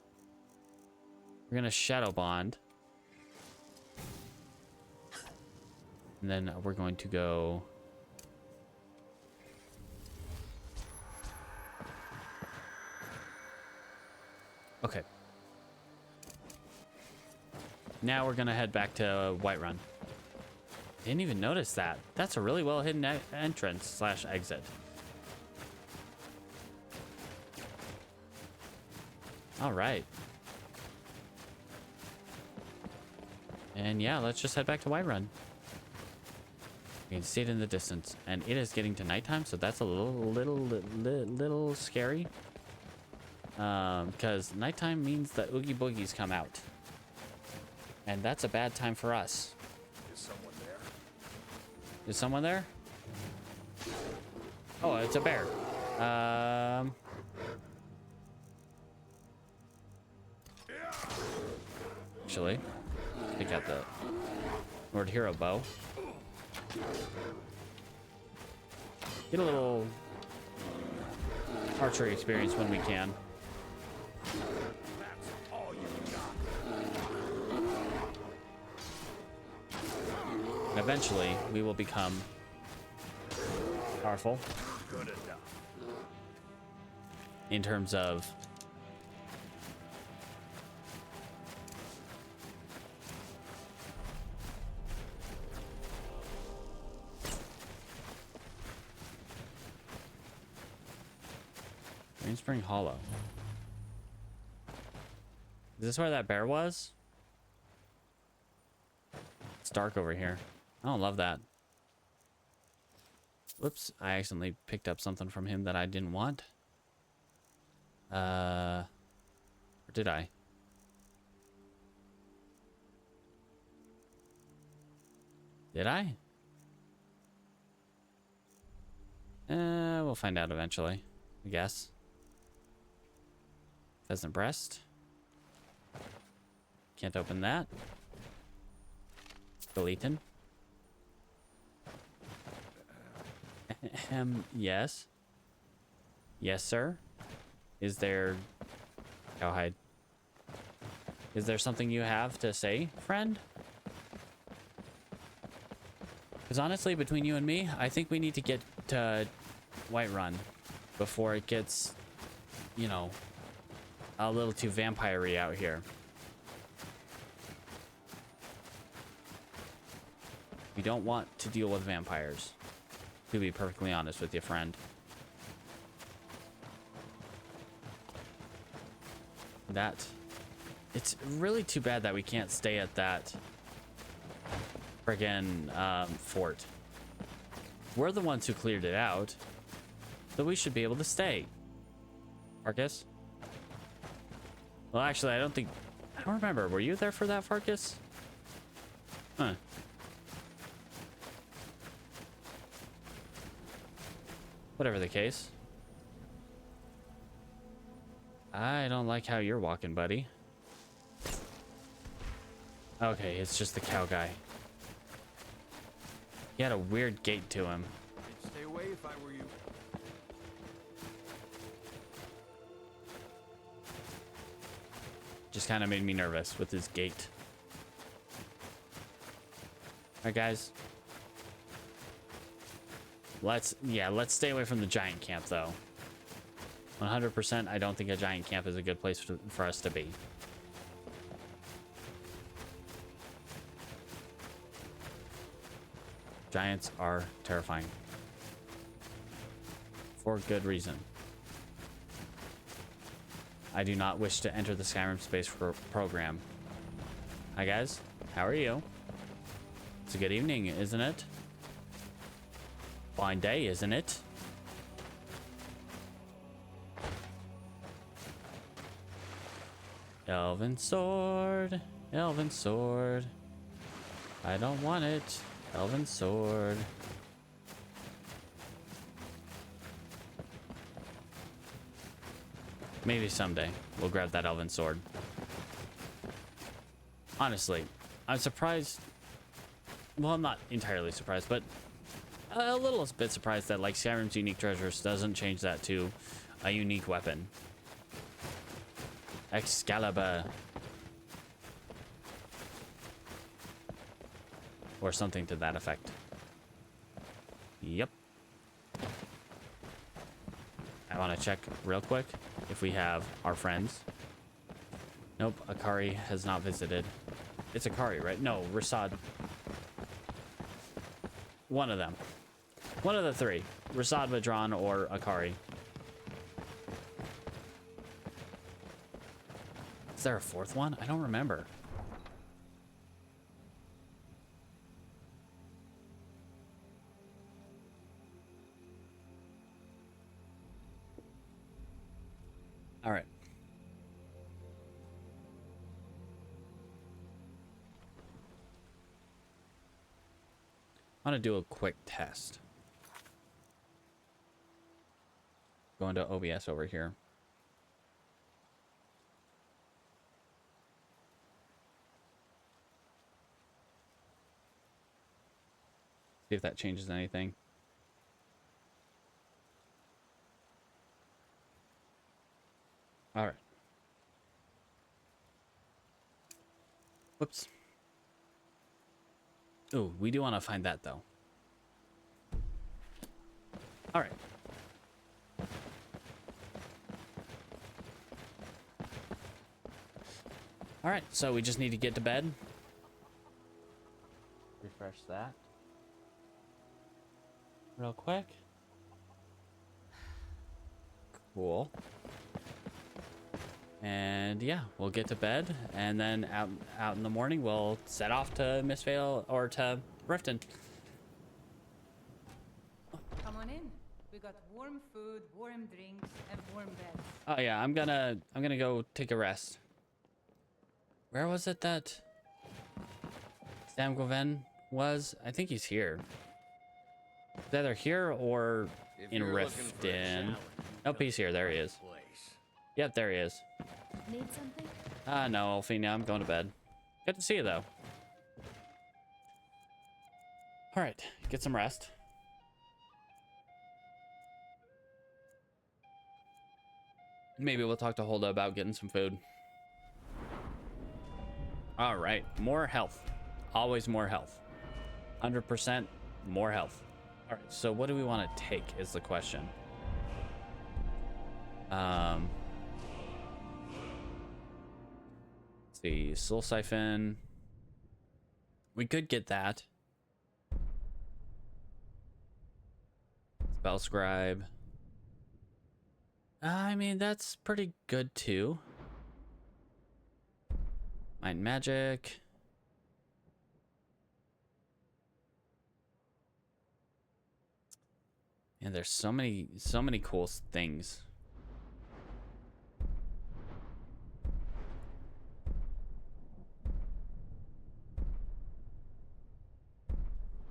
We're gonna shadow bond. And then we're going to go... Okay. Now we're gonna head back to Whiterun. Didn't even notice that. That's a really well hidden entrance slash exit. All right. And yeah, let's just head back to Whiterun. You can see it in the distance, and it is getting to nighttime, so that's a little scary. Because nighttime means the Oogie Boogies come out, and that's a bad time for us. Is someone there? Is someone there? Oh, it's a bear. Actually, pick out the Lord Hero bow. Get a little archery experience when we can. That's all you got. And eventually, we will become powerful. Good enough. In terms of Spring Hollow. Is this where that bear was? It's dark over here. I don't love that. Whoops, I accidentally picked up something from him that I didn't want. Or did I? Did I? We'll find out eventually, I guess. Pheasant breast. Can't open that. Skeleton. Yes. Yes, sir. Is there... Cowhide. Is there something you have to say, friend? Because honestly, between you and me, I think we need to get to Whiterun before it gets, you know, a little too vampire-y out here. We don't want to deal with vampires, to be perfectly honest with you, friend. It's really too bad that we can't stay at that friggin' fort. We're the ones who cleared it out, so we should be able to stay. Farkas? Well, actually, I don't remember. Were you there for that, Farkas? Huh. Whatever the case. I don't like how you're walking, buddy. Okay, it's just the cow guy. He had a weird gait to him. I'd stay away if I were you. Just kind of made me nervous with his gait. Alright, guys. Let's stay away from the giant camp, though. 100%, I don't think a giant camp is a good place for us to be. Giants are terrifying. For good reason. I do not wish to enter the Skyrim space program. Hi guys, how are you? It's a good evening, isn't it? Fine day, isn't it? Elven sword, elven sword. I don't want it. Elven sword. Maybe someday we'll grab that elven sword. Honestly, I'm surprised. Well, I'm not entirely surprised, but a little bit surprised that like Skyrim's unique treasures doesn't change that to a unique weapon. Excalibur. Or something to that effect. Yep. I want to check real quick if we have our friends. Nope, Akari has not visited. It's Akari, right? No, Rasad. One of them. One of the three. Rasad, Vadron, or Akari. Is there a fourth one? I don't remember. All right. I want to do a quick test. Go into OBS over here. See if that changes anything. All right. Whoops. Ooh, we do want to find that though. All right. All right, so we just need to get to bed. Refresh that real quick. Cool. And yeah, we'll get to bed, and then out in the morning we'll set off to Mistvale or to Riften. Come on in. We got warm food, warm drinks, and warm beds. Oh yeah, I'm gonna go take a rest. Where was it that Sam Goven was? I think he's here. It's either here or in Riften. Nope, he's here. There he is. Yep, there he is. Need something? No, Alfina, I'm going to bed. Good to see you, though. All right, get some rest. Maybe we'll talk to Hulda about getting some food. All right, more health. Always more health. 100% more health. All right, so what do we want to take is the question. Let's see, Soul Siphon. We could get that. Spell Scribe. I mean, that's pretty good too. Mind Magic. And there's so many cool things.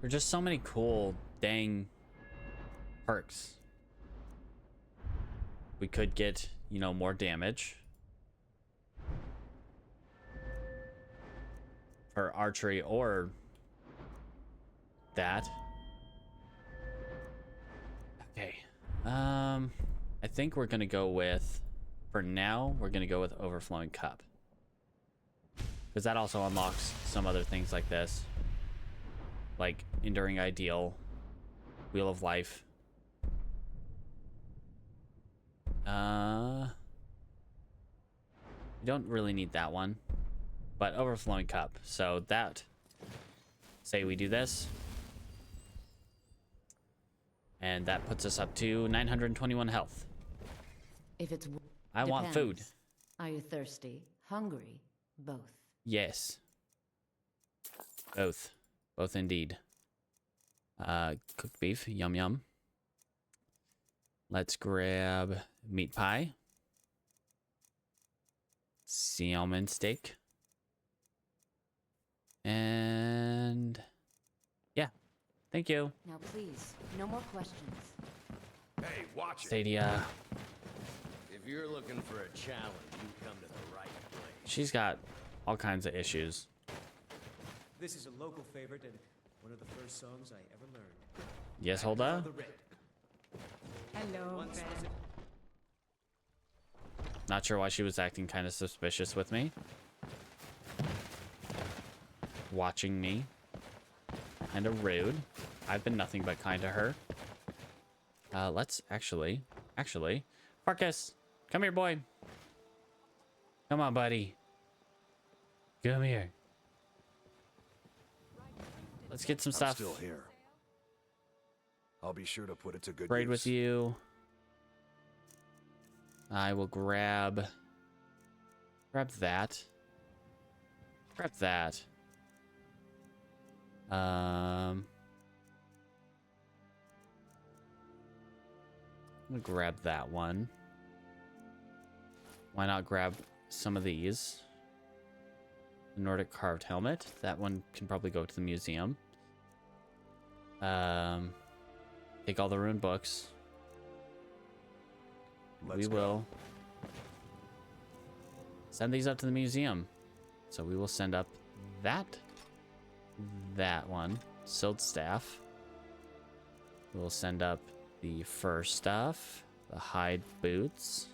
There's just so many cool dang perks. We could get, you know, more damage for archery or that. Okay. I think we're gonna go with, for now, we're gonna go with Overflowing Cup, because that also unlocks some other things like this, like Enduring Ideal, Wheel of Life. We don't really need that one, but Overflowing Cup. So that, say we do this, And that puts us up to 921 health. If it's I want food. depends. Are you thirsty? Hungry? Both. Yes. Both. Both indeed. Cooked beef. Yum yum. Let's grab meat pie. Salmon steak. And yeah. Thank you. Now please, no more questions. Hey, watch it. Stadia. If you're looking for a challenge, you come to the right place. She's got all kinds of issues. This is a local favorite and one of the first songs I ever learned. Yes, Hulda? Hello, friend. Not sure why she was acting kind of suspicious with me. Watching me. Kind of rude. I've been nothing but kind to her. Let's actually, Farkas, come here, boy. Come on, buddy. Come here. Let's get some stuff. I'm still here. I'll be sure to put it to good Trade use. with you. I will grab that. Grab that. I'm gonna grab that one. Why not grab some of these? The Nordic carved helmet. That one can probably go to the museum. Take all the rune books. We will send these up to the museum. So we will send up that one, Silt Staff. We'll send up the fur stuff, the hide boots,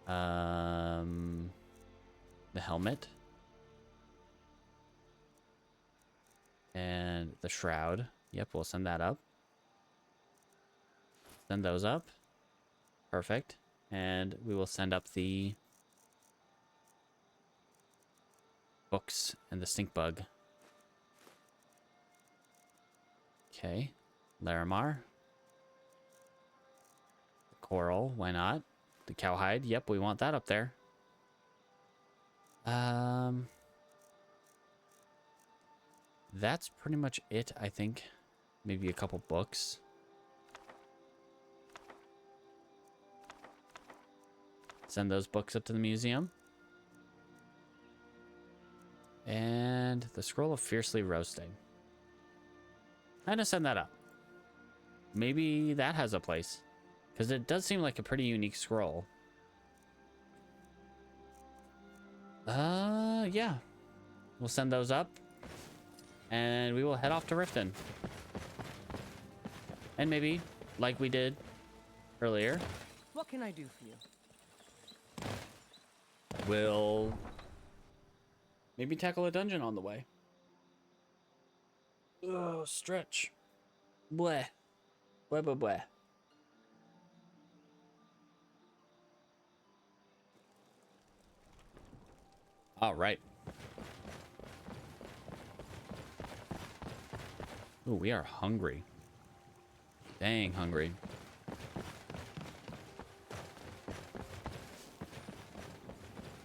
the helmet, and the shroud. Yep, we'll send that up. Send those up. Perfect. And we will send up the books and the stink bug. Okay. Larimar. The coral, why not? The cowhide, yep, we want that up there. That's pretty much it, I think. Maybe a couple books. Send those books up to the museum. And the Scroll of Fiercely Roasting. I'm gonna send that up. Maybe that has a place. Because it does seem like a pretty unique scroll. Yeah. We'll send those up. And we will head off to Riften. And maybe, like we did earlier, What can I do for you? we'll maybe tackle a dungeon on the way. Oh, stretch. Bleh. Bleh, bleh, bleh. All right. Ooh, we are hungry. Dang hungry.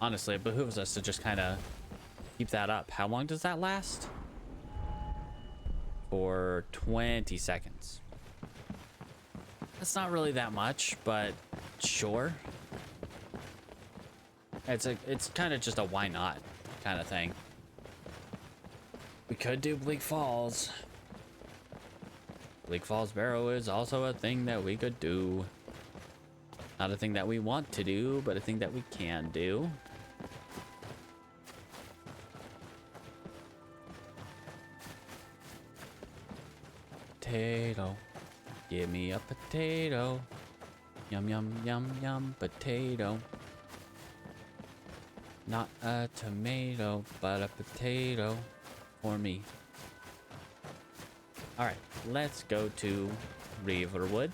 Honestly, it behooves us to just kind of keep that up. How long does that last? For 20 seconds. That's not really that much, but sure. It's kind of just a why not kind of thing. We could do Bleak Falls. Bleak Falls Barrow is also a thing that we could do. Not a thing that we want to do, but a thing that we can do. Potato. Give me a potato. Yum, yum, yum, yum, potato. Not a tomato, but a potato for me. Alright, let's go to Riverwood.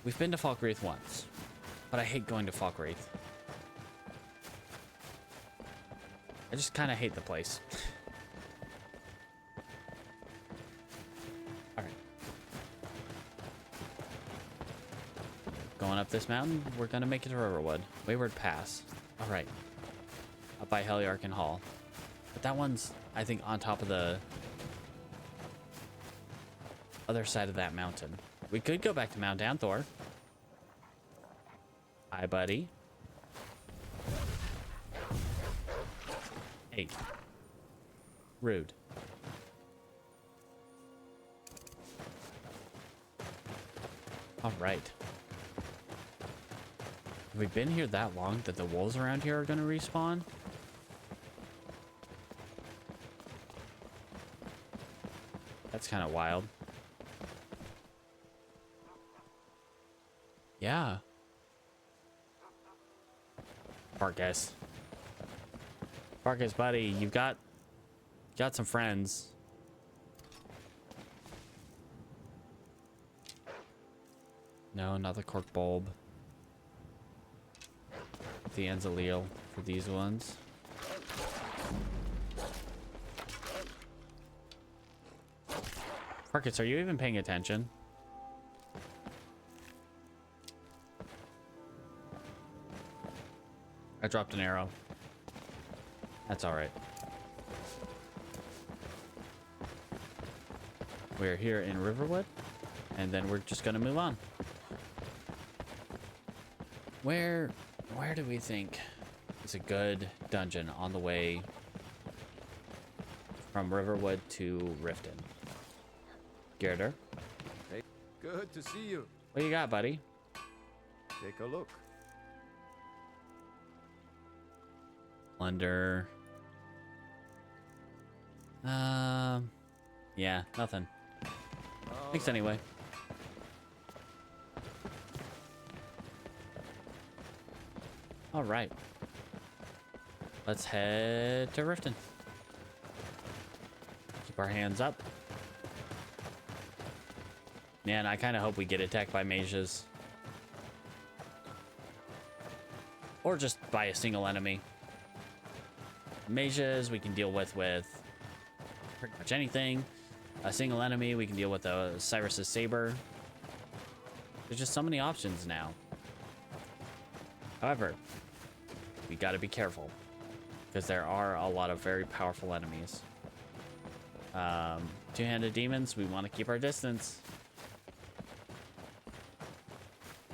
We've been to Falkreath once, but I hate going to Falkreath. I just kind of hate the place. going up this mountain. We're gonna make it to Riverwood. Wayward Pass. All right. Up by Heliarchan Hall. But that one's, I think, on top of the other side of that mountain. We could go back to Mount Danthor. Hi, buddy. Hey. Rude. All right. Have we been here that long that the wolves around here are going to respawn? That's kind of wild. Yeah. Farkas. Farkas, buddy, you've got some friends. No, not the cork bulb. The Enzaleel for these ones. Farkas, are you even paying attention? I dropped an arrow. That's all right. We're here in Riverwood, and then we're just gonna move on. Where do we think is a good dungeon on the way from Riverwood to Riften? Gerder? Hey, good to see you. What you got, buddy? Take a look. Plunder. Yeah, nothing. Thanks anyway. All right. Let's head to Riften. Keep our hands up. Man, I kind of hope we get attacked by mages. Or just by a single enemy. Mages we can deal with pretty much anything. A single enemy we can deal with Cyrus's saber. There's just so many options now. However, we got to be careful because there are a lot of very powerful enemies. Two-handed demons, we want to keep our distance.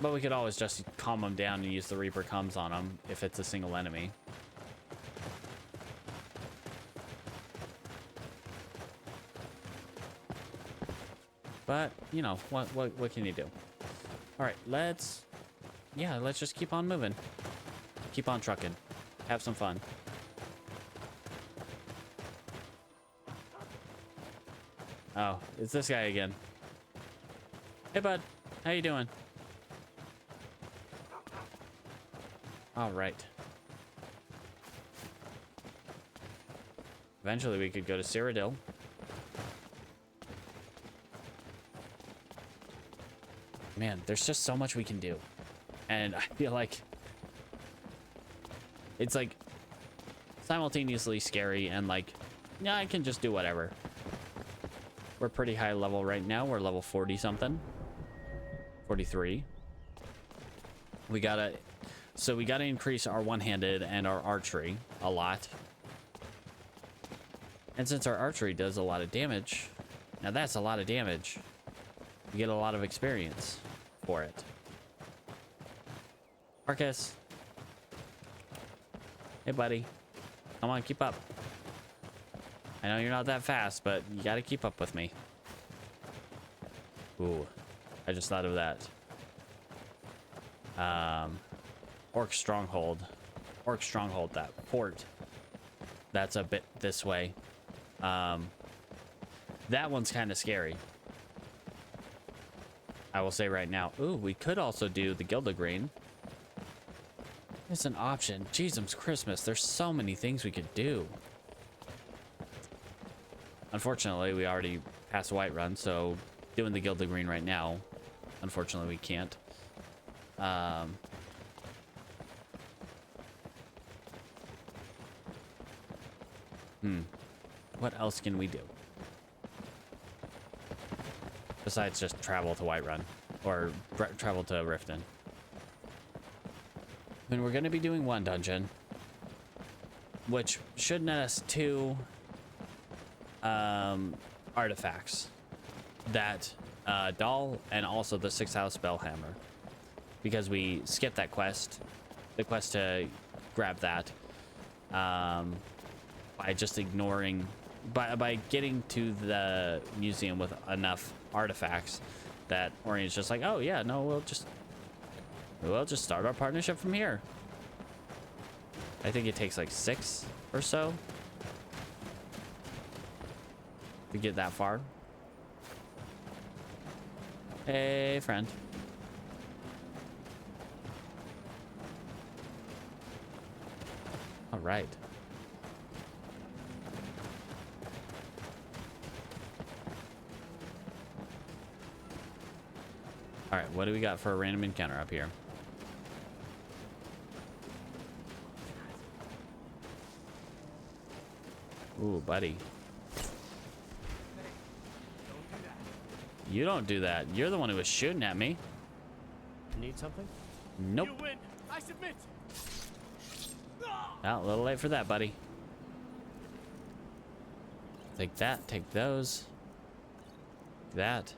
But we could always just calm them down and use the Reaper Comes on them if it's a single enemy. But, you know, what can you do? All right, let's just keep on moving. Keep on trucking. Have some fun. Oh, it's this guy again. Hey, bud. How you doing? All right. Eventually, we could go to Cyrodiil. Man, there's just so much we can do. And I feel like it's like simultaneously scary and like, yeah, I can just do whatever. We're pretty high level right now. We're level 40 something. 43. We gotta increase our one-handed and our archery a lot. And since our archery does a lot of damage, now that's a lot of damage. You get a lot of experience for it. Farkas. Hey, buddy. Come on, keep up. I know you're not that fast, but you gotta keep up with me. Ooh, I just thought of that. Orc Stronghold. Orc Stronghold, that fort. That's a bit this way. That one's kind of scary. I will say right now. Ooh, we could also do the Gildegreen. It's an option. Jesus Christmas, there's so many things we could do. Unfortunately, we already passed Whiterun, so doing the Gildegreen right now, unfortunately, we can't. What else can we do? Besides just travel to Whiterun, or travel to Riften. I mean, we're going to be doing one dungeon, which should net us 2 artifacts. That doll and also the 6th house spellhammer. Because we skipped that quest. The quest to grab that. By just ignoring... By getting to the museum with enough artifacts that Orient's just like, oh yeah, no, we'll just start our partnership from here. I think it takes like 6 or so to get that far. Hey, friend. All right. All right, what do we got for a random encounter up here? Ooh, buddy. You don't do that. You're the one who was shooting at me. Need something? Nope. You win. I submit. Well, a little late for that, buddy. Take that. Take those. That.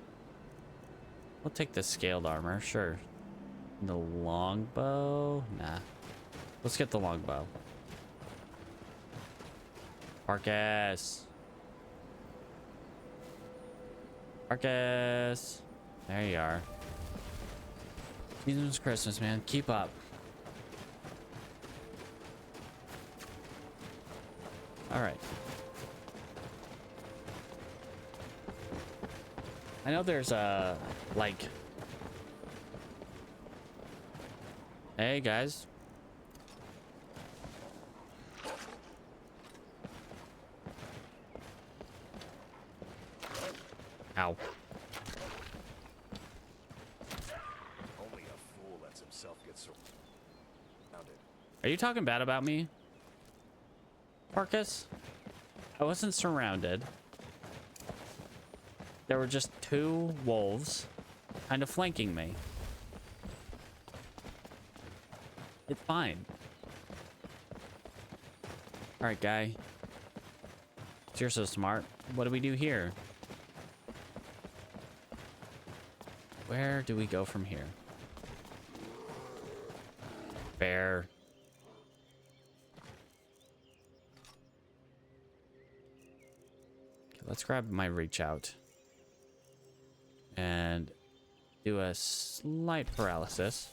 We'll take the scaled armor, sure. The longbow? Nah. Let's get the longbow. Farkas. Farkas. There you are. Season's Christmas, man. Keep up. All right. I know there's a like. Hey guys. Ow. Only a fool lets himself get surrounded. Are you talking bad about me, Farkas? I wasn't surrounded. There were just 2 wolves kind of flanking me. It's fine. All right, guy. You're so smart. What do we do here? Where do we go from here? Bear. Okay, let's grab my reach out. And do a slight paralysis.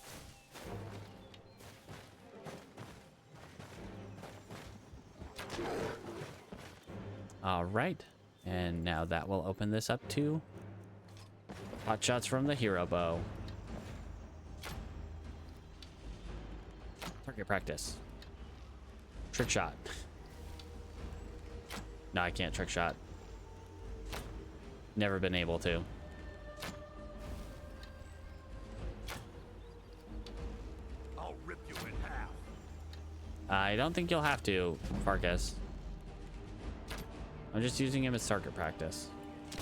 All right. And now that will open this up to hot shots from the hero bow. Target practice. Trick shot. No, I can't trick shot. Never been able to. I'll rip you in half. I don't think you'll have to, Farkas. I'm just using him as target practice. I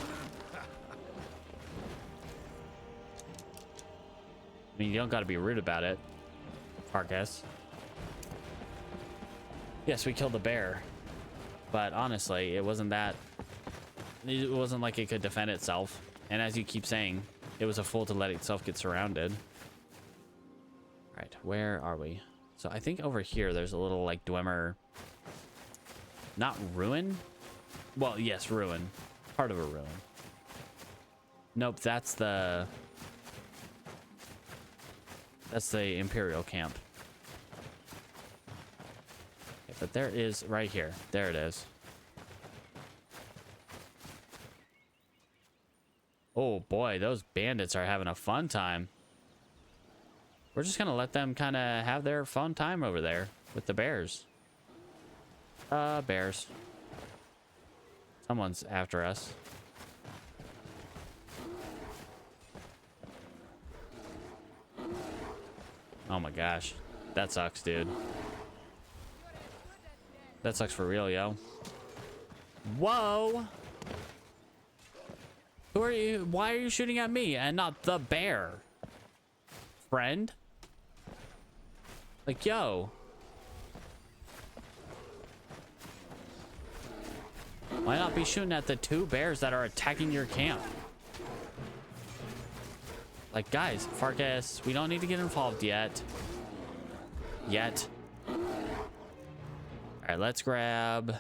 mean, you don't got to be rude about it, Farkas. Yes, we killed the bear, but honestly, it wasn't that. It wasn't like it could defend itself. And as you keep saying, it was a fool to let itself get surrounded. All right, where are we? So I think over here, there's a little like Dwemer. Not ruin. Well, yes, ruin. Part of a ruin. Nope, that's the Imperial camp. Okay, but there is right here. There it is. Oh boy, those bandits are having a fun time. We're just gonna let them kind of have their fun time over there with the bears. Bears. Someone's after us. Oh my gosh. That sucks, dude. That sucks for real, yo. Whoa! Who are you? Why are you shooting at me and not the bear? Friend? Like, yo. Why not be shooting at the 2 bears that are attacking your camp? Like, guys, Farkas, we don't need to get involved yet. All right, let's grab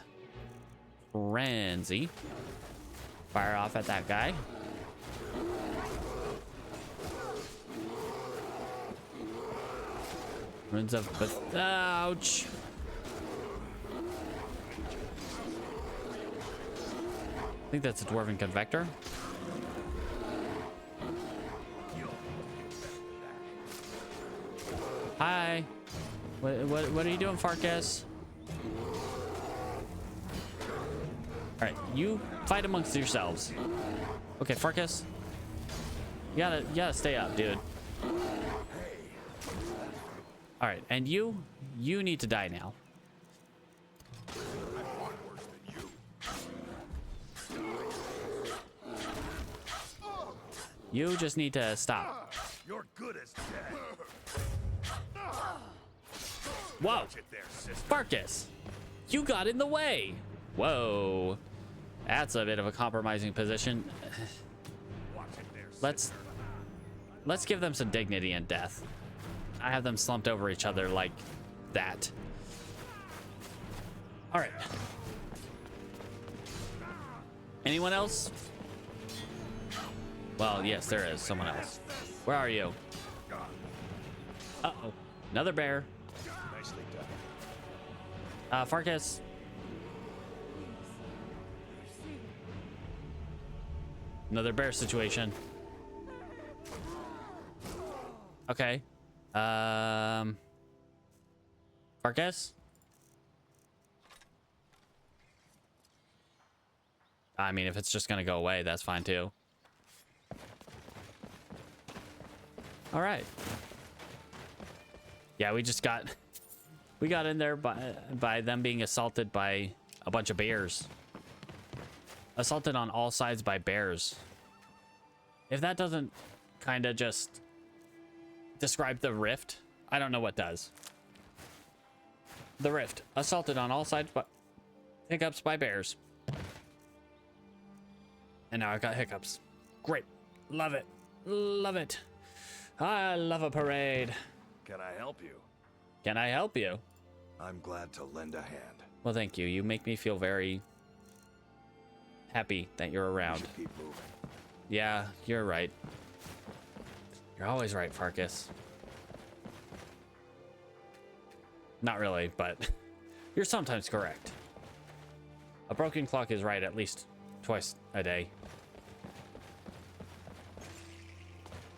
Frenzy. Fire off at that guy. Runes of ouch. I think that's a Dwarven Convector. Hi. What are you doing, Farkas? All right, you fight amongst yourselves. Okay, Farkas. You gotta stay up, dude. All right, and you need to die now. You just need to stop. You're good as dead. Whoa, Farkas, you got in the way. Whoa, that's a bit of a compromising position. Let's give them some dignity in death. I have them slumped over each other like that. All right. Anyone else? Well, yes, there is someone else. Where are you? Uh-oh, another bear. Nicely done. Farkas. Another bear situation. Okay. Farkas? I mean, if it's just gonna go away, that's fine too. All right. Yeah, we got in there by them being assaulted by a bunch of bears. Assaulted on all sides by bears. If that doesn't kind of just describe the rift, I don't know what does. The rift. Assaulted on all sides by hiccups by bears. And now I've got hiccups. Great. Love it. Love it. I love a parade. Can I help you? Can I help you? I'm glad to lend a hand. Well, thank you. You make me feel very happy that you're around. Keep moving. Yeah, you're right. You're always right, Farkas. Not really, but you're sometimes correct. A broken clock is right at least twice a day.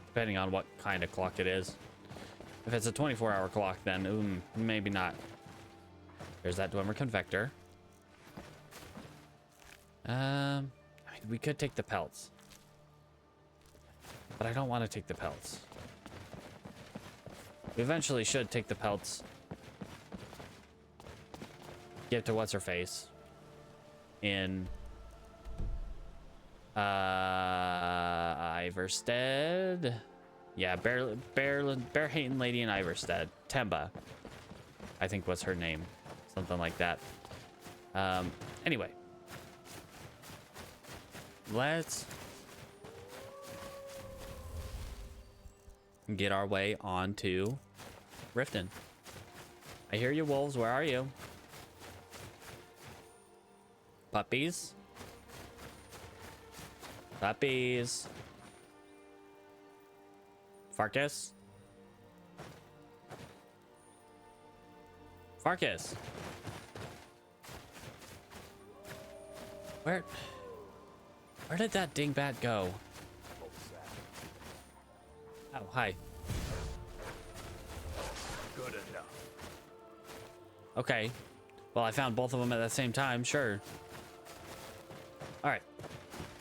Depending on what kind of clock it is. If it's a 24-hour clock, then maybe not. There's that Dwemer Convector. I mean, we could take the pelts. But I don't want to take the pelts. We eventually should take the pelts. Get to what's-her-face. In Iverstead. Yeah, Bear-hating lady in Iverstead. Temba, I think was her name. Something like that. Anyway. Let's get our way onto Riften. I hear you, wolves. Where are you? Puppies. Puppies. Farkas. Farkas. Where did that dingbat go? Oh, hi. Good enough. Okay. Well, I found both of them at the same time, sure. All right.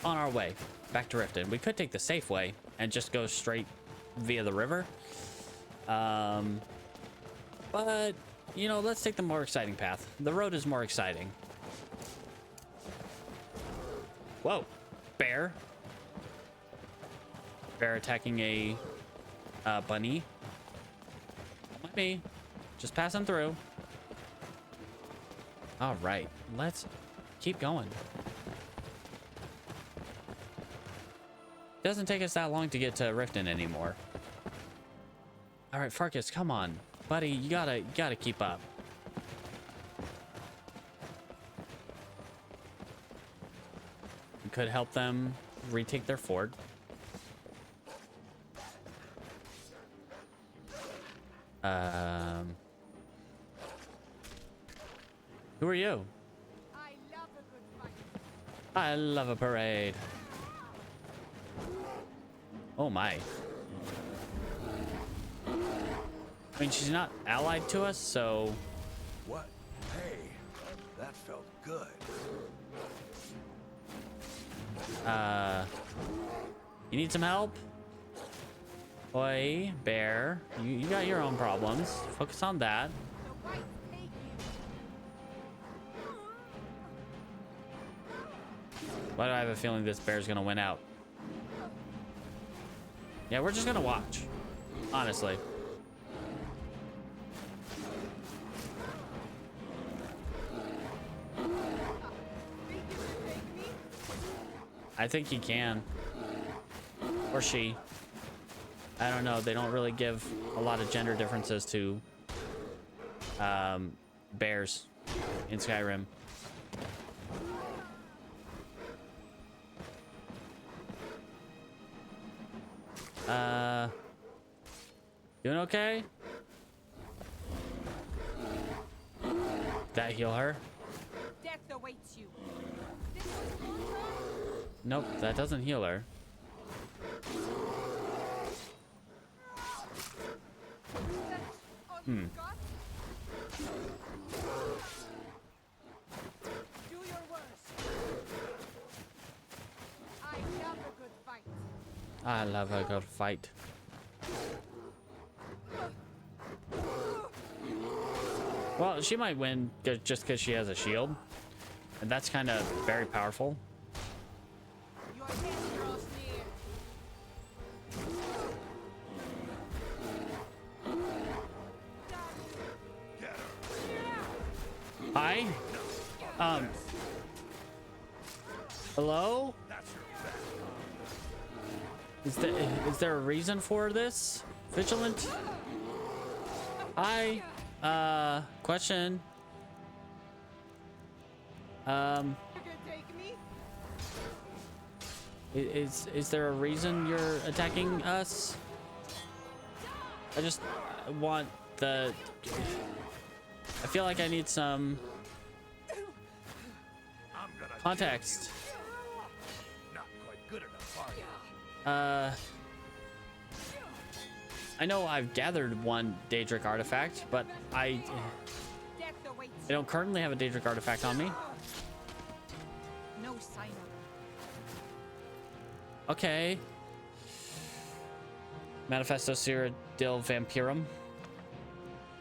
On our way back to Riften. We could take the safe way and just go straight via the river. But, you know, let's take the more exciting path. The road is more exciting. Whoa. Bear. Bear attacking a bunny. Not me. Just passing through. All right, let's keep going. Doesn't take us that long to get to Riften anymore. All right, Farkas, come on, buddy. You gotta keep up. We could help them retake their fort. Who are you? I love a parade. Oh my. I mean, she's not allied to us, so... What? Hey, that felt good. You need some help? Oi, bear. You got your own problems. Focus on that. Why do I have a feeling this bear's gonna win out? Yeah, we're just gonna watch. Honestly. I think he can. Or she. I don't know. They don't really give a lot of gender differences to bears in Skyrim. Doing okay? That heal her? Death awaits you. Nope, that doesn't heal her. Hmm. Do your worst. I love a good fight. I love a good fight. Well, she might win just because she has a shield. And that's kind of very powerful. Your end draws near. Hi? Hello? Is there a reason for this? Vigilant? Hi? Question. Is there a reason you're attacking us? I just want the... I feel like I need some context. Not quite good enough, are you? I know I've gathered one Daedric artifact, but I don't currently have a Daedric artifact on me. No sign of Okay. Manifesto Cira Dil Vampirum.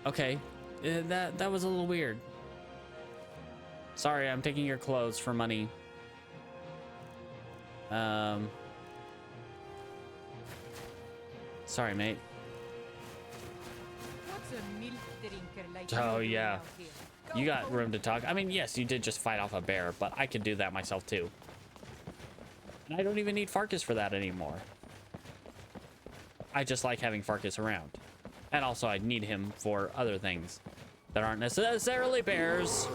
Okay. That was a little weird. Sorry, I'm taking your clothes for money. Sorry, mate. What's a milk drinker like Oh, you yeah. out here? You got room to talk. I mean, yes, you did just fight off a bear, but I could do that myself too. And I don't even need Farkas for that anymore. I just like having Farkas around. And also, I need him for other things that aren't necessarily bears.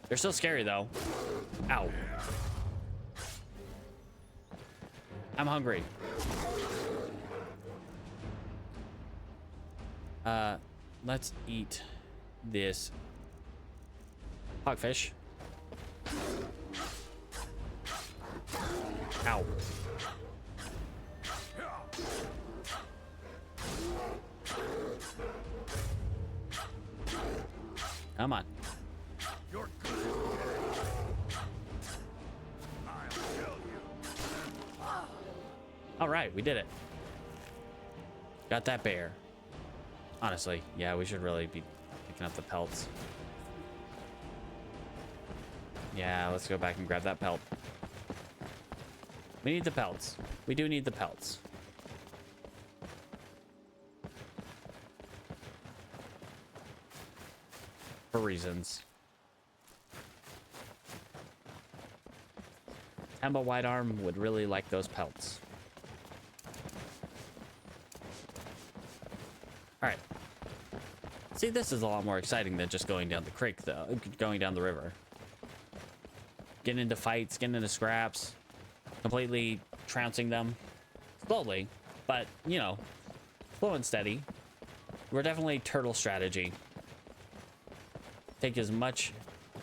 They're still scary, though. Ow. I'm hungry. Let's eat this hogfish. Ow. Come on. You're good. I'll kill you. All right, we did it. Got that bear. Honestly, yeah, we should really be picking up the pelts. Yeah, let's go back and grab that pelt. We need the pelts. We do need the pelts. reasons. Temba Whitearm would really like those pelts. Alright. See, this is a lot more exciting than just going down the creek, though. Going down the river. Getting into fights, getting into scraps. Completely trouncing them. Slowly. But, you know, slow and steady. We're definitely turtle strategy. Take as much...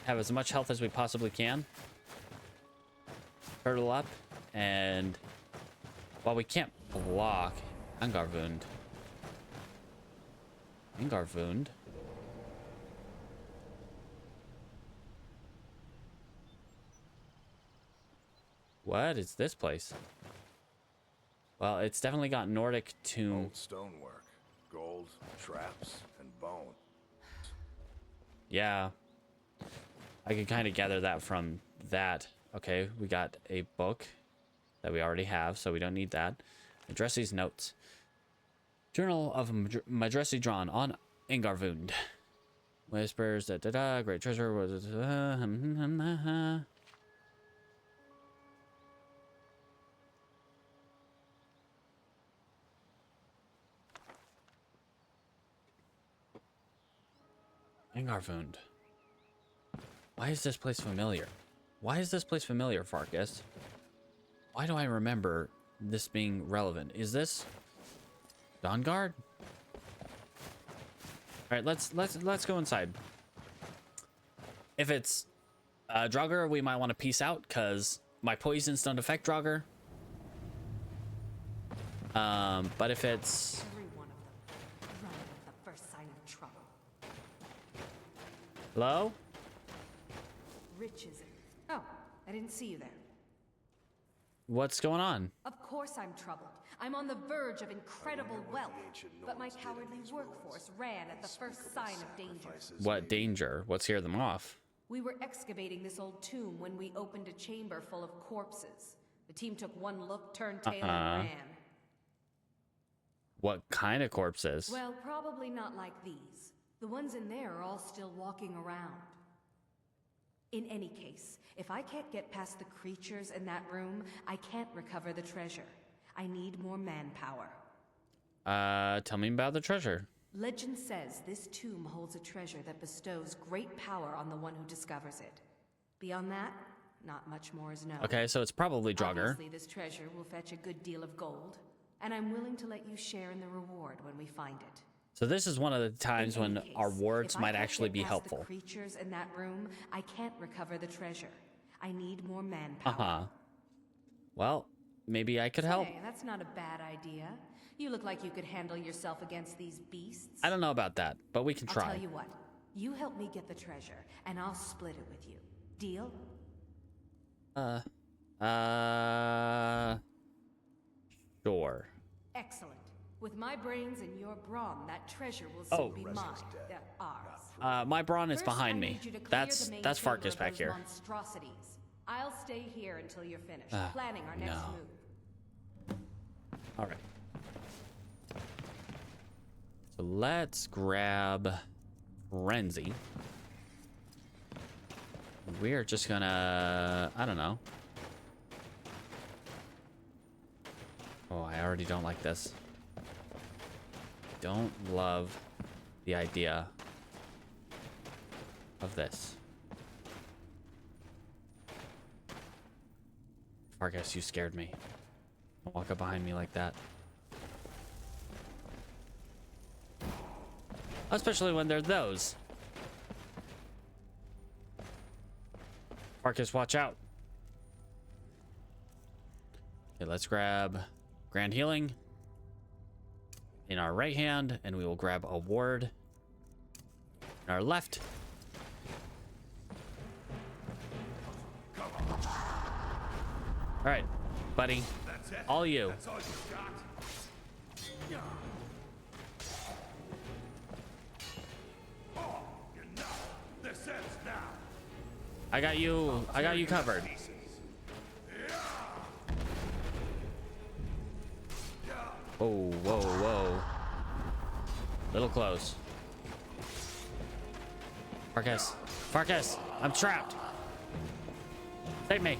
Have as much health as we possibly can. Turtle up. And... While we can't block... Angarvund. Angarvund. What is this place? Well, it's definitely got Nordic tomb. Old stonework, gold, traps, and bone. Yeah. I can kind of gather that from that. Okay, we got a book that we already have, so we don't need that. Address these notes. Journal of Madresi drawn on Angarvund. Whispers da great treasure was Angarvund. Why is this place familiar? Why is this place familiar, Farkas? Why do I remember this being relevant? Is this Dawnguard? All right, let's go inside. If it's Draugr, we might want to peace out because my poisons don't affect Draugr. But if it's Every one of them running at the first sign of trouble. hello, Rich is it? Oh, I didn't see you there. what's going on? Of course I'm troubled. I'm on the verge of incredible wealth, but my cowardly workforce ran at the first sign of danger. What danger? What scared them off? We were excavating this old tomb when we opened a chamber full of corpses. The team took one look, turned tail, and ran. What kind of corpses? Well, probably not like these. The ones in there are all still walking around. In any case, if I can't get past the creatures in that room, I can't recover the treasure. I need more manpower. Tell me about the treasure. Legend says this tomb holds a treasure that bestows great power on the one who discovers it. Beyond that, not much more is known. Okay, so it's probably Draugr. Obviously, this treasure will fetch a good deal of gold, and I'm willing to let you share in the reward when we find it. So this is one of the times when case, our wards if I might can't actually get be past helpful. The creatures in that room, I can't recover the treasure. I need more manpower. Well, maybe I could help. Hey, that's not a bad idea. You look like you could handle yourself against these beasts. I don't know about that, but we can try. I'll tell you what. You help me get the treasure, and I'll split it with you. Deal? Sure. Excellent. With my brains and your brawn, that treasure will soon be mine. Ours. My brawn is First, behind I me. need you to clear That's the main Farkas chamber of back those here. Monstrosities. I'll stay here until you're finished, Ah, planning our next no. move. All right. So let's grab Renzi. We're just gonna, I don't know. Oh, I already don't like this. Don't love the idea of this. Farkas, you scared me. Don't walk up behind me like that. Especially when they're those. Farkas, watch out. Okay, let's grab Grand Healing in our right hand, and we will grab a ward in our left. All right, buddy. That's it? All you. That's all you got? Oh, you know, this ends now. I got you. I got you covered. Whoa, whoa, whoa. Little close. Farkas. Farkas, I'm trapped. Save me.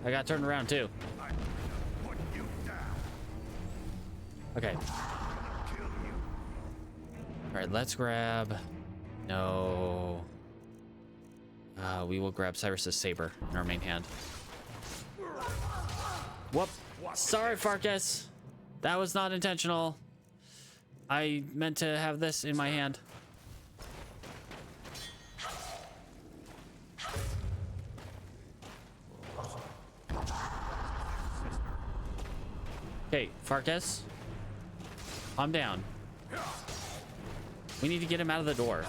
I got turned around too. Okay. All right, let's grab. No. We will grab Cyrus's saber in our main hand. Whoop. Sorry, Farkas. That was not intentional. I meant to have this in my hand. Okay, Farkas. Calm down. We need to get him out of the door.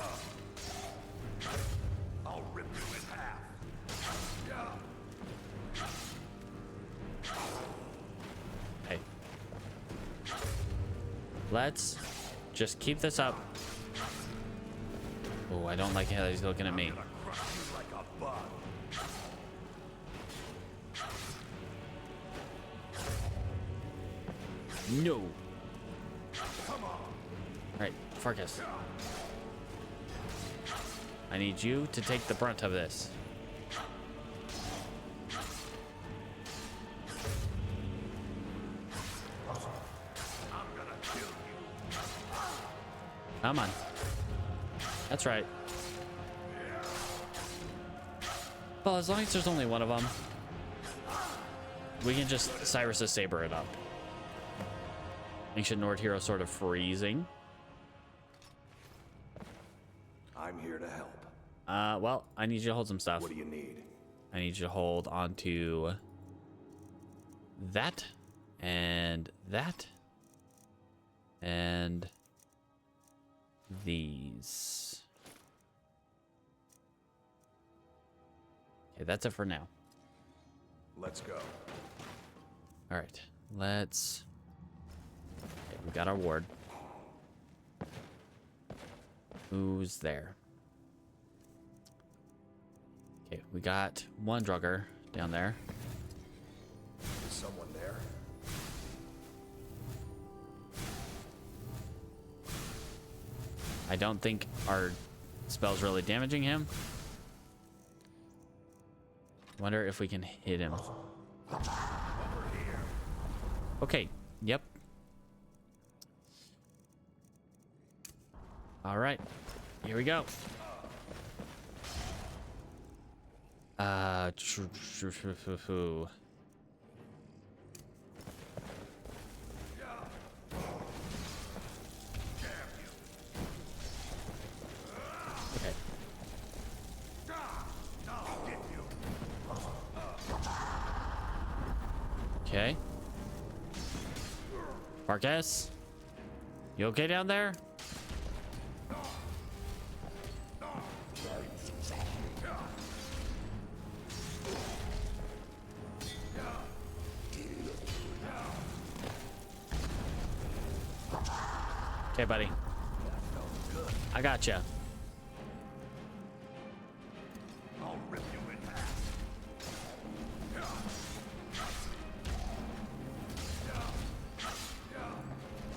I'll rip you in half. Hey. Let's just keep this up. Oh, I don't like how he's looking at me. Crush you like a bug. No. Come on. Right, Farkas. I need you to take the brunt of this. I'm gonna kill you. Come on. That's right. Well, as long as there's only one of them, we can just Cyrus's saber it up. Ancient Nord hero sort of freezing. I'm here to help. Well, I need you to hold some stuff. What do you need? I need you to hold onto that and that and these. Okay, that's it for now. Let's go. All right, let's. Okay, we got our ward. Who's there? Okay, we got one drugger down there. Is someone there? I don't think our spell's really damaging him. Wonder if we can hit him. Okay, yep. All right, here we go. Okay. Okay. Farkas? You okay down there? Okay, buddy. I got you. I'll rip you in half.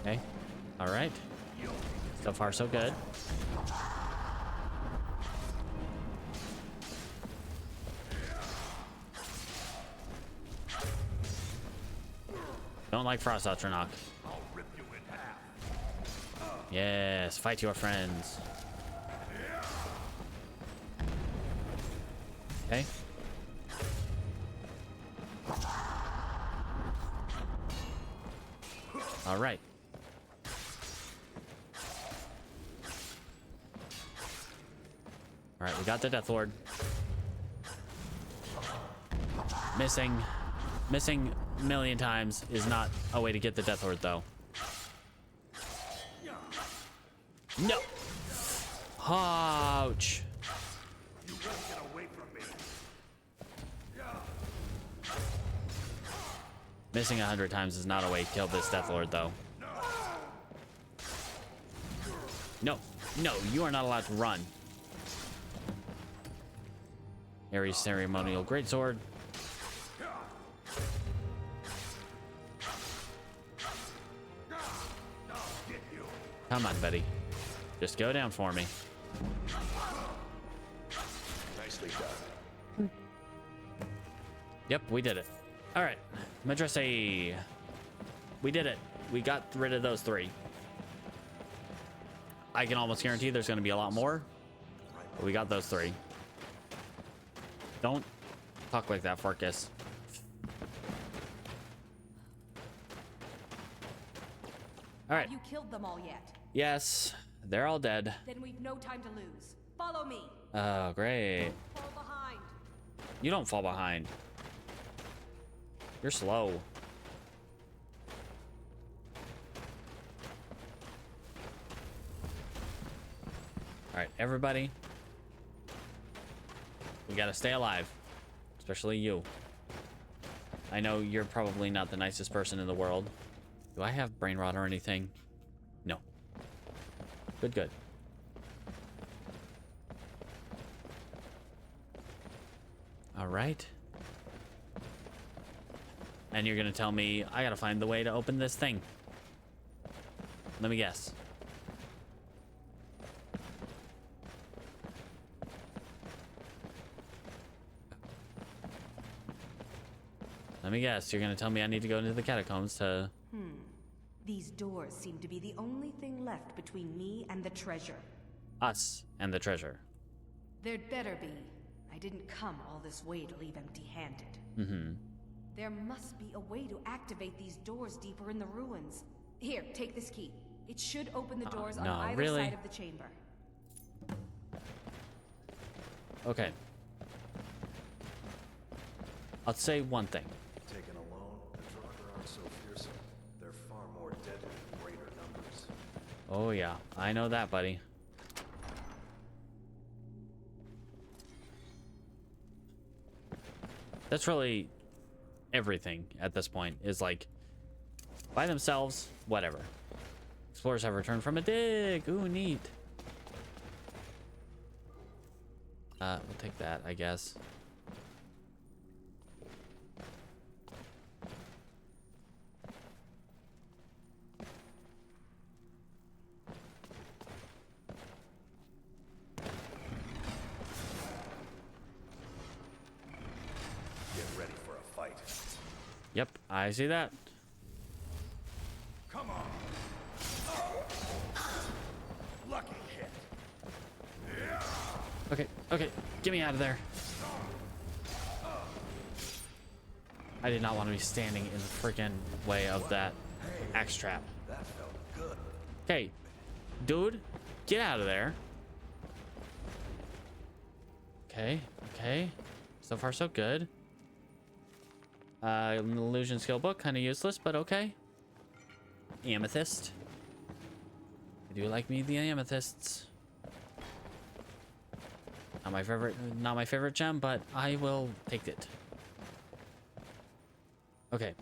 Okay. All right. So far, so good. Don't like Frost Atronach. I'll rip you in half. Yes, fight your friends. Okay. All right. All right, we got the Death Lord. Missing a million times is not a way to get the Death Lord, though. No. Ouch. You won't get away from me. Missing 100 times is not a way to kill this Death Lord, though. No, no, you are not allowed to run. Ares ceremonial greatsword. Come on, buddy. Just go down for me. Nicely done. Yep, we did it. All right, Madrasa. We did it. We got rid of those 3. I can almost guarantee there's going to be a lot more, but we got those 3. Don't talk like that, Farkas. All right. Have you killed them all yet? Yes, they're all dead. Then we've no time to lose. Follow me. Oh, great. Fall behind. You don't fall behind. You're slow. All right, everybody. We gotta stay alive, especially you. I know you're probably not the nicest person in the world. Do I have brain rot or anything? No. Good, good. All right. And you're gonna tell me I gotta find the way to open this thing. Let me guess. Let me guess. You're gonna tell me I need to go into the catacombs to... These doors seem to be the only thing left between me and the treasure. Us and the treasure. There'd better be. I didn't come all this way to leave empty-handed. Mm-hmm. There must be a way to activate these doors deeper in the ruins. Here, take this key. It should open the doors on either side of the chamber. Okay. I'll say one thing. Taken alone, the Draugr aren't so fearsome. They're far more deadly in greater numbers. Oh yeah, I know that, buddy. That's really everything at this point, is like, by themselves, whatever. Explorers have returned from a dig. Ooh, neat. We'll take that, I guess. Get ready for a fight. Yep, I see that. Come on. Lucky hit. Okay, okay, get me out of there. I did not want to be standing in the freaking way of that axe trap. That felt good. Okay, dude, get out of there. Okay, okay. So far, so good. An illusion skill book, kind of useless, but okay. Amethyst. I do like me the amethysts. Not my favorite gem, but I will take it. Okay.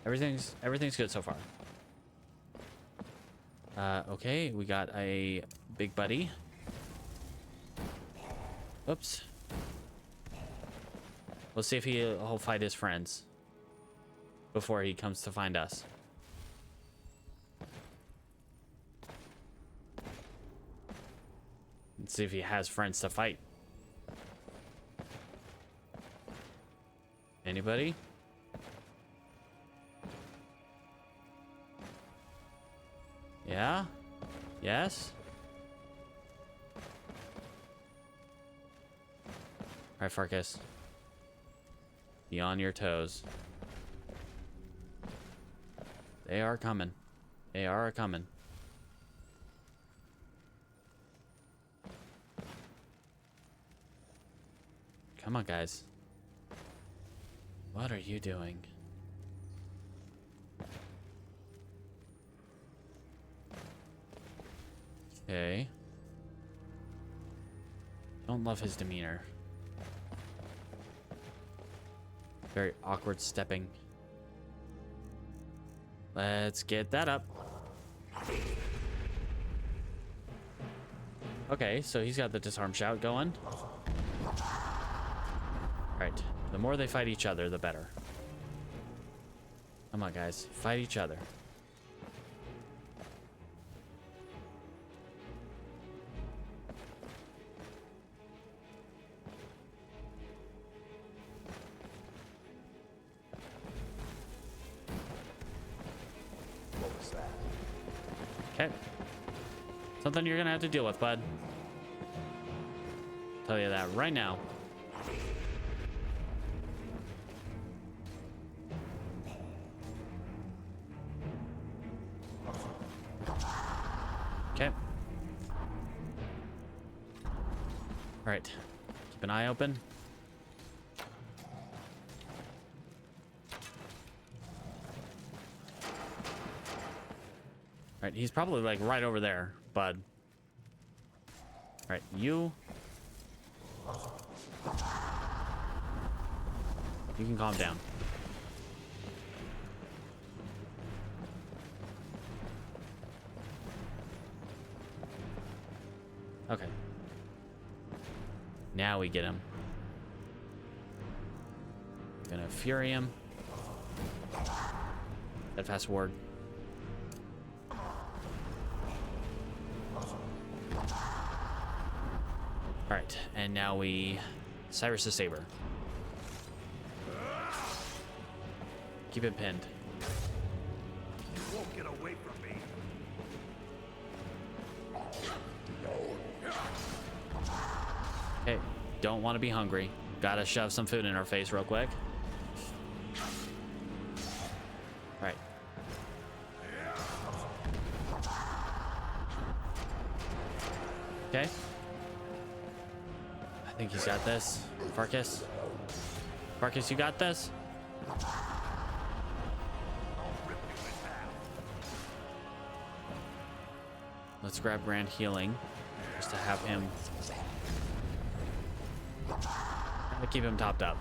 Everything's good so far. Okay, we got a big buddy. Oops. We'll see if he'll fight his friends before he comes to find us. Let's see if he has friends to fight. Anybody? Yeah? Yes? Alright, Farkas. Be on your toes. They are coming. They are coming. Come on, guys. What are you doing? Okay. Don't love his demeanor. Very awkward stepping. Let's get that up. Okay, so he's got the disarm shout going. Right. The more they fight each other, the better. Come on, guys. Fight each other. Okay. Something you're gonna have to deal with, bud. Tell you that right now. Okay. All right. Keep an eye open. All right, he's probably like right over there, bud. All right, you can calm down. Okay. Now we get him. Gonna fury him. That fast forward. All right, and now we Cyrus the Saber. Keep it pinned. You won't get away from me. Okay, don't want to be hungry. Gotta shove some food in our face real quick. All right. Okay. I think he's got this. Farkas. Farkas, you got this? Let's grab Grand Healing. Just to have him... to keep him topped up.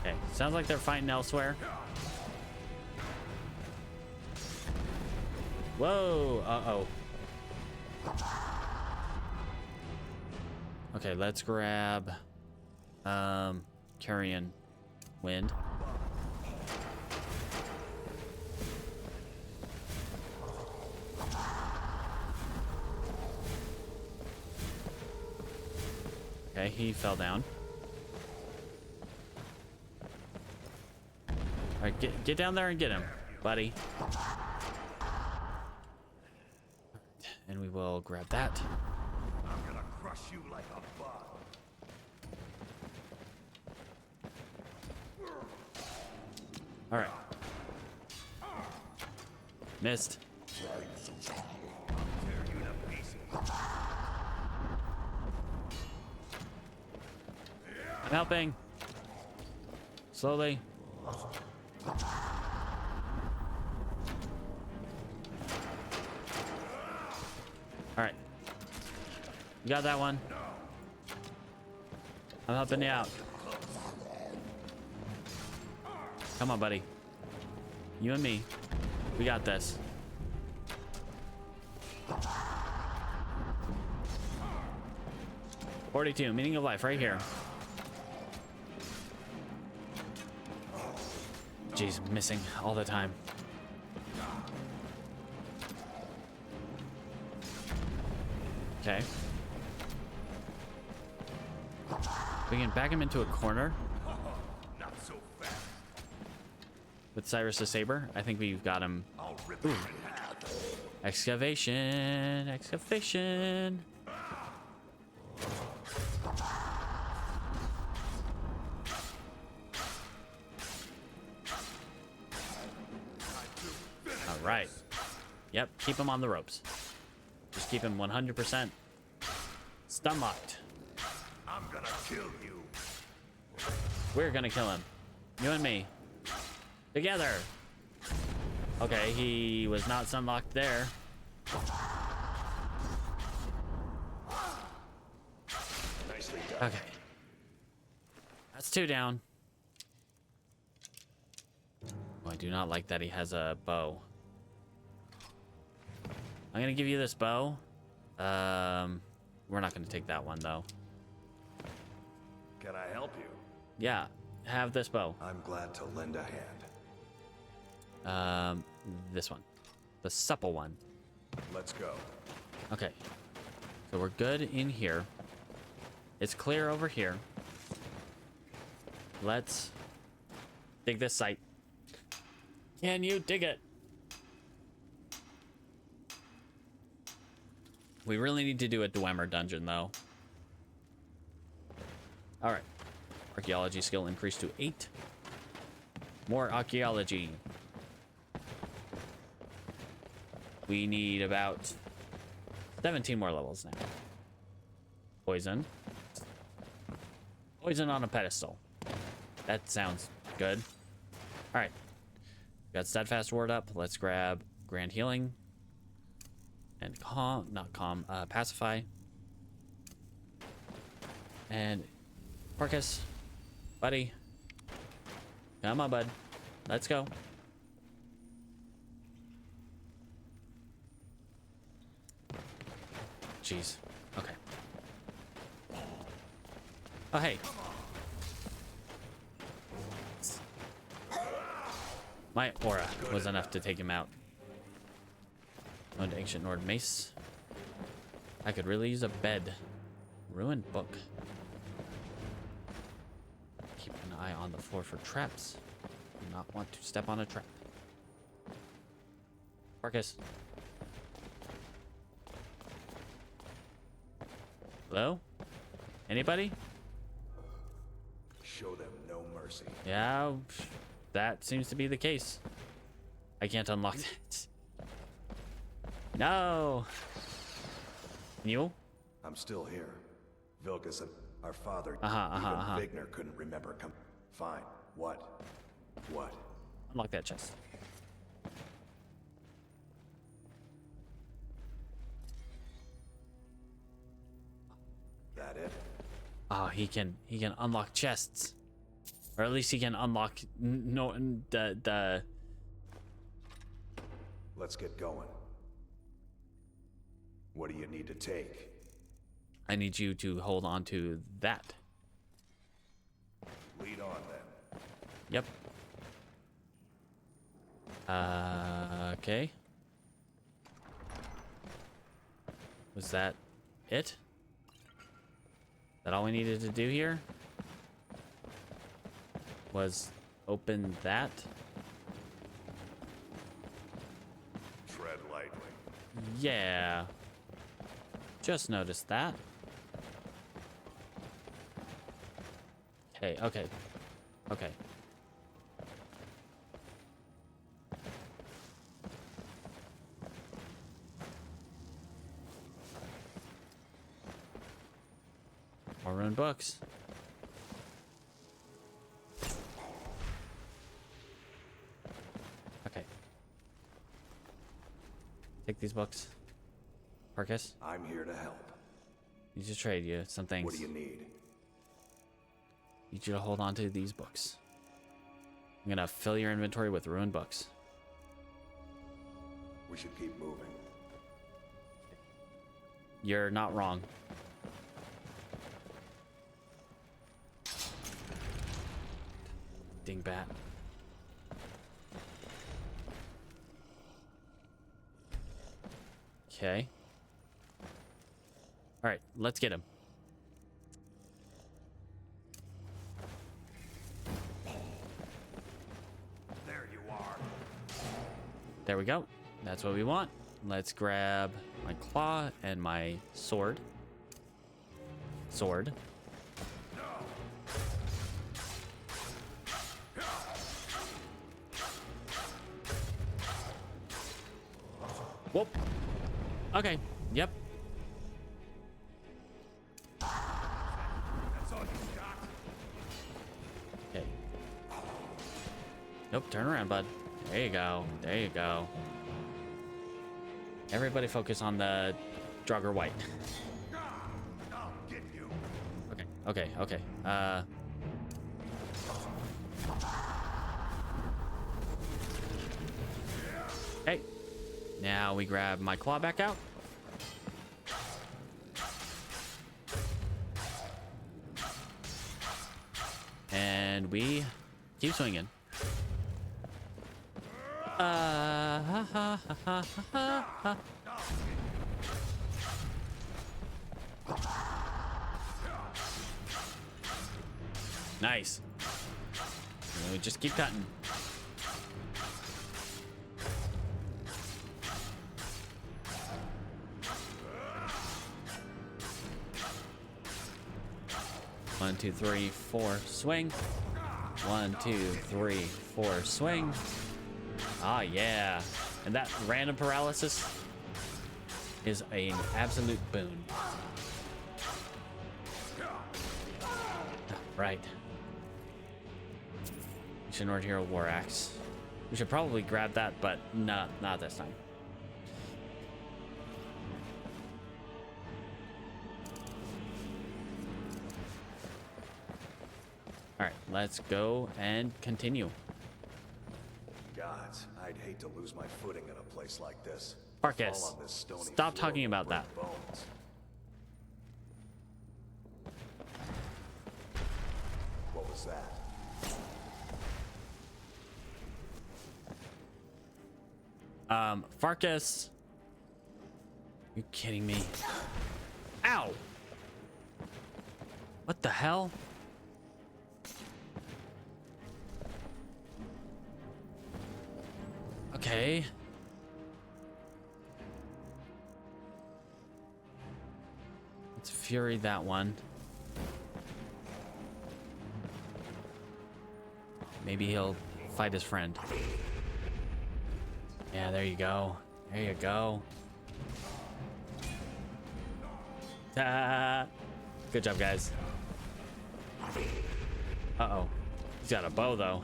Okay, sounds like they're fighting elsewhere. Whoa, uh-oh. Okay, let's grab Carrion Wind. Okay, he fell down. All right, get down there and get him, buddy. And we will grab that. I'm gonna crush you like a bug. All right. Missed. I'm helping. Slowly. All right. You got that one. I'm helping you out. Come on, buddy. You and me. We got this. $42, meaning of life, right here. Jeez, missing all the time. Okay. We can back him into a corner. Not so fast. With Cyrus the Saber. I think we've got him. Ooh. Excavation. Excavation. All right. Yep, keep him on the ropes. Just keep him 100% stun locked. I'm gonna kill you. We're gonna kill him. You and me. Together. Okay, he was not stun locked there. Nicely done. Okay. That's 2 down. Oh, I do not like that he has a bow. I'm gonna give you this bow. We're not gonna take that one though. Can I help you? Yeah, have this bow. I'm glad to lend a hand. This one. The supple one. Let's go. Okay. So we're good in here. It's clear over here. let's dig this site. Can you dig it? We really need to do a Dwemer dungeon, though. All right. Archaeology skill increased to 8. More archaeology. We need about 17 more levels now. Poison. Poison on a pedestal. That sounds good. All right. Got steadfast ward up. Let's grab grand healing. And pacify. And Farkas, buddy. Come on, bud. Let's go. Jeez. Okay. Oh, hey. My aura was enough to take him out. Owned ancient Nord mace. I could really use a bed. Ruined book. Keep an eye on the floor for traps. Do not want to step on a trap. Farkas. Hello? Anybody? Show them no mercy. Yeah, that seems to be the case. I can't unlock that. No. Mule? I'm still here. Vilkas and our father, Vigner couldn't remember. Fine. What? What? Unlock that chest. That it? Oh, he can unlock chests, or at least he can unlock the. Let's get going. What do you need to take? I need you to hold on to that. Lead on then. Yep. Okay. Was that it? Is that all we needed to do here? Was open that? Tread lightly. Yeah. Just noticed that. Okay. More rune books. Okay. Take these books. Farkas? I'm here to help. Need to trade you some things. What do you need? Need you to hold on to these books. I'm gonna fill your inventory with ruined books. We should keep moving. You're not wrong. Dingbat. Okay. All right, let's get him. There you are. There we go. That's what we want. Let's grab my claw and my sword. Sword. Whoop. Okay. Yep. That's all you got. Okay. Nope. Turn around, bud. There you go. There you go. Everybody focus on the Draugr White. I'll get you. Okay. Hey. Now we grab my claw back out. And we keep swinging. Nice. we just keep cutting. One, two, three, four, swing. 1, 2, 3, 4, swing. Ah, yeah. And that random paralysis is an absolute boon. Right. Shinord Hero War Axe. We should probably grab that, but not this time. All right, let's go and continue. Gods, I'd hate to lose my footing in a place like this. Farkas, Fall on this stony stop floor talking with about that. burnt bones. What was that? Farkas. You kidding me? Ow! What the hell? Okay. Let's fury that one. Maybe he'll fight his friend. Yeah, there you go. There you go. Good job, guys. Uh-oh. He's got a bow, though.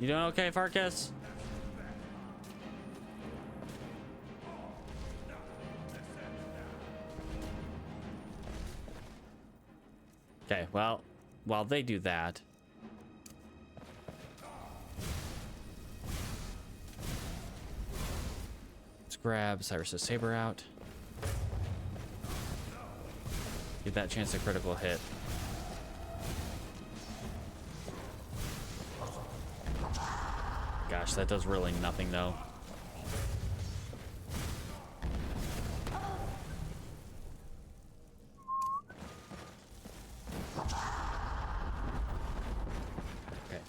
You doing okay, Farkas? Okay, well, while they do that, let's grab Cyrus's saber out. Give that chance a critical hit. Gosh, that does really nothing, though. Okay.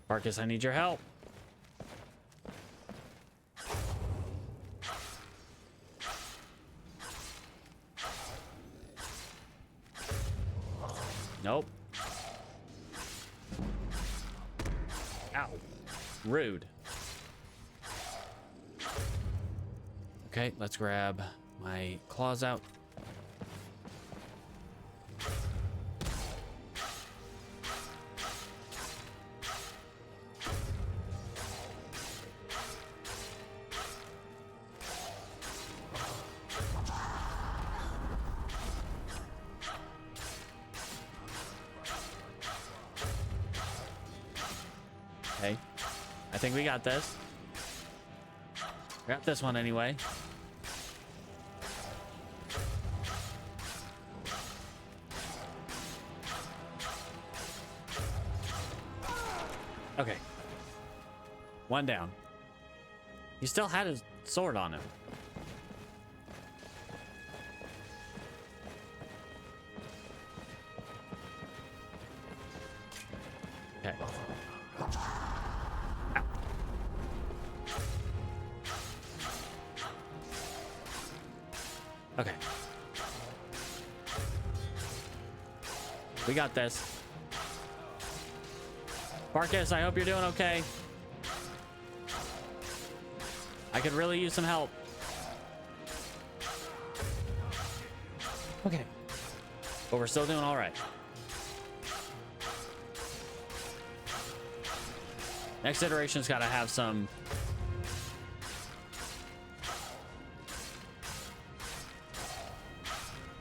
Farkas, I need your help. Nope. Ow. Rude. Okay, let's grab my claws out. Okay, I think we got this. Got this one anyway. Okay. One down. He still had his sword on him. Okay. Ow. Okay. We got this. Farkas, I hope you're doing okay. I could really use some help. Okay. But we're still doing all right. Next iteration's got to have some...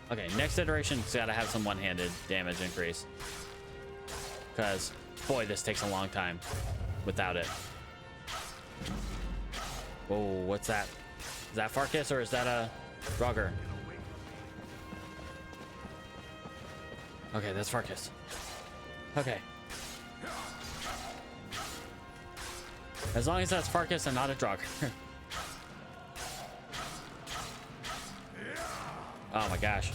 Okay, next iteration's got to have some one-handed damage increase. Because, boy, this takes a long time without it. Whoa, what's that? Is that Farkas or is that a Draugr? Okay, that's Farkas. Okay. As long as that's Farkas and not a Draugr. Oh my gosh.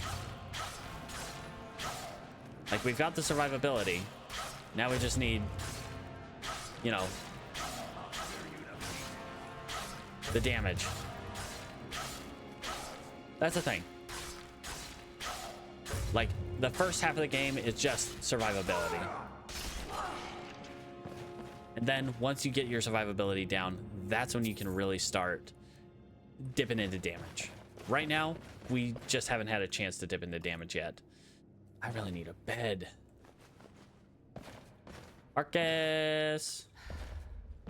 Like, we've got the survivability. Now we just need, you know, the damage. That's the thing. Like, the first half of the game is just survivability. And then once you get your survivability down, that's when you can really start dipping into damage. Right now, we just haven't had a chance to dip into damage yet. I really need a bed. Farkas.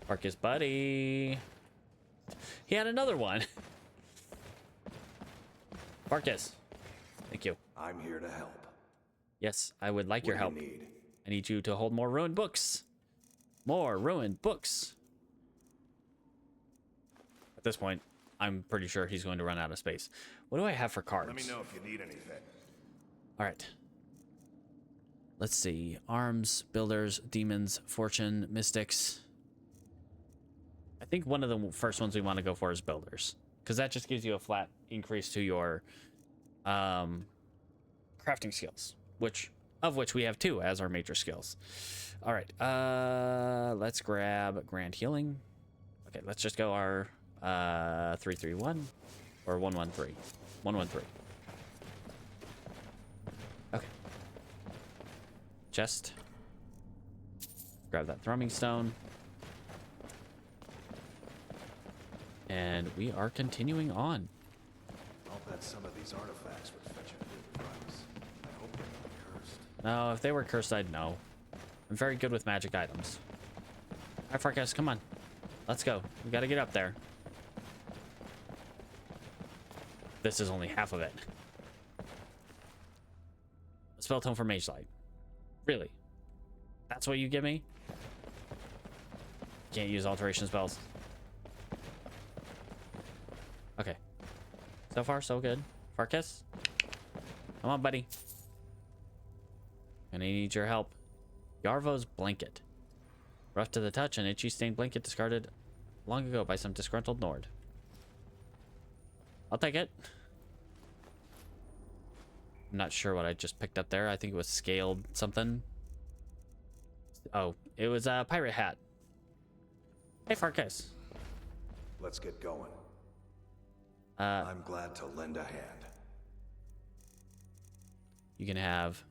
Farkas, buddy. He had another one. Farkas. Thank you. I'm here to help. Yes, I would like your help. What do you need? I need you to hold more ruined books. More ruined books. At this point, I'm pretty sure he's going to run out of space. What do I have for cards? Let me know if you need anything. All right. Let's see. Arms, builders, demons, fortune, mystics. I think one of the first ones we want to go for is builders, because that just gives you a flat increase to your crafting skills, which we have 2 as our major skills. All right. Let's grab grand healing. Okay, let's just go our 331 or 113. 113. Okay. Chest. Grab that thrumming stone. And we are continuing on. I'll bet some of these artifacts would fetch a good price. I hope they're not cursed. No, if they were cursed, I'd know. I'm very good with magic items. All right, Farkas, come on. Let's go. We gotta get up there. This is only half of it. A spell tome for Mage Light. Really? That's what you give me? Can't use alteration spells. Okay. So far, so good. Farkas? Come on, buddy. Gonna need your help. Yarvo's blanket. Rough to the touch, an itchy stained blanket discarded long ago by some disgruntled Nord. I'll take it. I'm not sure what I just picked up there. I think it was scaled something. Oh, it was a pirate hat. Hey, Farkas. Let's get going. I'm glad to lend a hand. You can have...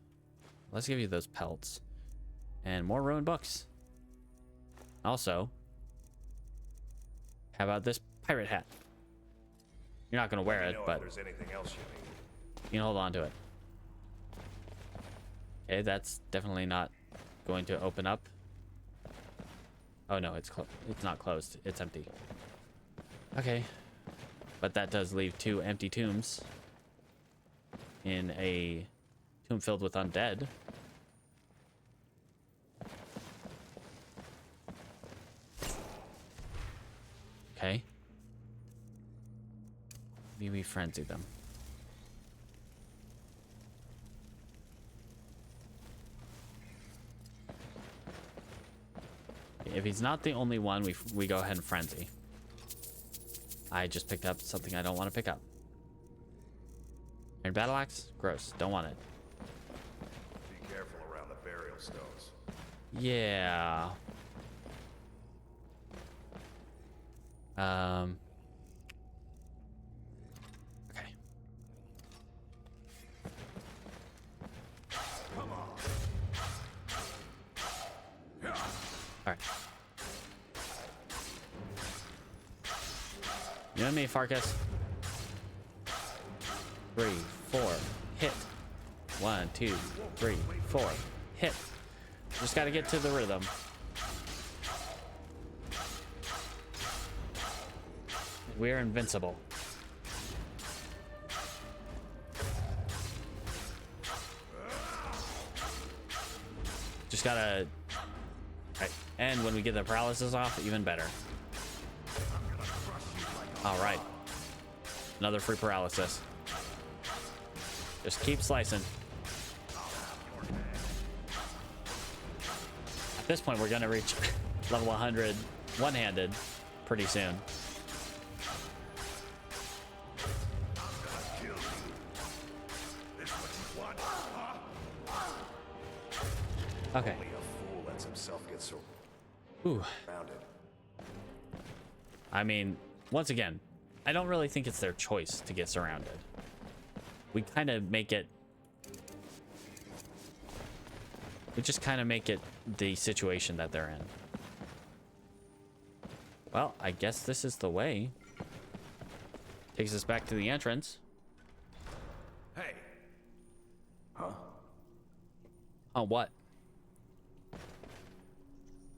Let's give you those pelts. And more ruined books. Also, how about this pirate hat? You're not going to wear it, but if there's anything else you need. you can hold on to it. Okay, that's definitely not going to open up. Oh no, it's not closed. It's empty. Okay. But that does leave 2 empty tombs in a tomb filled with undead. Okay. Maybe we frenzy them. If he's not the only one, we go ahead and frenzy. I just picked up something I don't want to pick up. Iron battle axe? Gross. Don't want it. Be careful around the burial stones. Yeah. Okay. All right. You and me, Farkas. 3, 4, hit. 1, 2, 3, 4, hit. Just gotta get to the rhythm. We're invincible. Just gotta... Right. And when we get the paralysis off, even better. Alright. Another free paralysis. Just keep slicing. At this point, we're gonna reach level 100 one-handed pretty soon. Okay. Only a fool lets himself get Ooh. surrounded. I mean, once again, I don't really think it's their choice to get surrounded. We kind of make it... We just kind of make it the situation that they're in. Well, I guess this is the way. Takes us back to the entrance. Hey. Huh? Oh, what?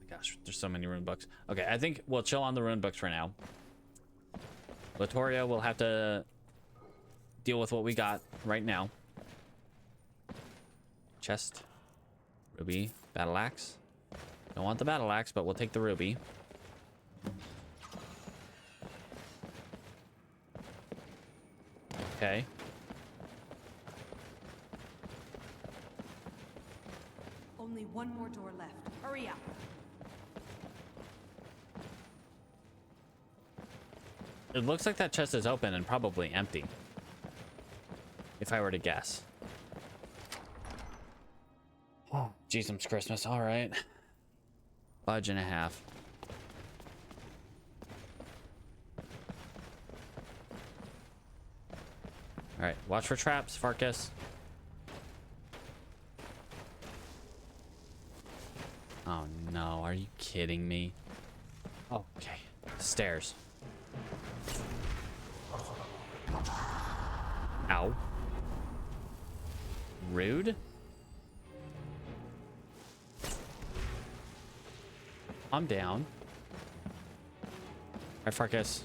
Gosh, there's so many rune books. Okay, I think we'll chill on the rune books for now. Latoria will have to deal with what we got right now. Chest. Ruby. Battle axe. Don't want the battle axe, but we'll take the ruby. Okay. Only one more door left. Hurry up. It looks like that chest is open and probably empty. If I were to guess. Oh, Jesus Christmas. All right. Fudge and a half. All right. Watch for traps, Farkas. Oh, no. Are you kidding me? Okay. Stairs. Ow. Rude. I'm down. All right, Farkas.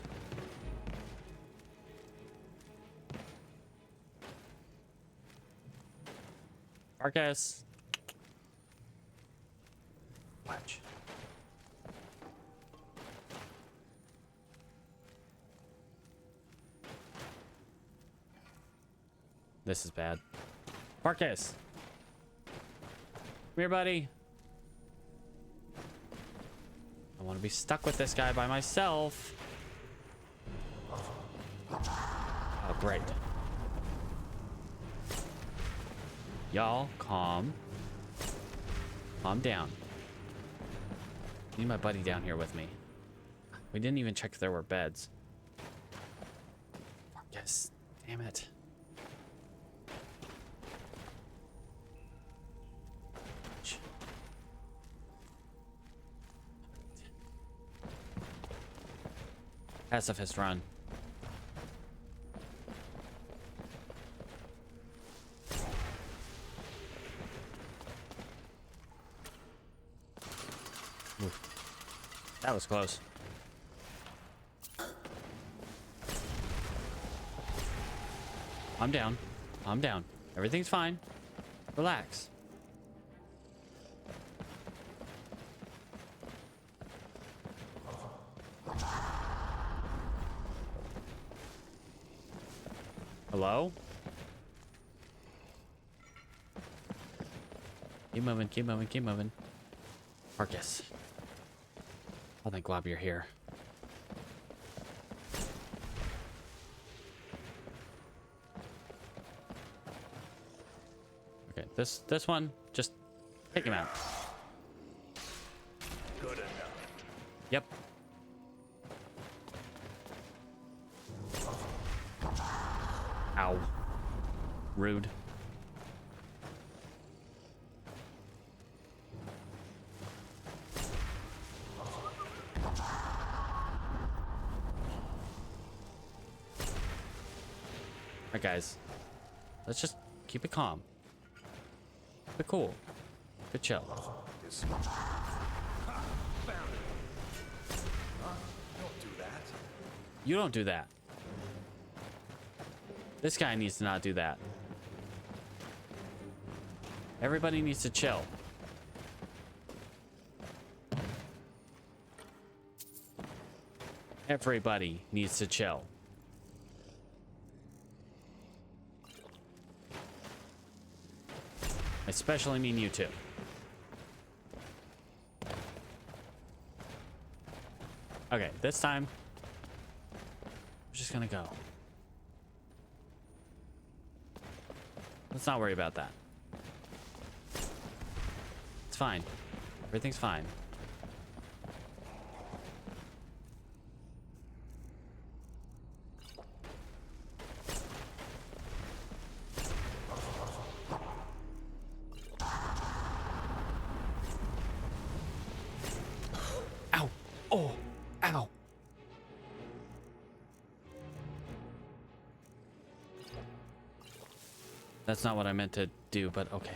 Farkas. Watch. This is bad. Farkas. Come here, buddy. I want to be stuck with this guy by myself. Oh, great. Y'all, calm. Calm down. Need my buddy down here with me. We didn't even check if there were beds. Yes, damn it. Pacifist run. Oof. That was close. I'm down. I'm down. Everything's fine. Relax. Hello? Keep moving, keep moving, keep moving. Farkas. Oh, thank Glob, you're here. Okay, this one, just take him out. Good enough. Yep. Ow. Rude. Alright, guys. Let's just keep it calm. Keep it cool. Keep it chill. Don't do that. You don't do that. This guy needs to not do that. Everybody needs to chill. Everybody needs to chill. I especially mean you two. Okay, this time, we're just gonna go. Let's not worry about that. It's fine. Everything's fine. Ow. Oh. Ow. That's not what I meant to do, but okay.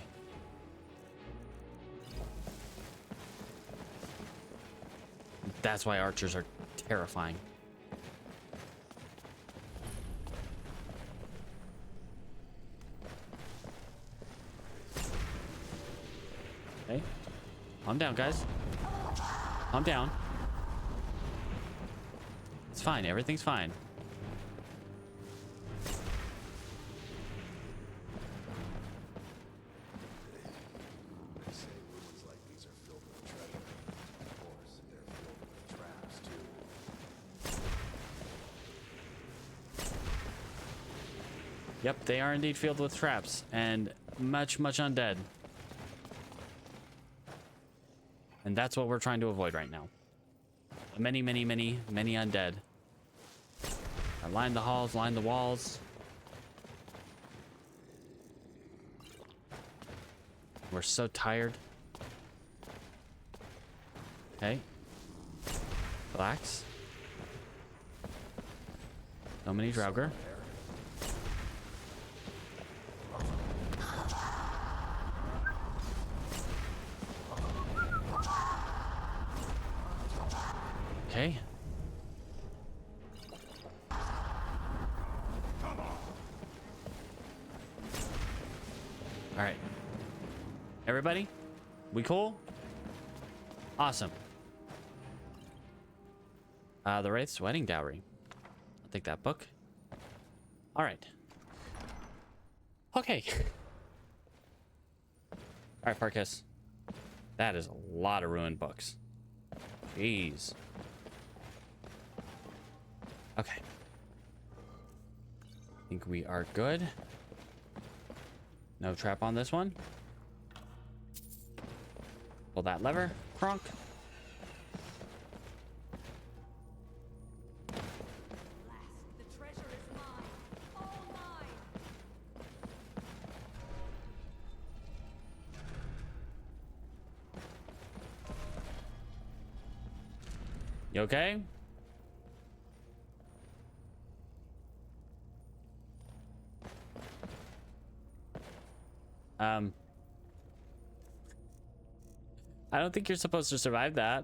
That's why archers are terrifying. Okay. Calm down, guys. Calm down. It's fine. Everything's fine. Yep, they are indeed filled with traps and much undead. And that's what we're trying to avoid right now. Many undead. I line the halls, line the walls. We're so tired. Okay. Relax. So many Draugr. Okay. All right. Everybody? We cool? Awesome. The Wraith's wedding dowry. I'll take that book. All right. Okay. All right, Farkas. That is a lot of ruined books. Jeez. Okay. I think we are good. No trap on this one. Pull that lever. Kronk. The treasure is mine. All mine. You okay? I don't think you're supposed to survive that.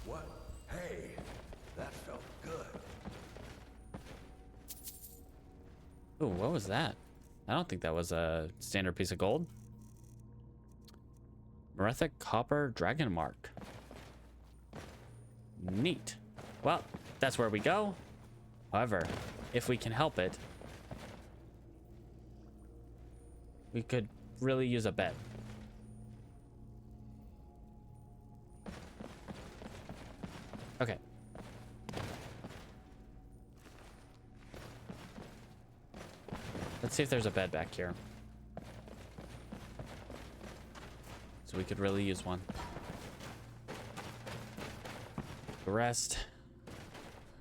What? Hey, that felt good. Ooh, what was that? I don't think that was a standard piece of gold. Merethic Copper Dragon Mark. Neat. Well, that's where we go. However, if we can help it, we could really use a bet. Okay. Let's see if there's a bed back here. So we could really use one. Rest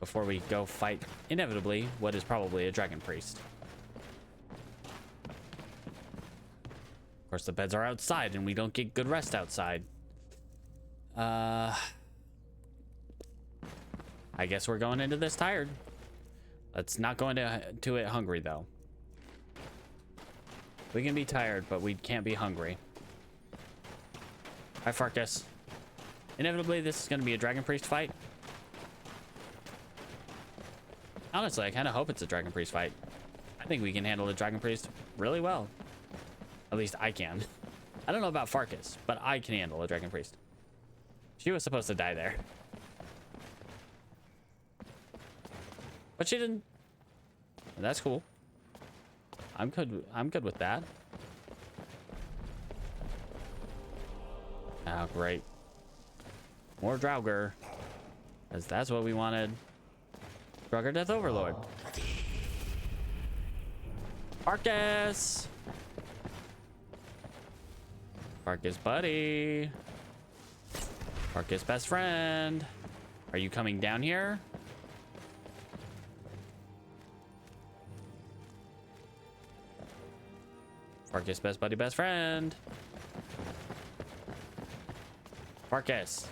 before we go fight, inevitably, what is probably a dragon priest. Of course, the beds are outside and we don't get good rest outside. I guess we're going into this tired. Let's not go into it hungry, though. We can be tired, but we can't be hungry. Hi, Farkas. Inevitably, this is going to be a dragon priest fight. Honestly, I kind of hope it's a dragon priest fight. I think we can handle the dragon priest really well. At least I can. I don't know about Farkas, but I can handle a dragon priest. She was supposed to die there. But she didn't. That's cool. I'm good with that. Oh, great. More Draugr. Because that's what we wanted. Draugr Death Overlord. Farkas! Farkas, buddy. Farkas, best friend. Are you coming down here? Farkas, best buddy, best friend. Farkas.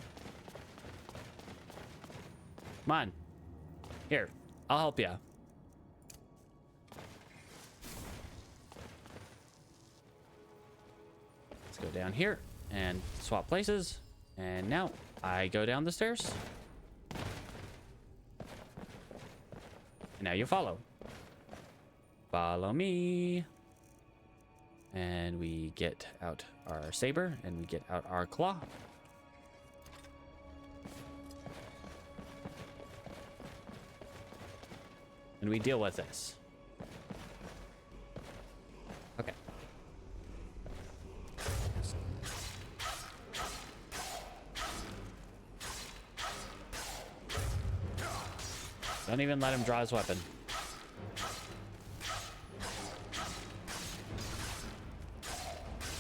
Come on. Here, I'll help you. Let's go down here and swap places. And now I go down the stairs. And now you follow. Follow me. And we get out our saber and we get out our claw. And we deal with this. Okay. Don't even let him draw his weapon.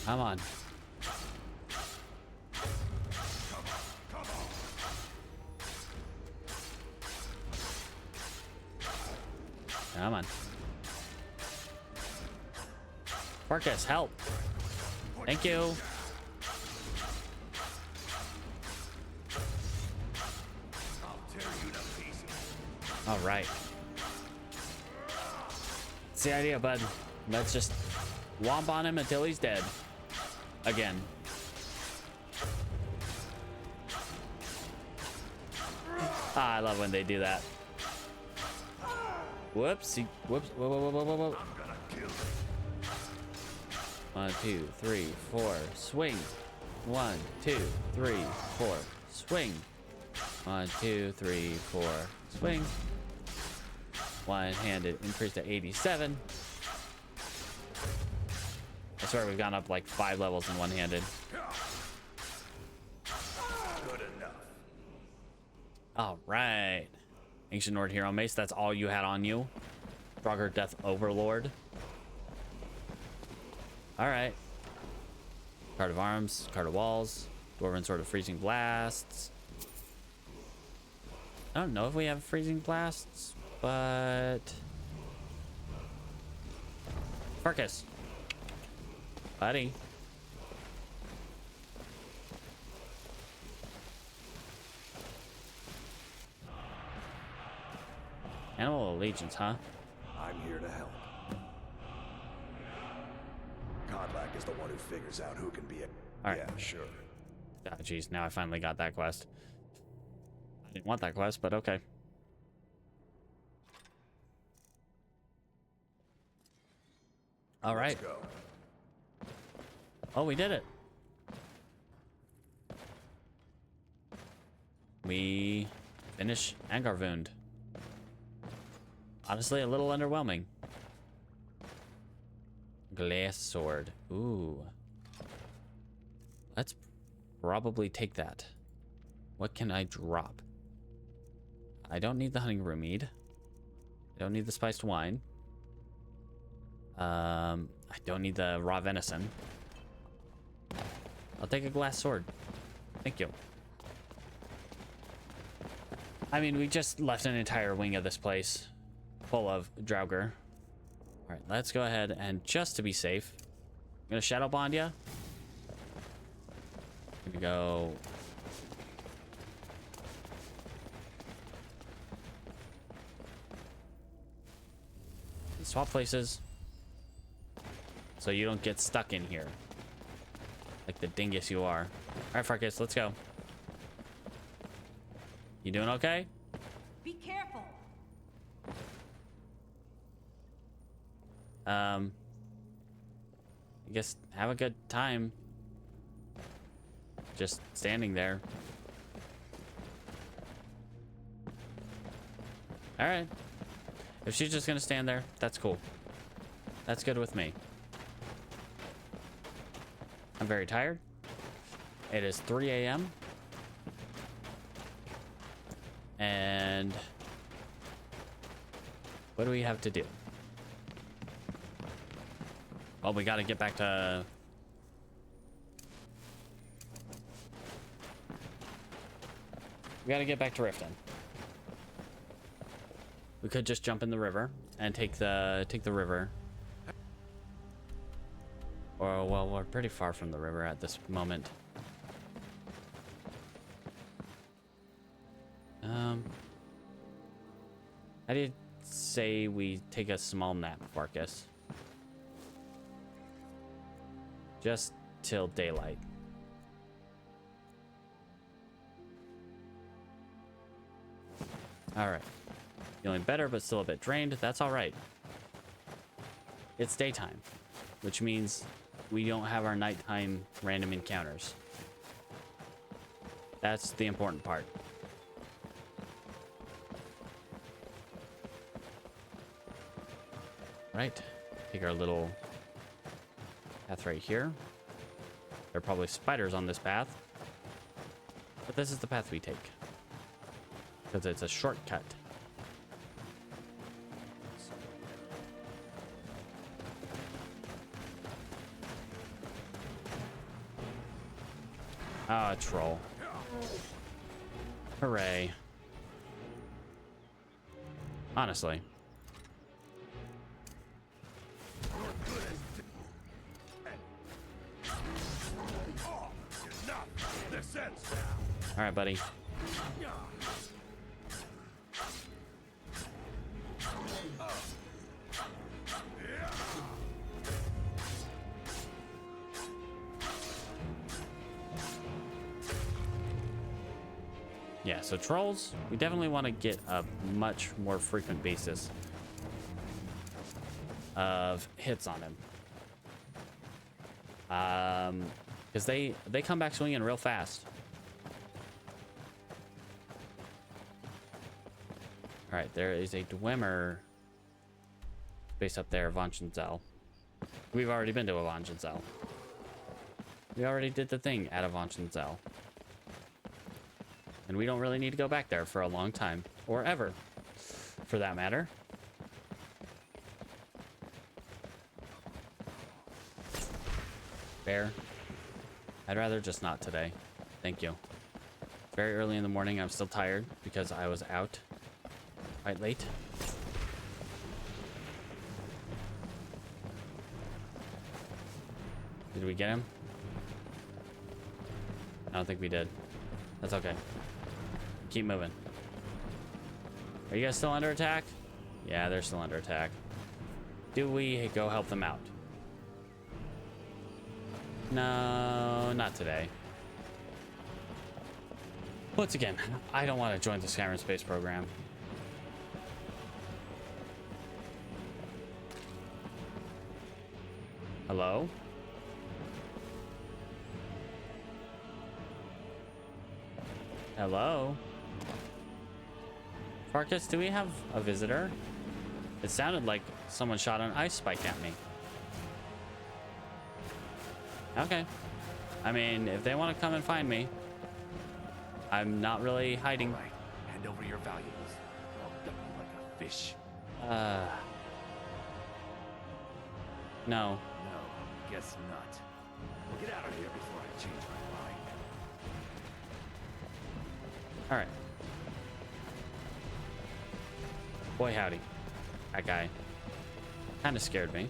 Come on. Come on. Farkas, help. Thank you. All right. That's the idea, bud. Let's just womp on him until he's dead. Again. Ah, I love when they do that. Whoops. Whoops. Whoa, whoa, whoa, whoa, whoa, whoa. 1, 2, 3, 4. Swing. 1, 2, 3, 4. Swing. 1, 2, 3, 4. Swing. One-handed increase to 87. I swear we've gone up like 5 levels in one-handed. Good enough. All right. Ancient Nord Hero Mace, that's all you had on you. Draugr Death Overlord. All right. Card of Arms, Card of Walls, Dwarven Sword of Freezing Blasts. I don't know if we have Freezing Blasts, but... Farkas. Buddy. Animal Allegiance, huh? I'm here to help. Kodlak is the one who figures out who can be a... All right. Yeah, sure. Ah, jeez, now I finally got that quest. I didn't want that quest, but okay. All right. Let's go. Oh, we did it. We finish Angarvund. Honestly, a little underwhelming. Glass sword. Ooh. Let's probably take that. What can I drop? I don't need the honey room mead. I don't need the spiced wine. I don't need the raw venison. I'll take a glass sword. Thank you. I mean, we just left an entire wing of this place full of Draugr. All right, let's go ahead and just to be safe, I'm gonna shadow bond you. I'm gonna go. Swap places so you don't get stuck in here like the dingus you are. All right, Farkas, let's go. You doing okay? Be careful. I guess have a good time just standing there. All right. If she's just gonna stand there, that's cool. That's good with me. I'm very tired. It is 3 a.m. And what do we have to do? Well, we got to get back to We gotta get back to Riften. We could just jump in the river and take the river. Or, well, we're pretty far from the river at this moment. How do you say we take a small nap, Farkas? Just till daylight. Alright. Feeling better, but still a bit drained. That's alright. It's daytime, which means we don't have our nighttime random encounters. That's the important part. Right. Take our little path right here. There are probably spiders on this path. But this is the path we take. Because it's a shortcut. Ah, troll. Hooray. Honestly. All right, buddy. Yeah, so trolls, we definitely want to get a much more frequent basis of hits on him. Because they come back swinging real fast. All right, there is a Dwemer base up there, Vonchenzell. We've already been to a Vonchenzell. We already did the thing at a Vonchenzell. And we don't really need to go back there for a long time. Or ever, for that matter. Bear. I'd rather just not today. Thank you. It's very early in the morning. I'm still tired because I was out quite late. Did we get him? I don't think we did. That's okay. Keep moving. Are you guys still under attack? Yeah, they're still under attack. Do we go help them out? No, not today. Once again, I don't want to join the Skyrim space program. Hello? Hello? Farkas, do we have a visitor? It sounded like someone shot an ice spike at me. Okay. I mean, if they want to come and find me, I'm not really hiding. Right. Hand over your valuables. I'll dump you like a fish. No. No, guess not. Get out of here before I change my mind. All right. Boy, howdy. That guy kind of scared me.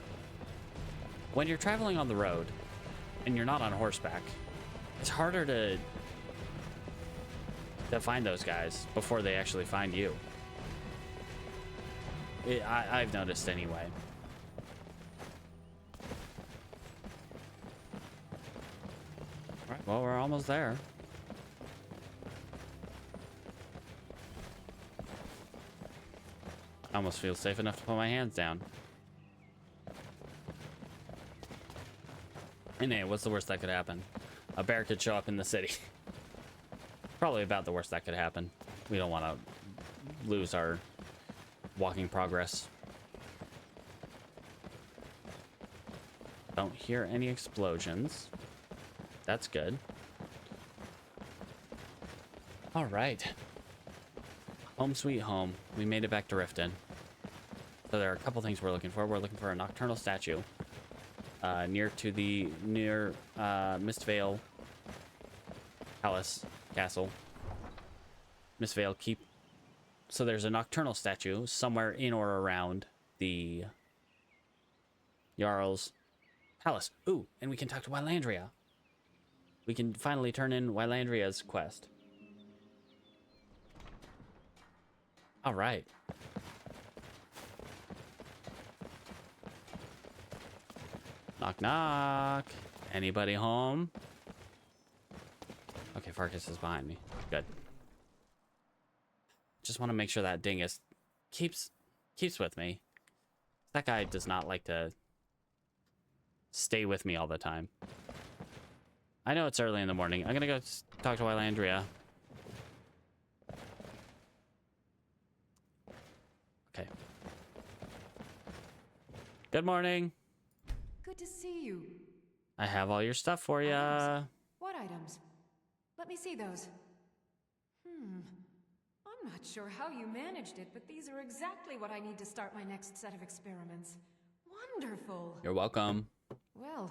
When you're traveling on the road and you're not on horseback, it's harder to find those guys before they actually find you. I've noticed anyway. All right, well, we're almost there. I almost feel safe enough to put my hands down. And hey, what's the worst that could happen? A bear could show up in the city. Probably about the worst that could happen. We don't want to lose our walking progress. Don't hear any explosions. That's good. All right. Home sweet home. We made it back to Riften. So there are a couple things we're looking for. We're looking for a nocturnal statue near Mistvale Palace Castle. Miss Vale keep... So there's a nocturnal statue somewhere in or around the Jarl's palace. Ooh, and we can talk to Wylandria. We can finally turn in Wylandria's quest. All right. Knock, knock. Anybody home? Okay, Farkas is behind me. Good. Just want to make sure that dingus keeps with me. That guy does not like to stay with me all the time. I know it's early in the morning. I'm gonna go talk to Wylandria. Okay. Good morning. Good to see you. I have all your stuff for ya. What items? Let me see those. I'm not sure how you managed it, but these are exactly what I need to start my next set of experiments. Wonderful. You're welcome. Well,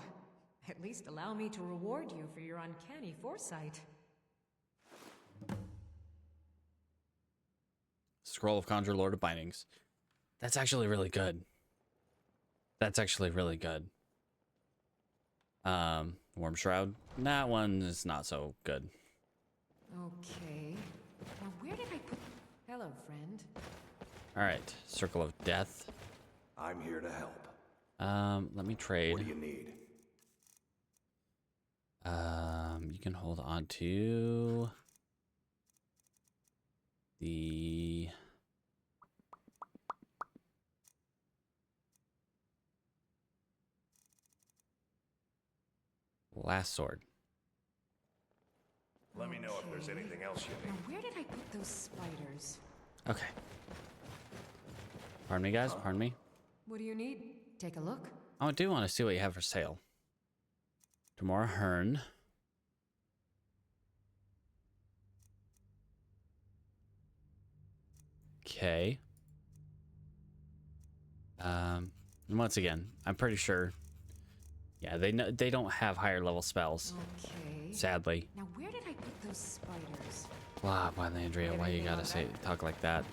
at least allow me to reward you for your uncanny foresight. Scroll of Conjure, Lord of Bindings. That's actually really good. That's actually really good. Worm Shroud. That one is not so good. Okay. Now where did I put... Hello, friend. Alright. Circle of Death. I'm here to help. Let me trade. What do you need? You can hold on to the last sword. Let me know if there's anything else you Now need. where did I put those spiders? Okay. Pardon me, guys. Pardon me. What do you need? Take a look. I do want to see what you have for sale. Tomorrow Hearn. Okay. Once again, I'm pretty sure. Yeah, they don't have higher level spells. Okay. Sadly. Now where did I put those spiders? Wow, Wylandria, why you gotta talk like that?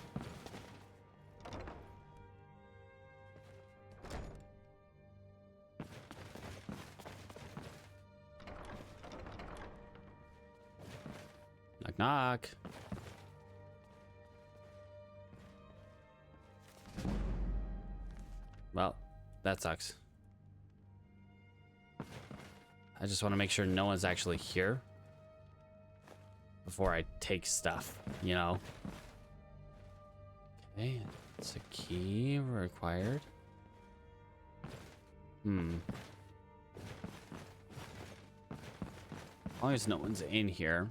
Knock, knock. Well, that sucks. I just want to make sure no one's actually here before I take stuff, you know? Okay, it's a key required. As long as no one's in here.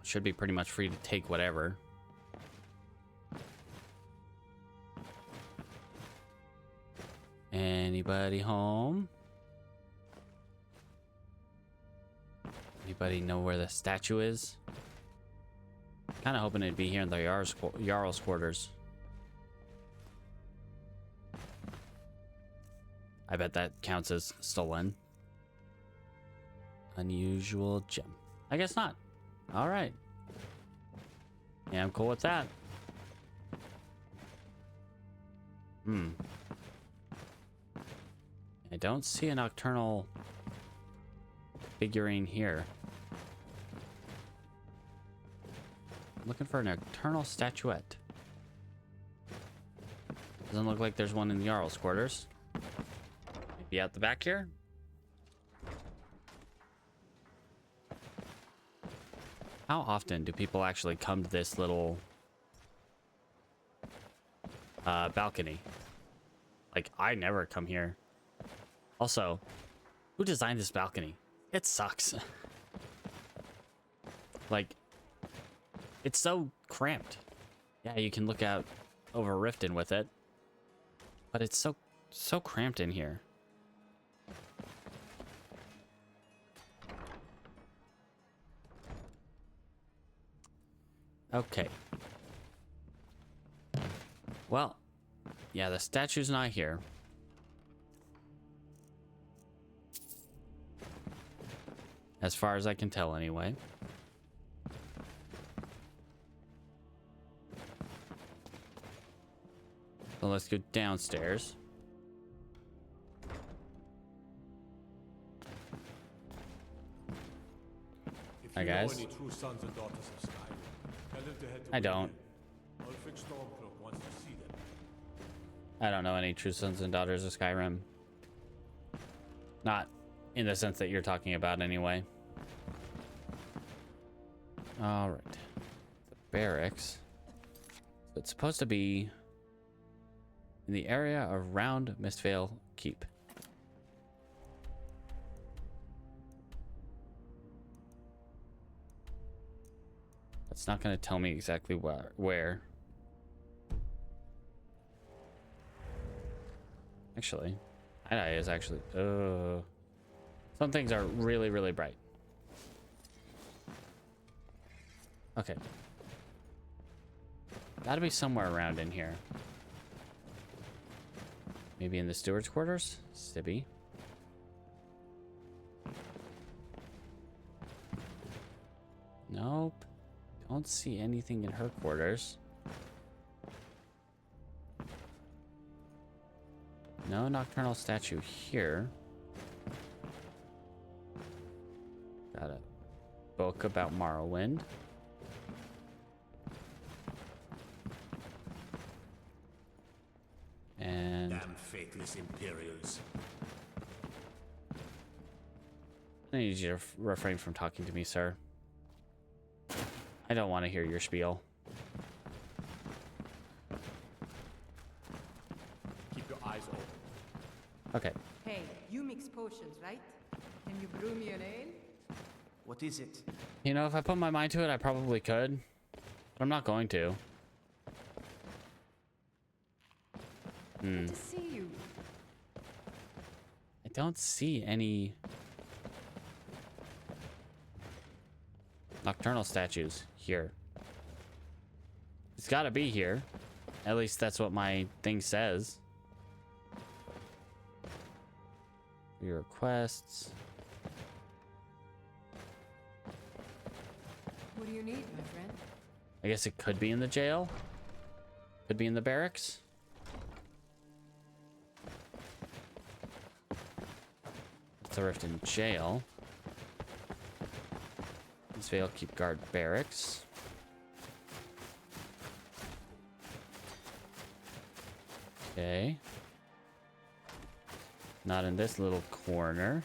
Should be pretty much free to take whatever. Anybody home? Anybody know where the statue is? Kind of hoping it'd be here in the Jarl's quarters. I bet that counts as stolen. Unusual gem. I guess not. All right. Yeah, I'm cool with that. I don't see a nocturnal figurine here. I'm looking for a nocturnal statuette. Doesn't look like there's one in the Jarl's quarters. Maybe out the back here? How often do people actually come to this little balcony? Like, I never come here. Also, who designed this balcony? It sucks. Like, it's so cramped. Yeah, you can look out over Riften with it, but it's so cramped in here. Okay. Well, yeah, the statue's not here. As far as I can tell, anyway. So let's go downstairs. Hi, guys. If you know any true sons and daughters of Skyrim, tell them to head to I don't. Ulfric Stormcloak wants to see them. I don't know any true sons and daughters of Skyrim. Not in the sense that you're talking about, anyway. All right. The barracks. So it's supposed to be in the area around Mistvale Keep. It's not going to tell me exactly where. Actually, that is actually. Some things are really, really bright. Okay. Gotta be somewhere around in here. Maybe in the steward's quarters? Sibby. Nope. Don't see anything in her quarters. No nocturnal statue here. Got a book about Morrowind. And damn faithless Imperials. I need you to refrain from talking to me, sir. I don't want to hear your spiel. Keep your eyes open. Okay. Hey, you mix potions, right? Can you brew me an ale? What is it? You know, if I put my mind to it, I probably could. But I'm not going to. Good to see you. I don't see any nocturnal statues here. It's got to be here. At least that's what my thing says. Your requests. What do you need, my friend? I guess it could be in the jail. Could be in the barracks. It's a rift in jail. Mistvale Keep Guard barracks. Okay. Not in this little corner.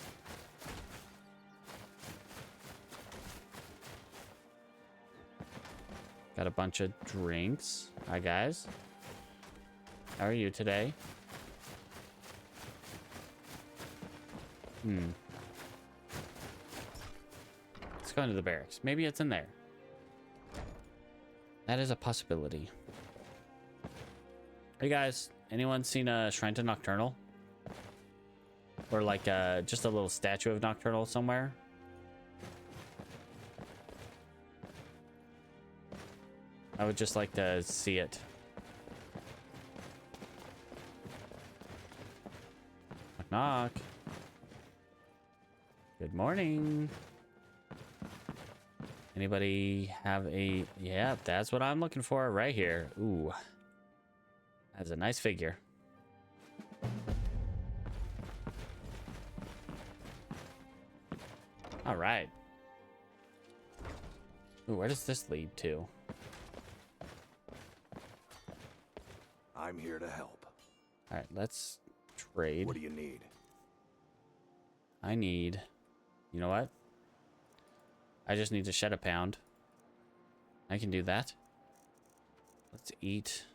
Got a bunch of drinks. Hi, guys. How are you today? Let's go into the barracks. Maybe it's in there. That is a possibility. Hey, guys. Anyone seen a Shrine to Nocturnal? Or like just a little statue of Nocturnal somewhere? I would just like to see it. Knock, knock. Good morning. Anybody have a... Yeah, that's what I'm looking for right here. Ooh. That's a nice figure. All right. Ooh, where does this lead to? I'm here to help. All right, let's trade. What do you need? I need... You know what? I just need to shed a pound. I can do that. Let's eat.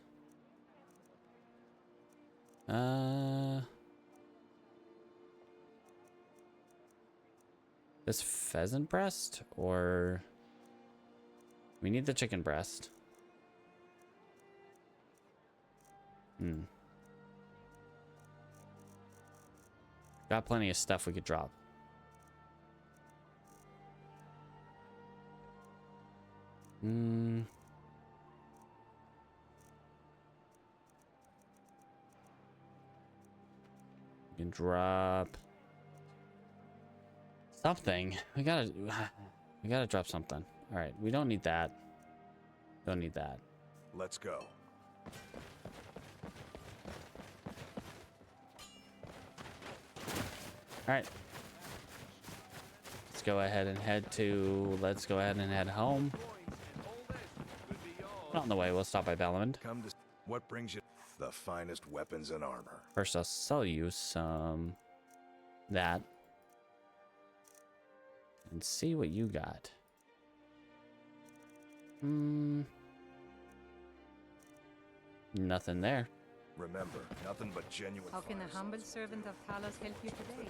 This pheasant breast, or we need the chicken breast. Got plenty of stuff we could drop. We can drop Something. We gotta drop something. All right, we don't need that. Don't need that. Let's go. All right. Let's go ahead and head home. On the way, we'll stop by Belmond. Come to what brings you the finest weapons and armor. First, I'll sell you some that and see what you got. Nothing there. Remember, nothing but genuine. How can a humble servant of Talos help you today?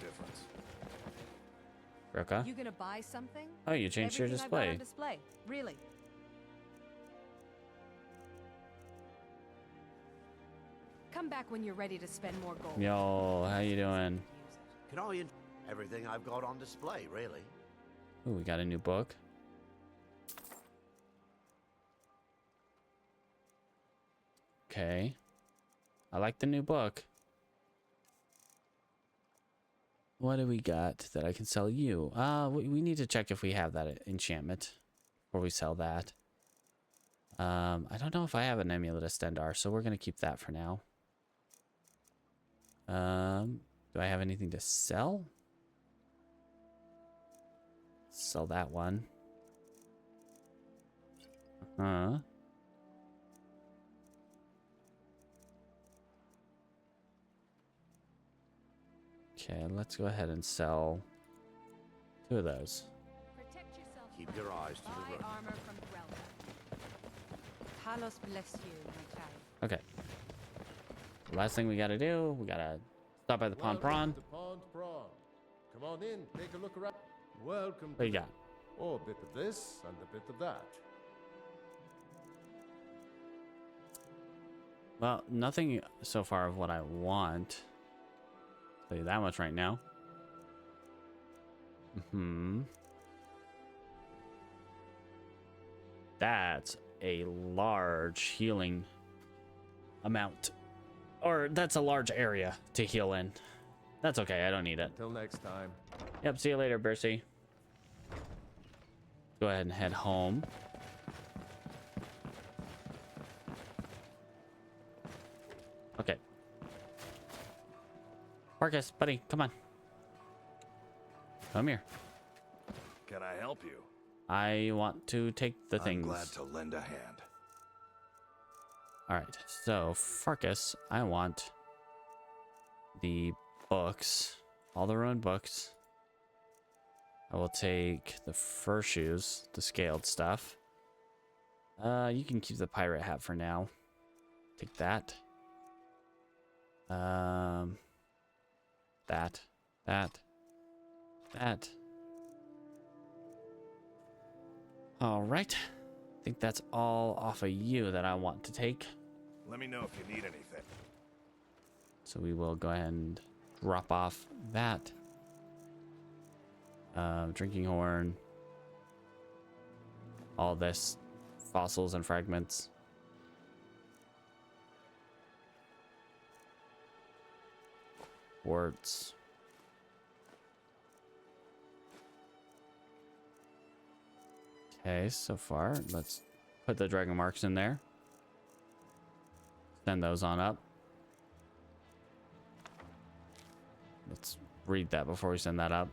Roka? You gonna buy something? Oh, you changed your Everything I've got display. on display. Really? Come back when you're ready to spend more gold. Yo, how you doing? Can I everything I've got on display, really? Ooh, we got a new book. Okay. I like the new book. What do we got that I can sell you? We need to check if we have that enchantment before we sell that. I don't know if I have an amulet of Stendar, so we're gonna keep that for now. Do I have anything to sell? Sell that one. Okay, let's go ahead and sell 2 of those. Protect yourself. Keep your eyes to the road. Armor from Talos bless you, my child. Okay. Last thing we gotta do, we gotta stop by the Pond Prawn. The Pond Prawn. Come on in, take a look around. Welcome. What you got? Oh, a bit of this and a bit of that. Well, nothing so far of what I want. I'll tell you that much right now. That's a large healing amount. Or that's a large area to heal in. That's okay, I don't need it. Until next time. Yep, see you later, Bercy. Go ahead and head home. Okay. Farkas, buddy, come on. Come here. Can I help you? I want to take the things. I'm glad to lend a hand. All right, so Farkas, I want the books, all the ruined books. I will take the fur shoes, the scaled stuff. You can keep the pirate hat for now. Take that. That. All right. I think that's all off of you that I want to take. Let me know if you need anything. So we will go ahead and drop off that. Drinking horn. All this. Fossils and fragments. Quartz. Okay, so far, let's put the dragon marks in there. Send those on up. Let's read that before we send that up.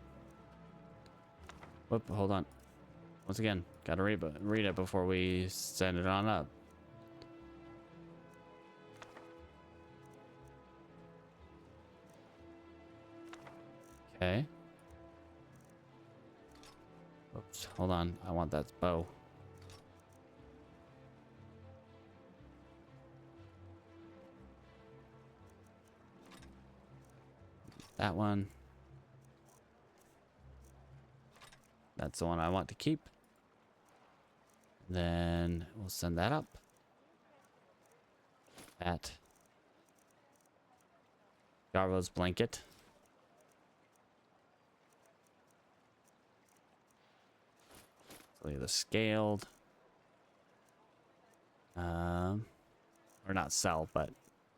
Whoop, hold on. Once again, gotta read it before we send it on up. Okay. Oops, hold on. I want that bow. That one. That's the one I want to keep. Then we'll send that up. That. Garbo's blanket. Look at the scaled. Or not sell, but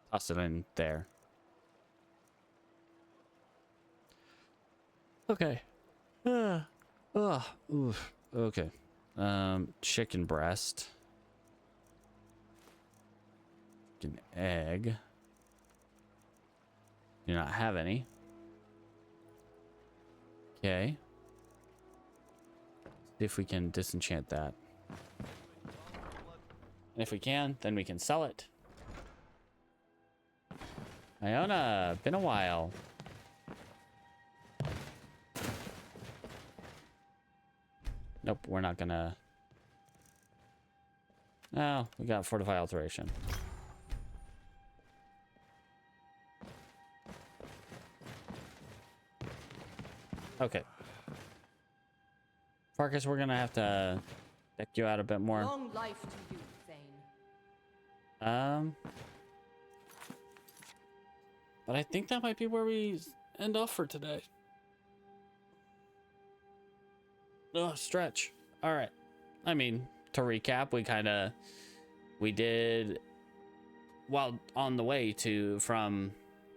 toss it in there. Okay. Oof. Okay. Chicken breast. Chicken egg. Do not have any. Okay. See if we can disenchant that. And if we can, then we can sell it. Iona, been a while. Nope, we're not gonna. No, we got fortify alteration. Okay. Farkas, we're gonna have to deck you out a bit more. Long life to you, Thane. But I think that might be where we end off for today. Oh, stretch. All right. I mean, to recap, we did, well, on the way from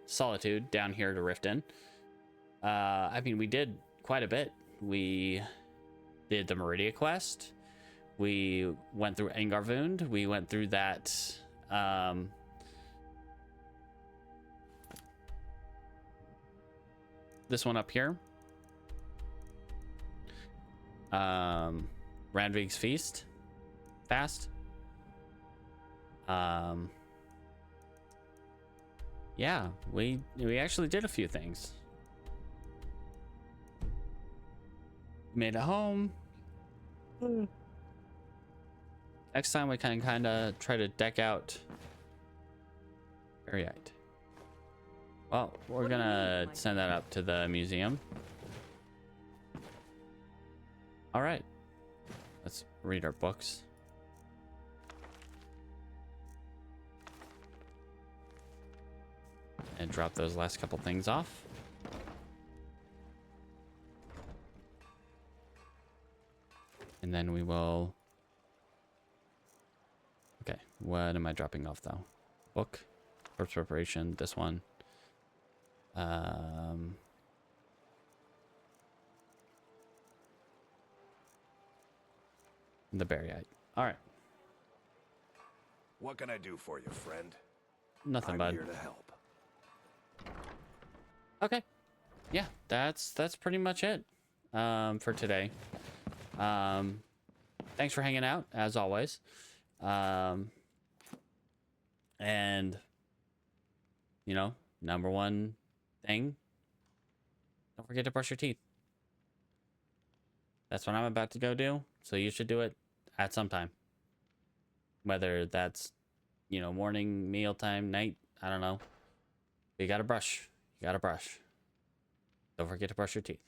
Solitude down here to Riften. I mean, we did quite a bit. We did the Meridia quest. We went through Engarvund. We went through that, this one up here. Randvig's Feast. Fast. Yeah, we actually did a few things. Made it home. Next time we can kind of try to deck out Ariite. Well, we're gonna send that up to the museum. All right, let's read our books. And drop those last couple things off. And then we will... Okay, what am I dropping off though? Book, corpse preparation, this one. The Berryite. All right. What can I do for you, friend? Nothing, bud. I'm here to help. Okay. Yeah, that's pretty much it for today. Thanks for hanging out as always. And you know, number one thing, don't forget to brush your teeth. That's what I'm about to go do, so you should do it at some time. Whether that's, you know, morning, mealtime, night, I don't know. You gotta brush. You gotta brush. Don't forget to brush your teeth.